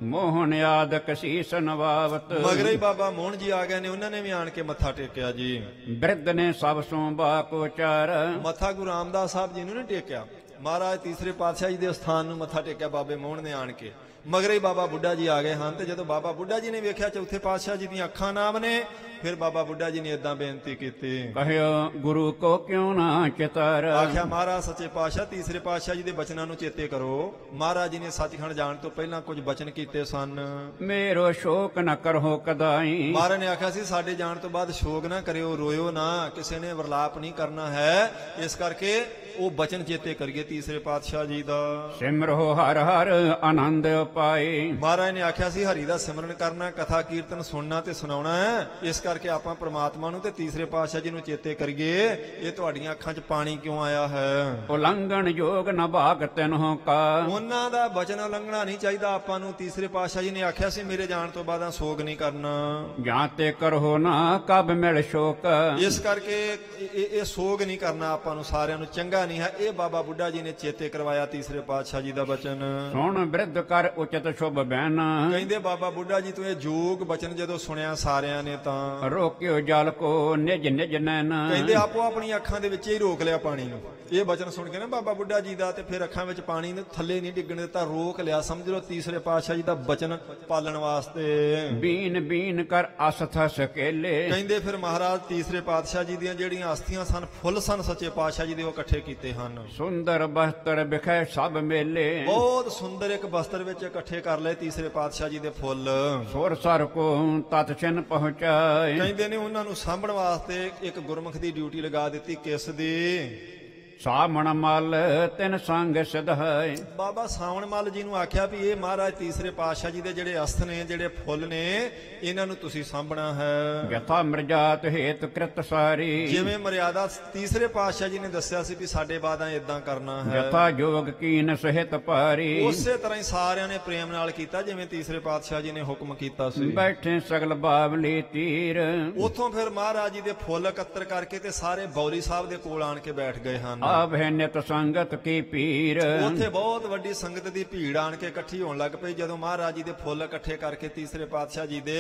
[SPEAKER 1] ਮੋਹਨ ਆਦਿਕ ਸੀਸ ਨਵਾਵਤ,
[SPEAKER 2] ਮਗਰੇ ਹੀ ਬਾਬਾ ਮੋਹਨ ਜੀ ਆ ਗਏ ਨੇ, ਉਹਨਾਂ ਨੇ ਵੀ ਆਣ ਕੇ ਮੱਥਾ ਟੇਕਿਆ ਜੀ।
[SPEAKER 1] ਬਿਰਧ ਨੇ ਸਭ ਸੋਂ ਬਾਕੋ ਚਾਰ,
[SPEAKER 2] ਮੱਥਾ ਗੁਰੂ ਰਾਮਦਾਸ ਸਾਹਿਬ ਜੀ ਨੂੰ ਨਹੀਂ ਟੇਕਿਆ, ਮਹਾਰਾਜ ਤੀਸਰੇ ਪਾਤਸ਼ਾਹ ਜੀ ਦੇ ਸਥਾਨ ਨੂੰ ਮੱਥਾ ਟੇਕਿਆ ਬਾਬੇ ਮੋਹਨ ਨੇ ਆਣ ਕੇ। ਮਗਰੇ ਹੀ ਬਾਬਾ ਬੁੱਢਾ ਜੀ ਆ ਗਏ ਹਨ। ਤੇ ਜਦੋਂ ਬਾਬਾ ਬੁੱਢਾ ਜੀ ਨੇ ਵੇਖਿਆ ਚੌਥੇ ਪਾਤਸ਼ਾਹ ਜੀ ਦੀਆਂ ਅੱਖਾਂ ਨਾਮ ਨੇ, ਫਿਰ ਬਾਬਾ ਬੁੱਢਾ ਜੀ ਨੇ ਏਦਾਂ ਬੇਨਤੀ ਕੀਤੀ,
[SPEAKER 1] ਕਹਿਓ ਗੁਰੂ ਕੋ ਕਿਉਂ ਨਾ ਚਿਤਾਰ।
[SPEAKER 2] ਆਖਿਆ ਮਹਾਰਾਜ ਸੱਚੇ ਪਾਤਸ਼ਾਹ ਤੀਸਰੇ ਪਾਤਸ਼ਾਹ ਜੀ ਦੇ ਬਚਨਾਂ ਨੂੰ ਚੇਤੇ ਕਰੋ। ਮਹਾਰਾਜ ਜੀ ਨੇ ਸੱਚਖੰਡ ਜਾਣ ਤੋਂ ਪਹਿਲਾਂ ਕੁਝ ਬਚਨ ਕੀਤੇ ਸਨ।
[SPEAKER 1] ਮੇਰੋ ਸ਼ੋਕ ਨ ਕਰੋ ਕਦਾਈ,
[SPEAKER 2] ਮਹਾਰਾਜ ਨੇ ਆਖਿਆ ਸੀ ਸਾਡੇ ਜਾਣ ਤੋਂ ਬਾਅਦ ਸ਼ੋਕ ਨਾ ਕਰਿਓ, ਰੋਇਓ ਨਾ, ਕਿਸੇ ਨੇ ਵਰਲਾਪ ਨਹੀਂ ਕਰਨਾ ਹੈ। ਇਸ ਕਰਕੇ ਉਹ ਬਚਨ ਚੇਤੇ ਕਰੀਏ ਤੀਸਰੇ ਪਾਤਸ਼ਾਹ ਜੀ ਦਾ।
[SPEAKER 1] ਸਿਮਰੋ ਹਰ ਹਰ ਆਨੰਦ ਪਾਏ,
[SPEAKER 2] ਮਹਾਰਾਜ ਨੇ ਆਖਿਆ ਸੀ ਹਰੀ ਦਾ ਸਿਮਰਨ ਕਰਨਾ, ਕਥਾ ਕੀਰਤਨ ਸੁਣਨਾ ਤੇ ਸੁਣਾਉਣਾ ਹੈ। ਇਸ ਕਰਕੇ ਆਪਾਂ ਪ੍ਰਮਾਤਮਾ ਨੂੰ ਤੇ ਤੀਸਰੇ ਪਾਤਸ਼ਾਹ ਜੀ ਨੂੰ ਚੇਤੇ ਕਰੀਏ। ਇਹ ਤੁਹਾਡੀਆਂ ਅੱਖਾਂ 'ਚ ਪਾਣੀ ਕਿਉਂ ਆਇਆ ਹੈ?
[SPEAKER 1] ਉਲੰਘਣ ਯੋਗ ਨ ਭਾਗ ਤੈਨਹੁ ਕਾ,
[SPEAKER 2] ਉਹਨਾਂ ਦਾ ਬਚਨ ਉਲੰਘਣਾ ਨਹੀਂ ਚਾਹੀਦਾ ਆਪਾਂ ਨੂੰ। ਤੀਸਰੇ ਪਾਤਸ਼ਾਹ ਜੀ ਨੇ ਆਖਿਆ ਸੀ ਮੇਰੇ ਜਾਣ ਤੋਂ ਬਾਅਦ ਸੋਗ ਨਹੀਂ ਕਰਨਾ।
[SPEAKER 1] ਜਾਂ ਤੇ ਕਰੋ ਨਾ ਕਬ ਮਿਲ ਸ਼ੋਕ,
[SPEAKER 2] ਇਸ ਕਰਕੇ ਇਹ ਸੋਗ ਨਹੀਂ ਕਰਨਾ ਆਪਾਂ ਨੂੰ, ਸਾਰਿਆਂ ਨੂੰ ਚੰਗਾ ਨਹੀਂ ਹੈ। ਇਹ ਬਾਬਾ ਬੁੱਢਾ ਜੀ ਨੇ ਚੇਤੇ ਕਰਵਾਇਆ ਤੀਸਰੇ ਪਾਤਸ਼ਾਹ ਜੀ ਦਾ ਬਚਨ।
[SPEAKER 1] ਸੁਣ ਬਿਰਧ ਕਰ ਉਚਿਤ ਸ਼ੁਭ ਬੈਨ,
[SPEAKER 2] ਕਹਿੰਦੇ ਬਾਬਾ ਬੁੱਢਾ ਜੀ ਤੋਂ ਇਹ ਜੋਗ ਬਚਨ ਜਦੋਂ ਸੁਣਿਆ ਸਾਰਿਆਂ ਨੇ ਤਾਂ
[SPEAKER 1] ਰੋਕਿਓ ਜਲ ਕੋ ਨਿਜ ਨਿਜ ਨੈਨ,
[SPEAKER 2] ਕਹਿੰਦੇ ਆਪੋ ਆਪਣੀਆਂ ਅੱਖਾਂ ਦੇ ਵਿੱਚ ਹੀ ਰੋਕ ਲਿਆ ਪਾਣੀ ਨੂੰ। ਇਹ ਬਚਨ ਸੁਣ ਕੇ ਨਾ ਬਾਬਾ ਬੁੱਢਾ ਜੀ ਦਾ, ਤੇ ਫਿਰ ਅੱਖਾਂ ਵਿੱਚ ਪਾਣੀ ਨੂੰ ਥੱਲੇ ਨਹੀਂ ਡਿੱਗਣ ਦਿੱਤਾ, ਰੋਕ ਲਿਆ। ਸਮਝ ਲਓ ਤੀਸਰੇ ਪਾਤਸ਼ਾਹ ਜੀ ਦਾ ਬਚਨ ਪਾਲਣ ਵਾਸਤੇ।
[SPEAKER 1] ਬੀਨ ਬੀਨ ਕਰ ਅਸਥ ਸਕੇਲੇ,
[SPEAKER 2] ਕਹਿੰਦੇ ਫਿਰ ਮਹਾਰਾਜ ਤੀਸਰੇ ਪਾਤਸ਼ਾਹ ਜੀ ਦੀਆਂ ਜਿਹੜੀਆਂ ਅਸਥੀਆਂ ਸਨ, ਫੁੱਲ ਸਨ ਸੱਚੇ ਪਾਤਸ਼ਾਹ ਜੀ ਦੇ, ਉਹ ਇਕੱਠੇ ਕੀਤੇ ਹਨ।
[SPEAKER 1] ਸੁੰਦਰ ਬਸਤਰ ਵਿਖੇ ਸਭ ਮੇਲੇ,
[SPEAKER 2] ਬਹੁਤ ਸੁੰਦਰ ਇੱਕ ਬਸਤਰ ਵਿੱਚ ਇਕੱਠੇ ਕਰ ਲਏ ਤੀਸਰੇ ਪਾਤਸ਼ਾਹ ਜੀ ਦੇ ਫੁੱਲ।
[SPEAKER 1] ਸੁਰ ਸਰ ਕੋ ਤਤ ਛਿਨ ਪਹੁੰਚਾਏ,
[SPEAKER 2] ਕਹਿੰਦੇ ਨੇ ਉਹਨਾਂ ਨੂੰ ਸਾਂਭਣ ਵਾਸਤੇ ਇੱਕ ਗੁਰਮੁਖ ਦੀ ਡਿਊਟੀ ਲਗਾ ਦਿੱਤੀ। ਕਿਸ ਦੀ?
[SPEAKER 1] ਸਾਮਣ ਮਲ ਤਿਨ ਸੰਗ ਸਿਧਾਏ,
[SPEAKER 2] ਬਾਬਾ ਸਾਵਣ ਮੱਲ ਜੀ ਨੂੰ ਆਖਿਆ ਵੀ ਇਹ ਮਹਾਰਾਜ ਤੀਸਰੇ ਪਾਤਸ਼ਾਹ ਜੀ ਦੇ ਜਿਹੜੇ ਅਸਥ ਨੇ, ਜਿਹੜੇ ਫੁੱਲ ਨੇ, ਇਹਨਾਂ ਨੂੰ ਤੁਸੀਂ ਸਾਂਭਣਾ ਹੈ।
[SPEAKER 1] ਯਥਾ ਮਰਜਾਤ ਹੇਤ ਕ੍ਰਿਤ ਸਾਰੀ,
[SPEAKER 2] ਜਿਵੇਂ ਮਰਿਆਦਾ ਤੀਸਰੇ ਪਾਤਸ਼ਾਹ ਜੀ ਨੇ ਦੱਸਿਆ ਸੀ ਵੀ ਸਾਡੇ ਬਾਦਾਂ ਇਦਾਂ ਕਰਨਾ ਹੈ,
[SPEAKER 1] ਯਥਾ ਜੋਗ ਕੀਨ ਸਹਿਤ ਭਾਰੀ,
[SPEAKER 2] ਉਸੇ ਤਰ੍ਹਾਂ ਹੀ ਸਾਰਿਆਂ ਨੇ ਪ੍ਰੇਮ ਨਾਲ ਕੀਤਾ ਜਿਵੇਂ ਤੀਸਰੇ ਪਾਤਸ਼ਾਹ ਜੀ ਨੇ ਹੁਕਮ ਕੀਤਾ ਸੀ।
[SPEAKER 1] ਬੈਠੇ ਸਗਲ ਬਾਵਲੀ ਤੀਰ,
[SPEAKER 2] ਉਥੋਂ ਫਿਰ ਮਹਾਰਾਜ ਜੀ ਦੇ ਫੁੱਲ ਇਕੱਤਰ ਕਰਕੇ ਤੇ ਸਾਰੇ ਬੌਲੀ ਸਾਹਿਬ ਦੇ ਕੋਲ ਆਣ ਕੇ ਬੈਠ ਗਏ ਹਨ।
[SPEAKER 1] ਆਭੈ ਨਿਤ ਸੰਗਤ ਕੀ ਪੀਰ,
[SPEAKER 2] ਉੱਥੇ ਬਹੁਤ ਵੱਡੀ ਸੰਗਤ ਦੀ ਭੀੜ ਆਣ ਕੇ ਇਕੱਠੀ ਹੋਣ ਲੱਗ ਪਈ। ਜਦੋਂ ਮਹਾਰਾਜ ਜੀ ਦੇ ਫੁੱਲ ਇਕੱਠੇ ਕਰਕੇ ਤੀਸਰੇ ਪਾਤਸ਼ਾਹ ਜੀ ਦੇ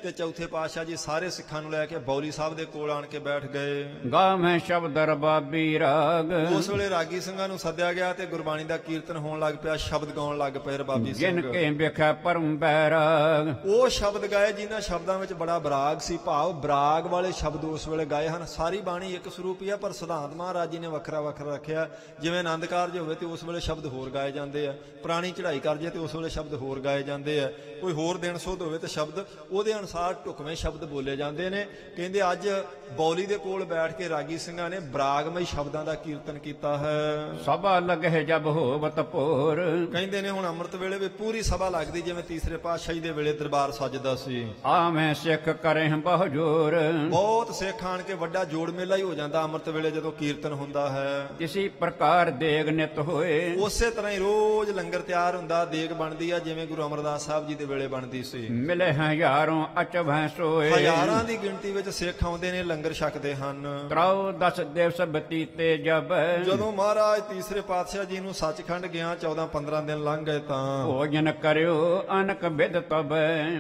[SPEAKER 2] ਤੇ ਚੌਥੇ ਪਾਤਸ਼ਾਹ ਜੀ ਸਾਰੇ ਸਿੱਖਾਂ ਨੂੰ ਲੈ ਕੇ ਬੌਲੀ ਸਾਹਿਬ ਦੇ ਕੋਲ ਆਣ ਕੇ ਬੈਠ ਗਏ।
[SPEAKER 1] ਗਾਵੇਂ ਸ਼ਬਦ ਰਬਾਬੀ ਰਾਗ,
[SPEAKER 2] ਉਸ ਵੇਲੇ ਰਾਗੀ ਸਿੰਘਾਂ ਨੂੰ ਸੱਦਿਆ ਗਿਆ ਤੇ ਗੁਰਬਾਣੀ ਦਾ ਕੀਰਤਨ ਹੋਣ ਲੱਗ ਪਿਆ, ਸ਼ਬਦ ਗਾਉਣ ਲੱਗ ਪਏ ਰਬਾਬੀ ਸਿੰਘ।
[SPEAKER 1] ਜਿਨ ਕੇ ਵੇਖਿਆ ਪਰਮ ਬੈਰਾਗ,
[SPEAKER 2] ਉਹ ਸ਼ਬਦ ਗਾਏ ਜਿਨ੍ਹਾਂ ਸ਼ਬਦਾਂ ਵਿੱਚ ਬੜਾ ਬਰਾਗ ਸੀ, ਭਾਵ ਬਰਾਗ ਵਾਲੇ ਸ਼ਬਦ ਉਸ ਵੇਲੇ ਗਾਏ ਹਨ। ਸਾਰੀ ਬਾਣੀ ਇੱਕ ਸਰੂਪ ਹੀ ਆ, ਪਰ ਸਿਧਾਂਤ ਮਹਾਰਾਜ ਜੀ ਨੇ ਵੱਖਰਾ ਵੱਖਰਾ ਰੱਖਿਆ। ਜਿਵੇਂ ਆਨੰਦ ਕਾਰਜ ਹੋਵੇ ਤੇ ਉਸ ਵੇਲੇ ਸ਼ਬਦ ਹੋਰ ਗਾਏ ਜਾਂਦੇ ਆ, ਪੁਰਾਣੀ ਚੜ੍ਹਾਈ ਕਰ ਜੇ ਤੇ ਉਸ ਵੇਲੇ ਸ਼ਬਦ ਹੋਰ ਗਾਏ ਜਾਂਦੇ ਆ, ਕੋਈ ਹੋਰ ਦਿਨ ਸੁਧ ਹੋਵੇ ਤੇ ਸ਼ਬਦ ਉਹਦੇ ਅਨੁਸਾਰ ਢੁਕਵੇਂ ਸ਼ਬਦ ਬੋਲੇ ਜਾਂਦੇ ਨੇ। ਕਹਿੰਦੇ ਅੱਜ ਬੌਲੀ ਦੇ ਕੋਲ ਬੈਠ ਕੇ ਰਾਗੀ ਸਿੰਘਾਂ ਨੇ ਬਰਾਗਮਈ ਸ਼ਬਦਾਂ ਦਾ ਕੀਰਤਨ ਕੀਤਾ ਹੈ।
[SPEAKER 1] ਸਭਾ ਲਗਹਿ ਜਬ ਹੋਵਤ ਭੋਰ,
[SPEAKER 2] ਕਹਿੰਦੇ ਨੇ ਹੁਣ ਅੰਮ੍ਰਿਤ ਵੇਲੇ ਵੀ ਪੂਰੀ ਸਭਾ ਲੱਗਦੀ ਜਿਵੇਂ ਤੀਸਰੇ ਪਾਤਸ਼ਾਹ ਜੀ ਦੇ ਵੇਲੇ ਦਰਬਾਰ ਸੱਜਦਾ ਸੀ।
[SPEAKER 1] ਆਵੇਂ ਸਿੱਖ ਕਰੇ ਬਹੁ ਜੋਰ,
[SPEAKER 2] ਬਹੁਤ ਸਿੱਖ ਆਣ ਕੇ ਵੱਡਾ ਜੋੜ ਮੇਲਾ ਹੀ ਹੋ ਜਾਂਦਾ ਅੰਮ੍ਰਿਤ ਵੇਲੇ ਜਦੋਂ ਕੀਰਤਨ ਹੁੰਦਾ ਹੈ।
[SPEAKER 1] ਇਸੀ ਪ੍ਰਕਾਰ ਦੇਗ ਨਿਤ ਹੋਏ,
[SPEAKER 2] ਉਸੇ ਤਰ੍ਹਾਂ ਹੀ ਰੋਜ਼ ਲੰਗਰ ਤਿਆਰ ਹੁੰਦਾ, ਦੇਗ ਬਣਦੀ ਆ ਜਿਵੇਂ ਗੁਰੂ ਅਮਰਦਾਸ ਸਾਹਿਬ ਜੀ ਦੇ ਵੇਲੇ ਬਣਦੀ ਸੀ।
[SPEAKER 1] ਮਿਲੇ ਹਜ਼ਾਰੋਂ ਅਚਭੈ ਸੋਏ,
[SPEAKER 2] ਹਜ਼ਾਰਾਂ ਦੀ ਗਿਣਤੀ ਵਿੱਚ ਸਿੱਖ ਆਉਂਦੇ ਨੇ, ਲੰਗਰ ਛਕਦੇ ਹਨ।
[SPEAKER 1] ਤਰਾਉ 10 ਦਿਵਸ ਬਤੀਤੇ ਜਬ,
[SPEAKER 2] ਜਦੋਂ ਮਹਾਰਾਜ ਤੀਸਰੇ ਪਾਤਸ਼ਾਹ ਜੀ ਨੂੰ ਸੱਚਖੰਡ ਗਿਆ 14-15 ਦਿਨ ਲੰਘ ਗਏ ਤਾਂ
[SPEAKER 1] ਭੋਜਨ ਕਰਿਓ ਅਨਕ ਬਿਦ ਤਬ,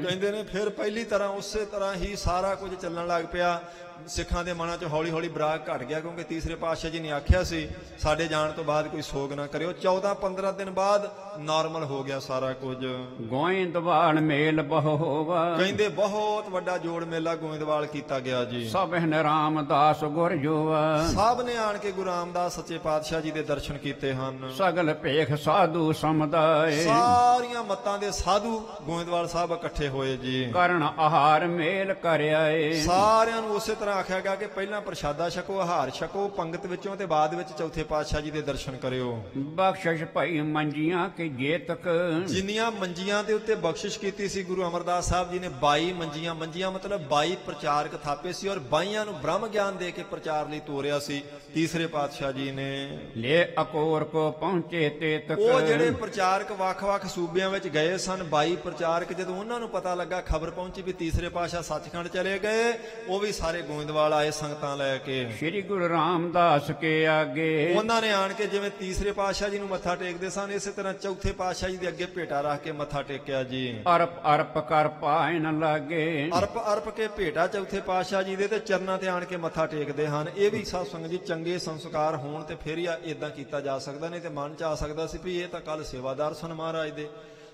[SPEAKER 2] ਕਹਿੰਦੇ ਨੇ ਫਿਰ ਪਹਿਲੀ ਤਰ੍ਹਾਂ ਉਸੇ ਤਰ੍ਹਾਂ ਹੀ ਸਾਰਾ ਕੁਝ ਚੱਲਣ ਲੱਗ ਪਿਆ। ਸਿੱਖਾਂ ਦੇ ਮਨਾਂ 'ਚ ਹੌਲੀ ਹੌਲੀ ਬਰਾਗ ਘਟ ਗਿਆ, ਕਿਉਂਕਿ ਤੀਸਰੇ ਪਾਤਸ਼ਾਹ ਜੀ ਨੇ ਆਖਿਆ ਸੀ ਸਾਡੇ ਜਾਣ ਤੋਂ ਬਾਅਦ ਕੋਈ ਸੋਗ ਨਾ ਕਰਿਓ। 14-15 ਦਿਨ ਬਾਅਦ ਨਾਰਮਲ ਹੋ ਗਿਆ ਸਾਰਾ ਕੁਝ।
[SPEAKER 1] ਗੋਇੰਦਵਾਲ ਮੇਲ ਬਹੁ ਹੋਵਾ,
[SPEAKER 2] ਕਹਿੰਦੇ ਬਹੁਤ ਵੱਡਾ ਜੋੜ ਮੇਲਾ ਗੋਇੰਦਵਾਲ ਕੀਤਾ ਗਿਆ ਜੀ।
[SPEAKER 1] ਸਭ ਨੇ ਰਾਮਦਾਸ ਗੁਰ ਜੋਵਾ,
[SPEAKER 2] ਸਭ ਨੇ ਆਣ ਕੇ ਗੁਰੂ ਰਾਮਦਾਸ ਸੱਚੇ ਪਾਤਸ਼ਾਹ ਜੀ ਦੇ ਦਰਸ਼ਨ ਕੀਤੇ ਹਨ।
[SPEAKER 1] ਸਗਲ ਭੇਖ ਸਾਧੂ ਸਮੁਦਾਇ,
[SPEAKER 2] ਸਾਰੀਆਂ ਮੱਤਾਂ ਦੇ ਸਾਧੂ ਗੋਇੰਦਵਾਲ ਸਾਹਿਬ ਇਕੱਠੇ ਹੋਏ ਜੀ।
[SPEAKER 1] ਕਰਨ ਆਹਾਰ ਮੇਲ ਕਰ ਆਏ,
[SPEAKER 2] ਸਾਰਿਆਂ ਨੂੰ ਉਸੇ ਤਰ੍ਹਾਂ ਤਰ੍ਹਾਂ ਆਖਿਆ ਗਿਆ ਕਿ ਪਹਿਲਾਂ ਪ੍ਰਸ਼ਾਦਾ ਛਕੋ, ਆਹਾਰ ਛਕੋ ਪੰਗਤ ਵਿੱਚੋਂ, ਤੇ ਬਾਅਦ ਵਿੱਚ ਚੌਥੇ ਪਾਤਸ਼ਾਹ ਜੀ ਦੇ ਦਰਸ਼ਨ ਕਰਿਓ।
[SPEAKER 1] ਬਖਸ਼ਿਸ਼ ਭਈ ਮੰਜੀਆਂ ਕੀ ਜੇਤਕ,
[SPEAKER 2] ਜਿੰਨੀਆਂ ਮੰਜੀਆਂ ਦੇ ਉੱਤੇ ਬਖਸ਼ਿਸ਼ ਕੀਤੀ ਸੀ ਗੁਰੂ ਅਮਰਦਾਸ ਸਾਹਿਬ ਜੀ ਨੇ, 22 ਮੰਜੀਆਂ, ਮੰਜੀਆਂ ਮਤਲਬ 22 ਪ੍ਰਚਾਰਕ ਥਾਪੇ ਸੀ, ਔਰ 22 ਨੂੰ ਬ੍ਰਹਮ ਗਿਆਨ ਦੇ ਕੇ ਪ੍ਰਚਾਰ ਲਈ ਤੋਰਿਆ ਸੀ ਤੀਸਰੇ ਪਾਤਸ਼ਾਹ ਜੀ ਨੇ।
[SPEAKER 1] ਲੈ ਅਕੋਰ ਕੋ ਪਹੁੰਚੇ ਤੇ ਤਕ,
[SPEAKER 2] ਉਹ ਜਿਹੜੇ ਪ੍ਰਚਾਰਕ ਵੱਖ-ਵੱਖ ਸੂਬਿਆਂ ਵਿੱਚ ਗਏ ਸਨ, 22 ਪ੍ਰਚਾਰਕ, ਜਦੋਂ ਉਹਨਾਂ ਨੂੰ ਪਤਾ ਲੱਗਾ, ਖਬਰ ਪਹੁੰਚੀ ਵੀ ਤੀਸਰੇ ਪਾਤਸ਼ਾਹ ਸੱਚਖੰਡ ਚਲੇ ਗਏ, ਉਹ ਵੀ ਸਾਰੇ ਗੋਇੰਦਵਾਲ ਆਏ ਸੰਗਤਾਂ ਲੈ ਕੇ।
[SPEAKER 1] ਸ੍ਰੀ ਗੁਰੂ ਰਾਮਦਾਸ ਕੇ ਆਗੇ,
[SPEAKER 2] ਉਹਨਾਂ ਨੇ ਆਣ ਕੇ ਜਿਵੇਂ ਤੀਸਰੇ ਪਾਤਸ਼ਾਹ ਜੀ ਨੂੰ ਮੱਥਾ ਟੇਕਦੇ ਸਨ, ਇਸੇ ਤਰ੍ਹਾਂ ਚੌਥੇ ਪਾਤਸ਼ਾਹ ਜੀ ਦੇ ਅੱਗੇ ਭੇਟਾ ਰੱਖ ਕੇ ਮੱਥਾ ਟੇਕਿਆ ਜੀ।
[SPEAKER 1] ਅਰਪ ਅਰਪ ਕਰ ਪਾਏ ਨ ਲਾਗੇ,
[SPEAKER 2] ਅਰਪ ਅਰਪ ਕੇ ਭੇਟਾ ਚੌਥੇ ਪਾਤਸ਼ਾਹ ਜੀ ਦੇ ਤੇ ਚਰਨਾਂ ਤੇ ਆਣ ਕੇ ਮੱਥਾ ਟੇਕਦੇ ਹਨ। ਇਹ ਵੀ ਸਾਧ ਸੰਗਤ ਜੀ ਚੰਗੇ ਸੰਸਕਾਰ ਹੋਣ ਤੇ ਫਿਰ ਹੀ ਇਦਾਂ ਕੀਤਾ ਜਾ ਸਕਦਾ, ਨਹੀਂ ਤੇ ਮਨ ਚ ਆ ਸਕਦਾ ਸੀ ਵੀ ਇਹ ਤਾਂ ਕੱਲ ਸੇਵਾਦਾਰ ਸਨ ਮਹਾਰਾਜ ਦੇ,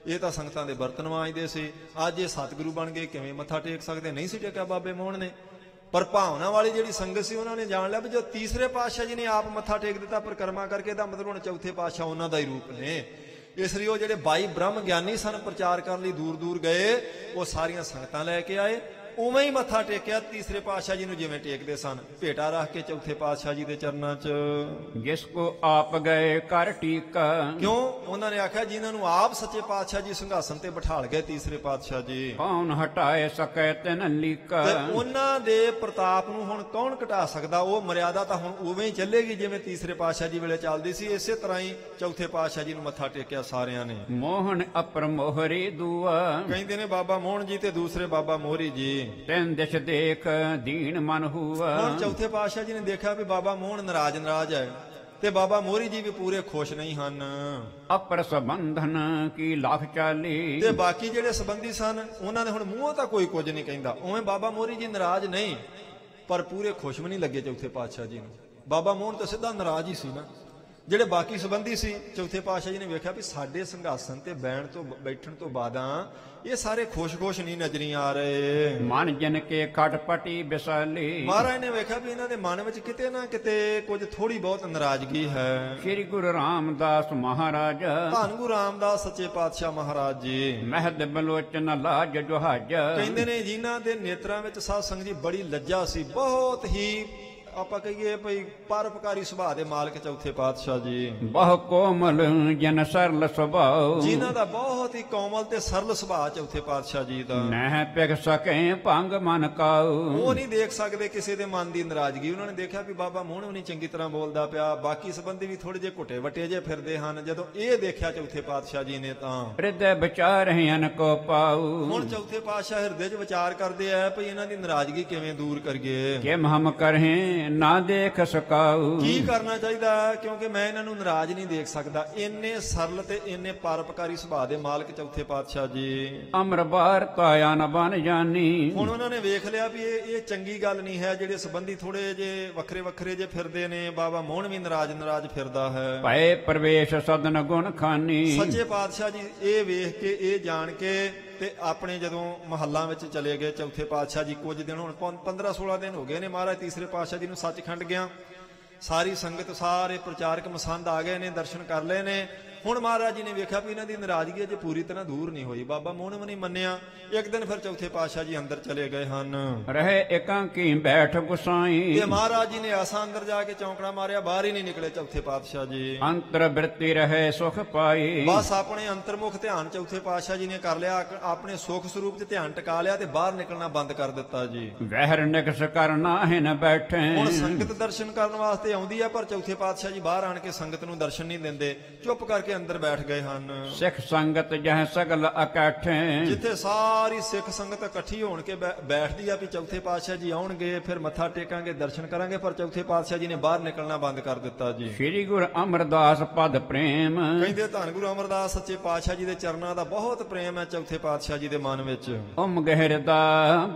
[SPEAKER 2] ਇਹ ਤਾਂ ਸੰਗਤਾਂ ਦੇ ਬਰਤਨ ਮਾਂਜਦੇ ਸੀ, ਅੱਜ ਇਹ ਸਤਿਗੁਰੂ ਬਣ ਗਏ, ਕਿਵੇਂ ਮੱਥਾ ਟੇਕ ਸਕਦੇ? ਨਹੀਂ ਸੀ ਟੇਕਿਆ ਬਾਬੇ ਮੋਹਣ ਨੇ। ਪਰ ਭਾਵਨਾ ਵਾਲੀ ਜਿਹੜੀ ਸੰਗਤ ਸੀ ਉਹਨਾਂ ਨੇ ਜਾਣ ਲਿਆ ਵੀ ਜੋ ਤੀਸਰੇ ਪਾਤਸ਼ਾਹ ਜੀ ਨੇ ਆਪ ਮੱਥਾ ਟੇਕ ਦਿੱਤਾ ਪਰਿਕਰਮਾ ਕਰਕੇ, ਇਹਦਾ ਮਤਲਬ ਹੁਣ ਚੌਥੇ ਪਾਤਸ਼ਾਹ ਉਹਨਾਂ ਦਾ ਹੀ ਰੂਪ ਨੇ। ਇਸ ਲਈ ਉਹ ਜਿਹੜੇ 22 ਬ੍ਰਹਮ ਗਿਆਨੀ ਸਨ, ਪ੍ਰਚਾਰ ਕਰਨ ਲਈ ਦੂਰ ਦੂਰ ਗਏ, ਉਹ ਸਾਰੀਆਂ ਸੰਗਤਾਂ ਲੈ ਕੇ ਆਏ, ਉਵੇਂ ਹੀ ਮੱਥਾ ਟੇਕਿਆ ਤੀਸਰੇ ਪਾਤਸ਼ਾਹ ਜੀ ਨੂੰ ਜਿਵੇਂ ਟੇਕਦੇ ਸਨ, ਭੇਟਾ ਰੱਖ ਕੇ ਚੌਥੇ ਪਾਤਸ਼ਾਹ ਜੀ ਦੇ ਚਰਨਾਂ 'ਚ।
[SPEAKER 1] ਜਿਸ ਕੋ ਆਪ ਗਏ ਕਰ ਟੀਕਾ,
[SPEAKER 2] ਕਿਉਂ? ਉਹਨਾਂ ਨੇ ਆਖਿਆ ਜਿਨ੍ਹਾਂ ਨੂੰ ਆਪ ਸੱਚੇ ਪਾਤਸ਼ਾਹ ਜੀ ਸਿੰਘਾਸਨ ਤੇ ਬਿਠਾਲ ਗਏ ਤੀਸਰੇ ਪਾਤਸ਼ਾਹ ਜੀ,
[SPEAKER 1] ਕੌਣ ਹਟਾਏ ਸਕੈ ਤਿਨ ਲੀਕਾ,
[SPEAKER 2] ਤੇ ਉਹਨਾਂ ਦੇ ਪ੍ਰਤਾਪ ਨੂੰ ਹੁਣ ਕੌਣ ਘਟਾ ਸਕਦਾ? ਉਹ ਮਰਿਆਦਾ ਤਾਂ ਹੁਣ ਉਵੇਂ ਹੀ ਚੱਲੇਗੀ ਜਿਵੇਂ ਤੀਸਰੇ ਪਾਤਸ਼ਾਹ ਜੀ ਵੇਲੇ ਚੱਲਦੀ ਸੀ। ਇਸੇ ਤਰ੍ਹਾਂ ਹੀ ਚੌਥੇ ਪਾਤਸ਼ਾਹ ਜੀ ਨੂੰ ਮੱਥਾ ਟੇਕਿਆ ਸਾਰਿਆਂ ਨੇ।
[SPEAKER 1] ਮੋਹਨ ਅਪਰ ਮੋਹਰੀ ਦੂਆ,
[SPEAKER 2] ਕਹਿੰਦੇ ਨੇ ਬਾਬਾ ਮੋਹਨ ਜੀ ਤੇ ਦੂਸਰੇ ਬਾਬਾ ਮੋਹਰੀ ਜੀ।
[SPEAKER 1] ਤੈਨ ਦਿਸ਼ ਦੇਖ ਦੀਨ ਮਨ ਹੁਆ,
[SPEAKER 2] ਹੁਣ ਚੌਥੇ ਪਾਤਸ਼ਾਹ ਜੀ ਨੇ ਦੇਖਿਆ ਵੀ ਬਾਬਾ ਮੋਹਨ ਨਾਰਾਜ਼ ਹੈ ਤੇ ਬਾਬਾ ਮੋਹਰੀ ਜੀ ਵੀ ਪੂਰੇ ਖੁਸ਼ ਨਹੀਂ ਹਨ।
[SPEAKER 1] ਅਪਰ ਸੰਬੰਧਨ ਕੀ ਲੱਖ ਚਾਲੀ,
[SPEAKER 2] ਤੇ ਬਾਕੀ ਜਿਹੜੇ ਸੰਬੰਧੀ ਸਨ ਉਹਨਾਂ ਨੇ ਹੁਣ ਮੂੰਹੋਂ ਤਾਂ ਕੋਈ ਕੁਝ ਨਹੀਂ ਕਹਿੰਦਾ, ਉਵੇਂ ਬਾਬਾ ਮੋਹਰੀ ਜੀ ਨਾਰਾਜ਼ ਨਹੀਂ, ਪਰ ਪੂਰੇ ਖੁਸ਼ ਵੀ ਨਹੀਂ ਲੱਗੇ ਚੌਥੇ ਪਾਤਸ਼ਾਹ ਜੀ ਨੂੰ। ਬਾਬਾ ਮੋਹਨ ਤਾਂ ਸਿੱਧਾ ਨਾਰਾਜ਼ ਹੀ ਸੀ ਨਾ। ਜਿਹੜੇ ਬਾਕੀ ਸੰਬੰਧੀ ਸੀ, ਚੌਥੇ ਪਾਤਸ਼ਾਹ ਜੀ ਨੇ ਵੇਖਿਆ ਵੀ ਸਾਡੇ ਸਿੰਘਾਸਨ ਤੇ ਬੈਠਣ ਤੋਂ ਬਾਅਦਾਂ ਇਹ ਸਾਰੇ ਖੁਸ਼ ਨਹੀਂ ਨਜ਼ਰੀ ਆ ਰਹੇ।
[SPEAKER 1] ਮਨ ਜਨ ਕੇ ਖਟਪਟੀ ਬਿਸਾਲੀ,
[SPEAKER 2] ਮਹਾਰਾਜ ਨੇ ਵੇਖਿਆ ਵੀ ਇਹਨਾਂ ਦੇ ਮਨ ਵਿੱਚ ਕਿਤੇ ਨਾ ਕਿਤੇ ਕੁਝ ਥੋੜੀ ਬਹੁਤ ਨਾਰਾਜ਼ਗੀ ਹੈ।
[SPEAKER 1] ਸ੍ਰੀ ਗੁਰੂ ਰਾਮਦਾਸ ਮਹਾਰਾਜ,
[SPEAKER 2] ਧੰਨ ਗੁਰੂ ਰਾਮਦਾਸ ਸੱਚੇ ਪਾਤਸ਼ਾਹ ਮਹਾਰਾਜ ਜੀ,
[SPEAKER 1] ਮਹਿਦ ਬਲੋਚਨ ਲਾਜ ਜੁਹਾਜ,
[SPEAKER 2] ਕਹਿੰਦੇ ਨੇ ਜਿਨ੍ਹਾਂ ਦੇ ਨੇਤਰਾਂ ਵਿੱਚ ਸਾਧ ਸੰਗਤ ਜੀ ਬੜੀ ਲੱਜਾ ਸੀ, ਬਹੁਤ ਹੀ ਆਪਾਂ ਕਹੀਏ ਭਈ ਪਰਉਪਕਾਰੀ ਸੁਭਾਅ ਦੇ ਮਾਲਕ ਚੌਥੇ ਪਾਤਸ਼ਾਹ ਜੀ।
[SPEAKER 1] ਬਹੁ ਕੋਮਲ ਜਨ ਸਰਲ ਸੁਭਾਉ,
[SPEAKER 2] ਜਿਨ੍ਹਾਂ ਦਾ ਬਹੁਤ ਹੀ ਕੋਮਲ ਤੇ ਸਰਲ ਸੁਭਾਅ ਚੌਥੇ ਪਾਤਸ਼ਾਹ ਜੀ ਦਾ।
[SPEAKER 1] ਨਹਿ ਪਿਕ ਸਕੇ ਭੰਗ ਮਨ ਕਾਉ,
[SPEAKER 2] ਉਹ ਨਹੀਂ ਦੇਖ ਸਕਦੇ ਕਿਸੇ ਦੇ ਮਨ ਦੀ ਨਾਰਾਜ਼ਗੀ। ਉਹਨਾਂ ਨੇ ਦੇਖਿਆ ਵੀ ਬਾਬਾ ਮੋਹਣ ਵੀ ਨਹੀਂ ਚੰਗੀ ਤਰ੍ਹਾਂ ਬੋਲਦਾ ਪਿਆ, ਬਾਕੀ ਸੰਬੰਧੀ ਵੀ ਥੋੜੇ ਜਿਹੇ ਘੁੱਟੇ ਵੱਟੇ ਜੇ ਫਿਰਦੇ ਹਨ। ਜਦੋਂ ਇਹ ਦੇਖਿਆ ਚੌਥੇ ਪਾਤਸ਼ਾਹ ਜੀ ਨੇ ਤਾਂ
[SPEAKER 1] ਹਿਰਦੈ ਵਿਚਾਰ ਹਨ ਕੋ ਪਾਉ,
[SPEAKER 2] ਹੁਣ ਚੌਥੇ ਪਾਤਸ਼ਾਹ ਹਿਰਦੇ 'ਚ ਵਿਚਾਰ ਕਰਦੇ ਆ ਭਈ ਇਹਨਾਂ ਦੀ ਨਾਰਾਜ਼ਗੀ ਕਿਵੇਂ ਦੂਰ ਕਰੀਏ,
[SPEAKER 1] ਕਿਮ ਹਮ ਕਰਹਿ ਨਾ ਦੇਖ ਸਕਾਉ,
[SPEAKER 2] ਕੀ ਕਰਨਾ ਚਾਹੀਦਾ? ਕਿਉਂਕਿ ਮੈਂ ਇਹਨਾਂ ਨੂੰ ਨਾਰਾਜ਼ ਨਹੀਂ ਦੇਖ ਸਕਦਾ। ਇੰਨੇ ਸਰਲ ਤੇ ਇੰਨੇ ਪਰਉਪਕਾਰੀ ਸੁਭਾਅ ਦੇ ਮਾਲਕ ਚੌਥੇ ਪਾਤਸ਼ਾਹ ਜੀ।
[SPEAKER 1] ਅਮਰ ਬਾਰ ਕਾਇਆ ਨ ਬਨ ਜਾਨੀ,
[SPEAKER 2] ਹੁਣ ਉਹਨਾਂ ਨੇ ਵੇਖ ਲਿਆ ਵੀ ਇਹ ਚੰਗੀ ਗੱਲ ਨਹੀਂ ਹੈ। ਜਿਹੜੇ ਸੰਬੰਧੀ ਥੋੜੇ ਜੇ ਵੱਖਰੇ ਜੇ ਫਿਰਦੇ ਨੇ, ਬਾਬਾ ਮੋਹਣ ਵੀ ਨਾਰਾਜ਼ ਫਿਰਦਾ ਹੈ।
[SPEAKER 1] ਭਏ ਪ੍ਰਵੇਸ਼ ਸਦਨ ਗੁਣ ਖਾਨੀ,
[SPEAKER 2] ਸੱਚੇ ਪਾਤਸ਼ਾਹ ਜੀ ਇਹ ਵੇਖ ਕੇ, ਇਹ ਜਾਣ ਕੇ ਤੇ ਆਪਣੇ ਜਦੋਂ ਮਹੱਲਾਂ ਵਿੱਚ ਚਲੇ ਗਏ ਚੌਥੇ ਪਾਤਸ਼ਾਹ ਜੀ। ਕੁਝ ਦਿਨ ਹੁਣ 15-16 ਦਿਨ ਹੋ ਗਏ ਨੇ ਮਹਾਰਾਜ ਤੀਸਰੇ ਪਾਤਸ਼ਾਹ ਜੀ ਨੂੰ ਸੱਚਖੰਡ ਗਿਆ। ਸਾਰੀ ਸੰਗਤ, ਸਾਰੇ ਪ੍ਰਚਾਰਕ ਮਸੰਦ ਆ ਗਏ ਨੇ, ਦਰਸ਼ਨ ਕਰ ਲਏ ਨੇ। ਹੁਣ ਮਹਾਰਾਜ ਜੀ ਨੇ ਵੇਖਿਆ ਵੀ ਇਹਨਾਂ ਦੀ ਨਾਰਾਜ਼ਗੀ ਅਜੇ ਪੂਰੀ ਤਰ੍ਹਾਂ ਦੂਰ ਨਹੀਂ ਹੋਈ। ਬਾਬਾ ਮੋਹਨ ਵੀ ਨਹੀਂ ਮੰਨਿਆ। ਇੱਕ ਦਿਨ ਫਿਰ ਚੌਥੇ ਪਾਤਸ਼ਾਹ ਜੀ ਅੰਦਰ ਚਲੇ ਗਏ ਹਨ।
[SPEAKER 1] ਰਹੇ ਇਕਾਂਕੀ ਬੈਠ ਗੁਸਾਈ,
[SPEAKER 2] ਤੇ ਮਹਾਰਾਜ ਜੀ ਨੇ ਆਸਾ ਅੰਦਰ ਜਾ ਕੇ ਚੌਂਕੜਾ ਮਾਰਿਆ, ਬਾਹਰ ਹੀ ਨਹੀਂ ਨਿਕਲੇ ਚੌਥੇ ਪਾਤਸ਼ਾਹ ਜੀ।
[SPEAKER 1] ਅੰਤਰ ਬਿਰਤੀ ਰਹੇ ਸੁਖ ਪਾਈ,
[SPEAKER 2] ਬਸ ਆਪਣੇ ਅੰਤਰਮੁਖ ਧਿਆਨ ਚੌਥੇ ਪਾਤਸ਼ਾਹ ਜੀ ਨੇ ਕਰ ਲਿਆ, ਆਪਣੇ ਸੁਖ ਸਰੂਪ 'ਚ ਧਿਆਨ ਟਿਕਾ ਲਿਆ ਤੇ ਬਾਹਰ ਨਿਕਲਣਾ ਬੰਦ ਕਰ ਦਿੱਤਾ ਜੀ।
[SPEAKER 1] ਵਹਿਰ ਨਿਕਸ ਕਰਨਾ ਹੈ ਨ ਬੈਠੇ,
[SPEAKER 2] ਹੁਣ ਸੰਗਤ ਦਰਸ਼ਨ ਕਰਨ ਵਾਸਤੇ ਆਉਂਦੀ ਆ, ਪਰ ਚੌਥੇ ਪਾਤਸ਼ਾਹ ਜੀ ਬਾਹਰ ਆਣ ਕੇ ਸੰਗਤ ਨੂੰ ਦਰਸ਼ਨ ਨਹੀਂ ਦਿੰਦੇ, ਚੁੱਪ ਕਰਕੇ ਅੰਦਰ ਬੈਠ ਗਏ ਹਨ।
[SPEAKER 1] ਸਿੱਖ ਸੰਗਤ ਜਹ ਸਗਲ ਇਕੱਠੇ,
[SPEAKER 2] ਜਿੱਥੇ ਸਾਰੀ ਸਿੱਖ ਸੰਗਤ ਇਕੱਠੀ ਹੋਣ ਕੇ ਬੈਠਦੀ ਆ ਵੀ ਚੌਥੇ ਪਾਤਸ਼ਾਹ ਜੀ ਆਉਣਗੇ, ਫਿਰ ਮੱਥਾ ਟੇਕਾਂਗੇ, ਦਰਸ਼ਨ ਕਰਾਂਗੇ, ਪਰ ਚੌਥੇ ਪਾਤਸ਼ਾਹ ਜੀ ਨੇ ਬਾਹਰ ਨਿਕਲਣਾ ਬੰਦ ਕਰ ਦਿੱਤਾ ਜੀ।
[SPEAKER 1] ਸ੍ਰੀ ਗੁਰੂ ਅਮਰਦਾਸ ਪਦ ਪ੍ਰੇਮ,
[SPEAKER 2] ਕਹਿੰਦੇ ਧੰਨ ਗੁਰੂ ਅਮਰਦਾਸ ਸੱਚੇ ਪਾਤਸ਼ਾਹ ਜੀ ਦੇ ਚਰਨਾਂ ਦਾ ਬਹੁਤ ਪ੍ਰੇਮ ਹੈ ਚੌਥੇ ਪਾਤਸ਼ਾਹ ਜੀ ਦੇ ਮਨ ਵਿੱਚ।
[SPEAKER 1] ਉਮ ਗਹਿਰਦਾ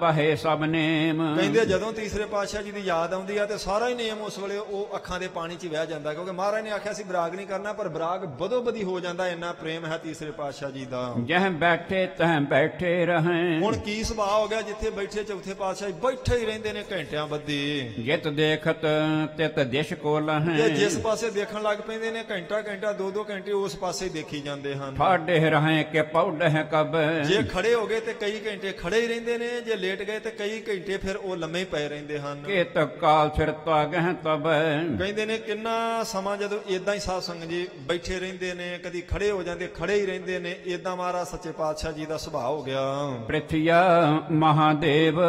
[SPEAKER 1] ਬਹੇ ਸਭ ਨੇਮ,
[SPEAKER 2] ਕਹਿੰਦੇ ਜਦੋਂ ਤੀਸਰੇ ਪਾਤਸ਼ਾਹ ਜੀ ਦੀ ਯਾਦ ਆਉਂਦੀ ਆ ਤੇ ਸਾਰਾ ਹੀ ਨੇਮ ਉਸ ਵੇਲੇ ਉਹ ਅੱਖਾਂ ਦੇ ਪਾਣੀ 'ਚ ਵਹਿ ਜਾਂਦਾ, ਕਿਉਂਕਿ ਮਹਾਰਾਜ ਨੇ ਆਖਿਆ ਸੀ ਬਰਾਗ ਨਹੀਂ ਕਰਨਾ, ਪਰ ਬਰਾਗ ਬਦੋ ਵਧੀ ਹੋ ਜਾਂਦਾ, ਇੰਨਾ ਪ੍ਰੇਮ ਹੈ ਤੀਸਰੇ ਪਾਤਸ਼ਾਹ ਜੀ ਦਾ।
[SPEAKER 1] जह बैठे तह बैठे रहें,
[SPEAKER 2] ਹੁਣ ਕੀ ਸੁਭਾਅ ਹੋ ਗਿਆ, ਜਿੱਥੇ ਬੈਠੇ ਚੌਥੇ ਪਾਤਸ਼ਾਹ ਜੀ ਬੈਠੇ ਹੀ ਰਹਿੰਦੇ ਨੇ ਘੰਟਿਆਂ ਬੱਧੀ।
[SPEAKER 1] जित देखत तित दिश को
[SPEAKER 2] ਤੇ
[SPEAKER 1] लहें,
[SPEAKER 2] ਜਿਸ ਪਾਸੇ ਦੇਖਣ ਲੱਗ ਪੈਂਦੇ ਨੇ ਘੰਟਾ ਘੰਟਾ 2-2 ਘੰਟੇ ਉਸ ਪਾਸੇ ਹੀ ਦੇਖੀ ਜਾਂਦੇ ਹਨ।
[SPEAKER 1] ठाडे रहें के पौडह कब,
[SPEAKER 2] ਜੇ ਖੜੇ ਹੋ ਗਏ ਤੇ ਕਈ ਘੰਟੇ ਖੜੇ ਹੀ ਰਹਿੰਦੇ ਨੇ, ਜੇ ਲੇਟ ਗਏ ਤੇ ਕਈ ਘੰਟੇ ਫਿਰ ਉਹ ਲੰਮੇ ਹੀ ਪਏ ਰਹਿੰਦੇ ਹਨ।
[SPEAKER 1] के तक काल फिर तागह तब,
[SPEAKER 2] ਕਹਿੰਦੇ ਨੇ ਕਿੰਨਾ ਸਮਾਂ ਜਦੋਂ ਏਦਾਂ ਹੀ ਸਾਧ ਸੰਗਤ ਜੀ ਬੈਠੇ ਰਹਿੰਦੇ ਨੇ, ਕਦੀ ਖੜੇ ਹੋ ਜਾਂਦੇ, ਖੜੇ ਹੀ ਰਹਿੰਦੇ ਨੇ, ਏਦਾਂ ਮਹਾਰਾਜ ਸੱਚੇ ਪਾਤਸ਼ਾਹ ਜੀ ਦਾ ਸੁਭਾਅ ਹੋ ਗਿਆ।
[SPEAKER 1] पृथ्या महादेव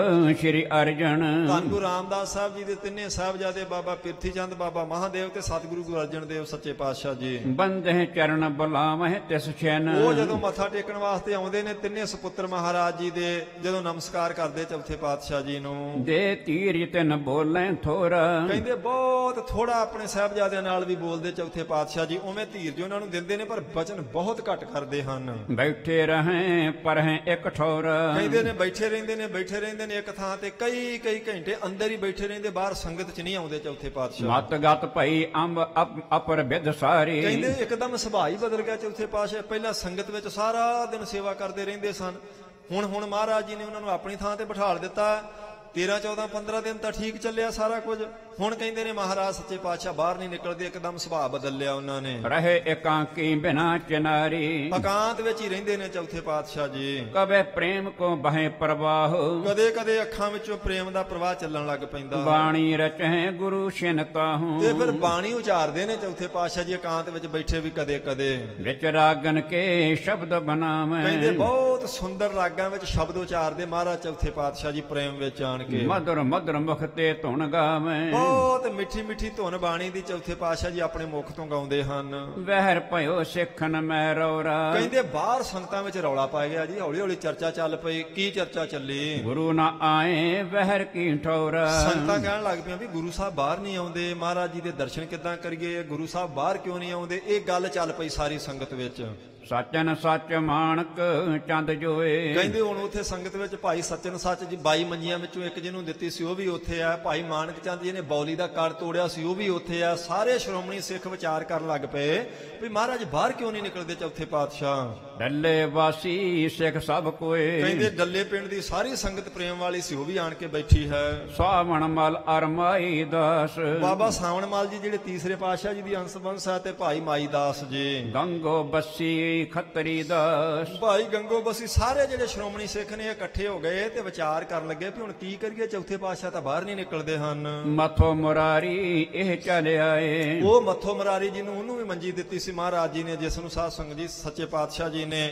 [SPEAKER 1] श्री अर्जन,
[SPEAKER 2] ਧੰਨ ਗੁਰੂ ਰਾਮਦਾਸ ਸਾਹਿਬ ਜੀ ਦੇ ਤਿੰਨੇ ਸਾਹਿਬਜ਼ਾਦੇ ਬਾਬਾ ਪਿਰਥੀ ਚੰਦ, ਬਾਬਾ ਮਹਾਦੇਵ ਤੇ ਸਤਿਗੁਰੂ ਗੁਰੂ ਅਰਜਨ ਦੇਵ ਸੱਚੇ ਪਾਤਸ਼ਾਹ ਜੀ,
[SPEAKER 1] बंदे चरण बुलावह तिस छन,
[SPEAKER 2] ਉਹ ਜਦੋਂ ਮੱਥਾ ਟੇਕਣ ਵਾਸਤੇ ਆਉਂਦੇ ਨੇ ਤਿੰਨੇ ਸੁਪੁੱਤਰ ਮਹਾਰਾਜ ਜੀ ਦੇ, ਜਦੋਂ ਨਮਸਕਾਰ ਕਰਦੇ ਚੌਥੇ ਪਾਤਸ਼ਾਹ ਜੀ ਨੂੰ,
[SPEAKER 1] दे तीर तिन बोलें थोरा,
[SPEAKER 2] ਕਹਿੰਦੇ ਬਹੁਤ ਥੋੜਾ ਆਪਣੇ ਸਾਹਿਬਜ਼ਾਦਿਆਂ ਨਾਲ ਵੀ ਬੋਲਦੇ ਚੌਥੇ ਪਾਤਸ਼ਾਹ ਜੀ, ਉਵੇਂ ਧੀਰਜ ਉਹਨਾਂ ਨੂੰ ਦਿੰਦੇ ਨੇ ਪਰ ਬਚਨ ਬਹੁਤ ਘੱਟ ਕਰਦੇ ਹਨ।
[SPEAKER 1] बैठे रहें पर हैं एक ठोरा,
[SPEAKER 2] ਕਹਿੰਦੇ ਨੇ ਬੈਠੇ ਰਹਿੰਦੇ ਨੇ, ਬੈਠੇ ਰਹਿੰਦੇ ਨੇ ਇੱਕ ਥਾਂ ਤੇ ਕਈ ਕਈ ਘੰਟੇ ਅੰਦਰ ਹੀ ਬੈਠੇ ਰਹਿੰਦੇ, ਬਾਹਰ ਸੰਗਤ ਚ ਨਹੀਂ ਆਉਂਦੇ ਚੌਥੇ ਪਾਤਸ਼ਾਹ।
[SPEAKER 1] मत गत भई अंब अपर बिद सारी,
[SPEAKER 2] ਕਹਿੰਦੇ ਇੱਕਦਮ ਸੁਭਾਅ ਹੀ ਬਦਲ ਗਿਆ ਚੌਥੇ ਪਾਤਸ਼ਾਹ। ਪਹਿਲਾਂ ਸੰਗਤ ਵਿੱਚ ਸਾਰਾ ਦਿਨ ਸੇਵਾ ਕਰਦੇ ਰਹਿੰਦੇ ਸਨ, ਹੁਣ ਮਹਾਰਾਜ ਜੀ ਨੇ ਉਹਨਾਂ ਨੂੰ ਆਪਣੀ ਥਾਂ ਤੇ ਬਿਠਾਲ ਦਿੱਤਾ। 13, 14, 15 ਦਿਨ ਤਾਂ ਠੀਕ ਚੱਲਿਆ ਸਾਰਾ ਕੁਝ। ਹੁਣ ਕਹਿੰਦੇ ਨੇ ਮਹਾਰਾਜ ਸੱਚੇ ਪਾਤਸ਼ਾਹ ਬਾਹਰ ਨਹੀਂ ਨਿਕਲਦੇ, ਇੱਕਦਮ ਸੁਭਾਅ ਬਦਲ ਲਿਆ ਉਹਨਾਂ ਨੇ।
[SPEAKER 1] रहे एकांकी बिना चिनारी,
[SPEAKER 2] ਇਕਾਂਤ ਵਿੱਚ ਹੀ ਰਹਿੰਦੇ ਨੇ ਚੌਥੇ ਪਾਤਸ਼ਾਹ ਜੀ।
[SPEAKER 1] कबे प्रेम को बहे प्रवाह,
[SPEAKER 2] ਕਦੇ ਕਦੇ ਅੱਖਾਂ ਵਿੱਚੋਂ ਪ੍ਰੇਮ ਦਾ ਪ੍ਰਵਾਹ ਚੱਲਣ ਲੱਗ ਪੈਂਦਾ।
[SPEAKER 1] बाणी रचहे गुरु शिनता हूँ,
[SPEAKER 2] ਤੇ ਫਿਰ ਬਾਣੀ ਉਚਾਰਦੇ ਨੇ ਚੌਥੇ ਪਾਤਸ਼ਾਹ ਜੀ ਇਕਾਂਤ ਵਿੱਚ ਬੈਠੇ ਵੀ ਕਦੇ ਕਦੇ।
[SPEAKER 1] विच रागन के शब्द बनावे,
[SPEAKER 2] ਕਹਿੰਦੇ ਬਹੁਤ ਸੁੰਦਰ ਰਾਗਾਂ ਵਿੱਚ ਸ਼ਬਦ ਉਚਾਰਦੇ ਮਹਾਰਾਜ ਚੌਥੇ ਪਾਤਸ਼ਾਹ ਜੀ ਪ੍ਰੇਮ ਵਿੱਚ ਆਣ ਕੇ।
[SPEAKER 1] मधुर मधुर मुख ते धुन गावे,
[SPEAKER 2] ਬਹੁਤ ਮਿੱਠੀ ਮਿੱਠੀ ਧੁਨ ਬਾਣੀ ਦੀ ਚੌਥੇ ਪਾਤਸ਼ਾਹ ਜੀ ਆਪਣੇ ਮੁਖ ਤੋਂ ਗਾਉਂਦੇ ਹਨ।
[SPEAKER 1] वहर पयो सिखन मैं रौरा,
[SPEAKER 2] ਕਹਿੰਦੇ ਬਾਹਰ ਸੰਗਤਾਂ ਵਿੱਚ ਰੌਲਾ ਪੈ ਗਿਆ ਜੀ, ਹੌਲੀ ਹੌਲੀ ਚਰਚਾ ਚੱਲ ਪਈ। ਕੀ ਚਰਚਾ ਚੱਲੀ?
[SPEAKER 1] गुरु न आए वहर की ठौरा,
[SPEAKER 2] ਸੰਗਤਾਂ ਕਹਿਣ ਲੱਗ ਪਈਆਂ ਵੀ ਗੁਰੂ ਸਾਹਿਬ ਬਾਹਰ ਨਹੀਂ ਆਉਂਦੇ, ਮਹਾਰਾਜ ਜੀ ਦੇ ਦਰਸ਼ਨ ਕਿੱਦਾਂ ਕਰੀਏ, ਗੁਰੂ ਸਾਹਿਬ ਬਾਹਰ ਕਿਉਂ ਨਹੀਂ ਆਉਂਦੇ? ਇਹ ਗੱਲ ਚੱਲ ਪਈ ਸਾਰੀ ਸੰਗਤ ਵਿੱਚ।
[SPEAKER 1] सचन सच मानक चंद जोए,
[SPEAKER 2] ਕਹਿੰਦੇ ਹੁਣ ਉੱਥੇ ਸੰਗਤ ਵਿੱਚ ਭਾਈ ਸੱਚਨ ਸੱਚ ਜੀ 22 ਮੰਜੀਆਂ ਵਿੱਚੋਂ ਇੱਕ ਜਿਹਨੂੰ ਦਿੱਤੀ ਸੀ ਉਹ ਵੀ ਉੱਥੇ ਆ, ਭਾਈ ਮਾਨਕ ਚੰਦ ਜੀ ਨੇ ਬੌਲੀ ਦਾ ਕੜ ਤੋੜਿਆ ਸੀ ਉਹ ਵੀ ਉੱਥੇ ਆ। ਸਾਰੇ ਸ਼੍ਰੋਮਣੀ ਸਿੱਖ ਵਿਚਾਰ ਕਰਨ ਲੱਗ ਪਏ ਵੀ ਮਹਾਰਾਜ ਬਾਹਰ ਕਿਉਂ ਨਹੀਂ ਨਿਕਲਦੇ ਚੌਥੇ ਪਾਤਸ਼ਾਹ।
[SPEAKER 1] डल्ले वासी सिख सब कोए,
[SPEAKER 2] ਕਹਿੰਦੇ ਡੱਲੇ ਪਿੰਡ ਦੀ ਸਾਰੀ ਸੰਗਤ ਪ੍ਰੇਮ ਵਾਲੀ ਸੀ ਉਹ ਵੀ ਆਣ ਕੇ ਬੈਠੀ ਹੈ।
[SPEAKER 1] सावण मल अरमाई दास,
[SPEAKER 2] ਬਾਬਾ ਸਾਵਣ ਮਾਲ ਜੀ ਜਿਹੜੇ ਤੀਸਰੇ ਪਾਤਸ਼ਾਹ ਜੀ ਦੀ ਅੰਸ਼ ਬੰਸ ਹੈ, ਤੇ ਭਾਈ ਮਾਈ ਦਾਸ ਜੀ,
[SPEAKER 1] गंगो बसी खतरी दास,
[SPEAKER 2] ਭਾਈ ਗੰਗੋ ਬਸੀ, ਸਾਰੇ ਜਿਹੜੇ ਸ਼੍ਰੋਮਣੀ ਸਿੱਖ ਨੇ ਇਕੱਠੇ ਹੋ ਗਏ ਤੇ ਵਿਚਾਰ ਕਰਨ ਲੱਗੇ ਵੀ ਹੁਣ ਕੀ ਕਰੀਏ, ਚੌਥੇ ਪਾਤਸ਼ਾਹ ਤਾਂ ਬਾਹਰ ਨਹੀਂ ਨਿਕਲਦੇ ਹਨ।
[SPEAKER 1] मथो मुरारी एह चल आए,
[SPEAKER 2] ਉਹ ਮੱਥੋ ਮਰਾਰੀ ਜੀ ਨੂੰ ਉਹਨੂੰ ਵੀ ਮੰਜੀ ਦਿੱਤੀ ਸੀ ਮਹਾਰਾਜ ਜੀ ਨੇ, ਜਿਸ ਨੂੰ ਸਾਧ ਸੰਗਤ ਜੀ ਸੱਚੇ ਪਾਤਸ਼ਾਹ ਜੀ ਨੇ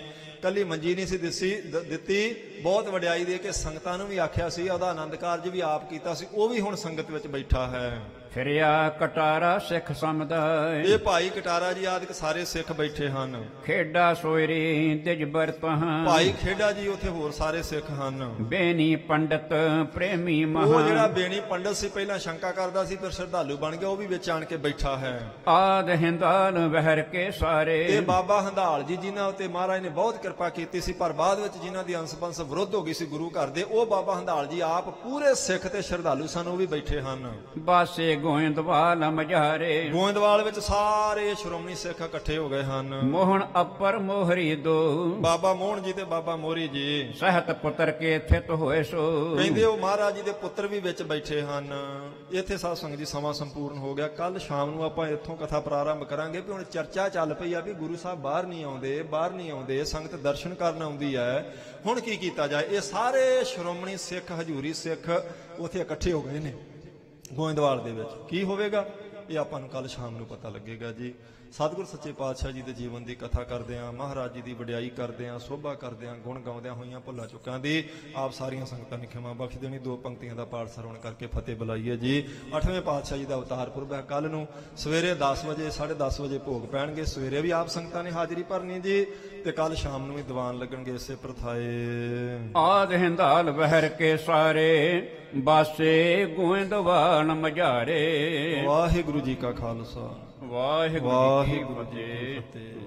[SPEAKER 2] ਕੱਲੀ ਮੰਜੀ ਨਹੀਂ ਸੀ ਦਿੱਤੀ, ਬਹੁਤ ਵਡਿਆਈ ਦੇ ਕੇ ਸੰਗਤਾਂ ਨੂੰ ਵੀ ਆਖਿਆ ਸੀ, ਉਹਦਾ ਆਨੰਦ ਕਾਰਜ ਵੀ ਆਪ ਕੀਤਾ ਸੀ, ਉਹ ਵੀ ਹੁਣ ਸੰਗਤ ਵਿੱਚ ਬੈਠਾ ਹੈ।
[SPEAKER 1] फिरिया कटारा सिख समुदाय,
[SPEAKER 2] ਇਹ ਭਾਈ ਕਟਾਰਾ ਜੀ ਆਦਿਕ ਸਾਰੇ ਸਿੱਖ ਬੈਠੇ ਹਨ।
[SPEAKER 1] खेडा सोयरी दिज बरतह,
[SPEAKER 2] ਭਾਈ ਖੇਡਾ ਜੀ ਉੱਥੇ ਹੋਰ ਸਾਰੇ ਸਿੱਖ ਹਨ।
[SPEAKER 1] बेनी पंडित प्रेमी
[SPEAKER 2] ਉਹ
[SPEAKER 1] महा,
[SPEAKER 2] ਜਿਹੜਾ ਬੇਣੀ ਪੰਡਤ ਸੀ ਪਹਿਲਾਂ ਸ਼ੰਕਾ ਕਰਦਾ ਸੀ, ਫਿਰ ਸ਼ਰਧਾਲੂ ਬਣ ਗਿਆ, ਉਹ ਵੀ ਵਿੱਚ ਆਣ ਕੇ ਬੈਠਾ ਹੈ।
[SPEAKER 1] आद हिंदाल वहर के सारे,
[SPEAKER 2] ਤੇ ਬਾਬਾ ਹੰਦਾਲ ਜੀ ਜਿਨ੍ਹਾਂ ਉੱਤੇ ਮਹਾਰਾਜ ਨੇ ਬਹੁਤ ਕਿਰਪਾ ਕੀਤੀ ਸੀ, ਪਰ ਬਾਅਦ ਵਿੱਚ ਜਿਨ੍ਹਾਂ ਦੀ ਅੰਸ ਬੰਸ ਵਿਰੁੱਧ ਹੋ ਗਈ ਸੀ ਗੁਰੂ ਘਰ ਦੇ, ਉਹ ਬਾਬਾ ਹੰਦਾਲ ਜੀ ਆਪ ਪੂਰੇ ਸਿੱਖ ਤੇ ਸ਼ਰਧਾਲੂ ਸਨ, ਉਹ ਵੀ ਬੈਠੇ ਹਨ।
[SPEAKER 1] बासे गोविंदवाल मजारे,
[SPEAKER 2] ਗੋਇੰਦਵਾਲ ਵਿੱਚ ਸਾਰੇ ਸ਼੍ਰੋਮਣੀ ਸਿੱਖ ਇਕੱਠੇ ਹੋ ਗਏ ਹਨ।
[SPEAKER 1] मोहन अपर मोहरी दो,
[SPEAKER 2] ਬਾਬਾ ਮੋਹਨ ਜੀ ਤੇ ਬਾਬਾ ਮੋਰੀ ਜੀ,
[SPEAKER 1] सहत पुत्र के थित होए सो,
[SPEAKER 2] ਕਹਿੰਦੇ ਉਹ ਮਹਾਰਾਜ ਜੀ ਦੇ ਪੁੱਤਰ ਵੀ ਵਿੱਚ ਬੈਠੇ ਹਨ। ਇੱਥੇ ਸਾਧ ਸੰਗਤ ਜੀ ਸਮਾਂ ਸੰਪੂਰਨ ਹੋ ਗਿਆ। ਕੱਲ ਸ਼ਾਮ ਨੂੰ ਆਪਾਂ ਇੱਥੋਂ ਕਥਾ ਪ੍ਰਾਰੰਭ ਕਰਾਂਗੇ ਵੀ ਹੁਣ ਚਰਚਾ ਚੱਲ ਪਈ ਆ ਵੀ ਗੁਰੂ ਸਾਹਿਬ ਬਾਹਰ ਨਹੀਂ ਆਉਂਦੇ, ਬਾਹਰ ਨਹੀਂ ਆਉਂਦੇ, ਸੰਗਤ ਦਰਸ਼ਨ ਕਰਨ ਆਉਂਦੀ ਹੈ, ਹੁਣ ਕੀ ਕੀਤਾ ਜਾਏ। ਇਹ ਸਾਰੇ ਸ਼੍ਰੋਮਣੀ ਸਿੱਖ ਹਜੂਰੀ ਸਿੱਖ ਉੱਥੇ ਇਕੱਠੇ ਹੋ ਗਏ ਨੇ ਗੋਇੰਦਵਾਲ ਦੇ ਵਿੱਚ। ਕੀ ਹੋਵੇਗਾ ਇਹ ਆਪਾਂ ਨੂੰ ਕੱਲ ਸ਼ਾਮ ਨੂੰ ਪਤਾ ਲੱਗੇਗਾ ਜੀ। ਸਤਿਗੁਰ ਸੱਚੇ ਪਾਤਸ਼ਾਹ ਜੀ ਦੇ ਜੀਵਨ ਦੀ ਕਥਾ ਕਰਦੇ ਆਂ, ਮਹਾਰਾਜ ਜੀ ਦੀ ਵਡਿਆਈ ਕਰਦੇ ਆਂ, ਸੋਭਾ ਕਰਦੇ ਆਂ, ਗੁਣ ਗਾਉਂਦਿਆਂ ਹੋਈਆਂ ਭੁੱਲਾਂ ਚੁੱਕਾਂ ਦੀ ਆਪ ਸਾਰੀਆਂ ਸੰਗਤਾਂ ਨੇ ਖਿਮਾ ਬਖਸ਼ ਦੇਣੀ। 2 ਪੰਕਤੀਆਂ ਦਾ ਪਾਠ ਸਰਵਣ ਕਰਕੇ ਫਤਿਹ ਬੁਲਾਈਏ ਜੀ। 8ਵੇਂ ਪਾਤਸ਼ਾਹ ਜੀ ਦਾ ਅਵਤਾਰ ਪੁਰਬ ਹੈ। ਕੱਲ ਨੂੰ ਸਵੇਰੇ 10 ਵਜੇ 10:30 ਵਜੇ ਭੋਗ ਪੈਣਗੇ। ਸਵੇਰੇ ਵੀ ਆਪ ਸੰਗਤਾਂ ਨੇ ਹਾਜ਼ਰੀ ਭਰਨੀ ਜੀ, ਤੇ ਕੱਲ ਸ਼ਾਮ ਨੂੰ ਵੀ ਦੀਵਾਨ ਲੱਗਣਗੇ ਇਸੇ ਪ੍ਰਥਾਏ।
[SPEAKER 1] आद हिंदाल वहर के सारे, बासे गोविंदवाल मजारे।
[SPEAKER 2] ਵਾਹਿਗੁਰੂ ਜੀ ਕਾ ਖਾਲਸਾ,
[SPEAKER 1] वाहिगुरु जी की
[SPEAKER 2] ਵਾਹਿਗੁਰੂ ਜੀ ਕੀ
[SPEAKER 1] फतेह।
[SPEAKER 2] ਫਤਿਹ।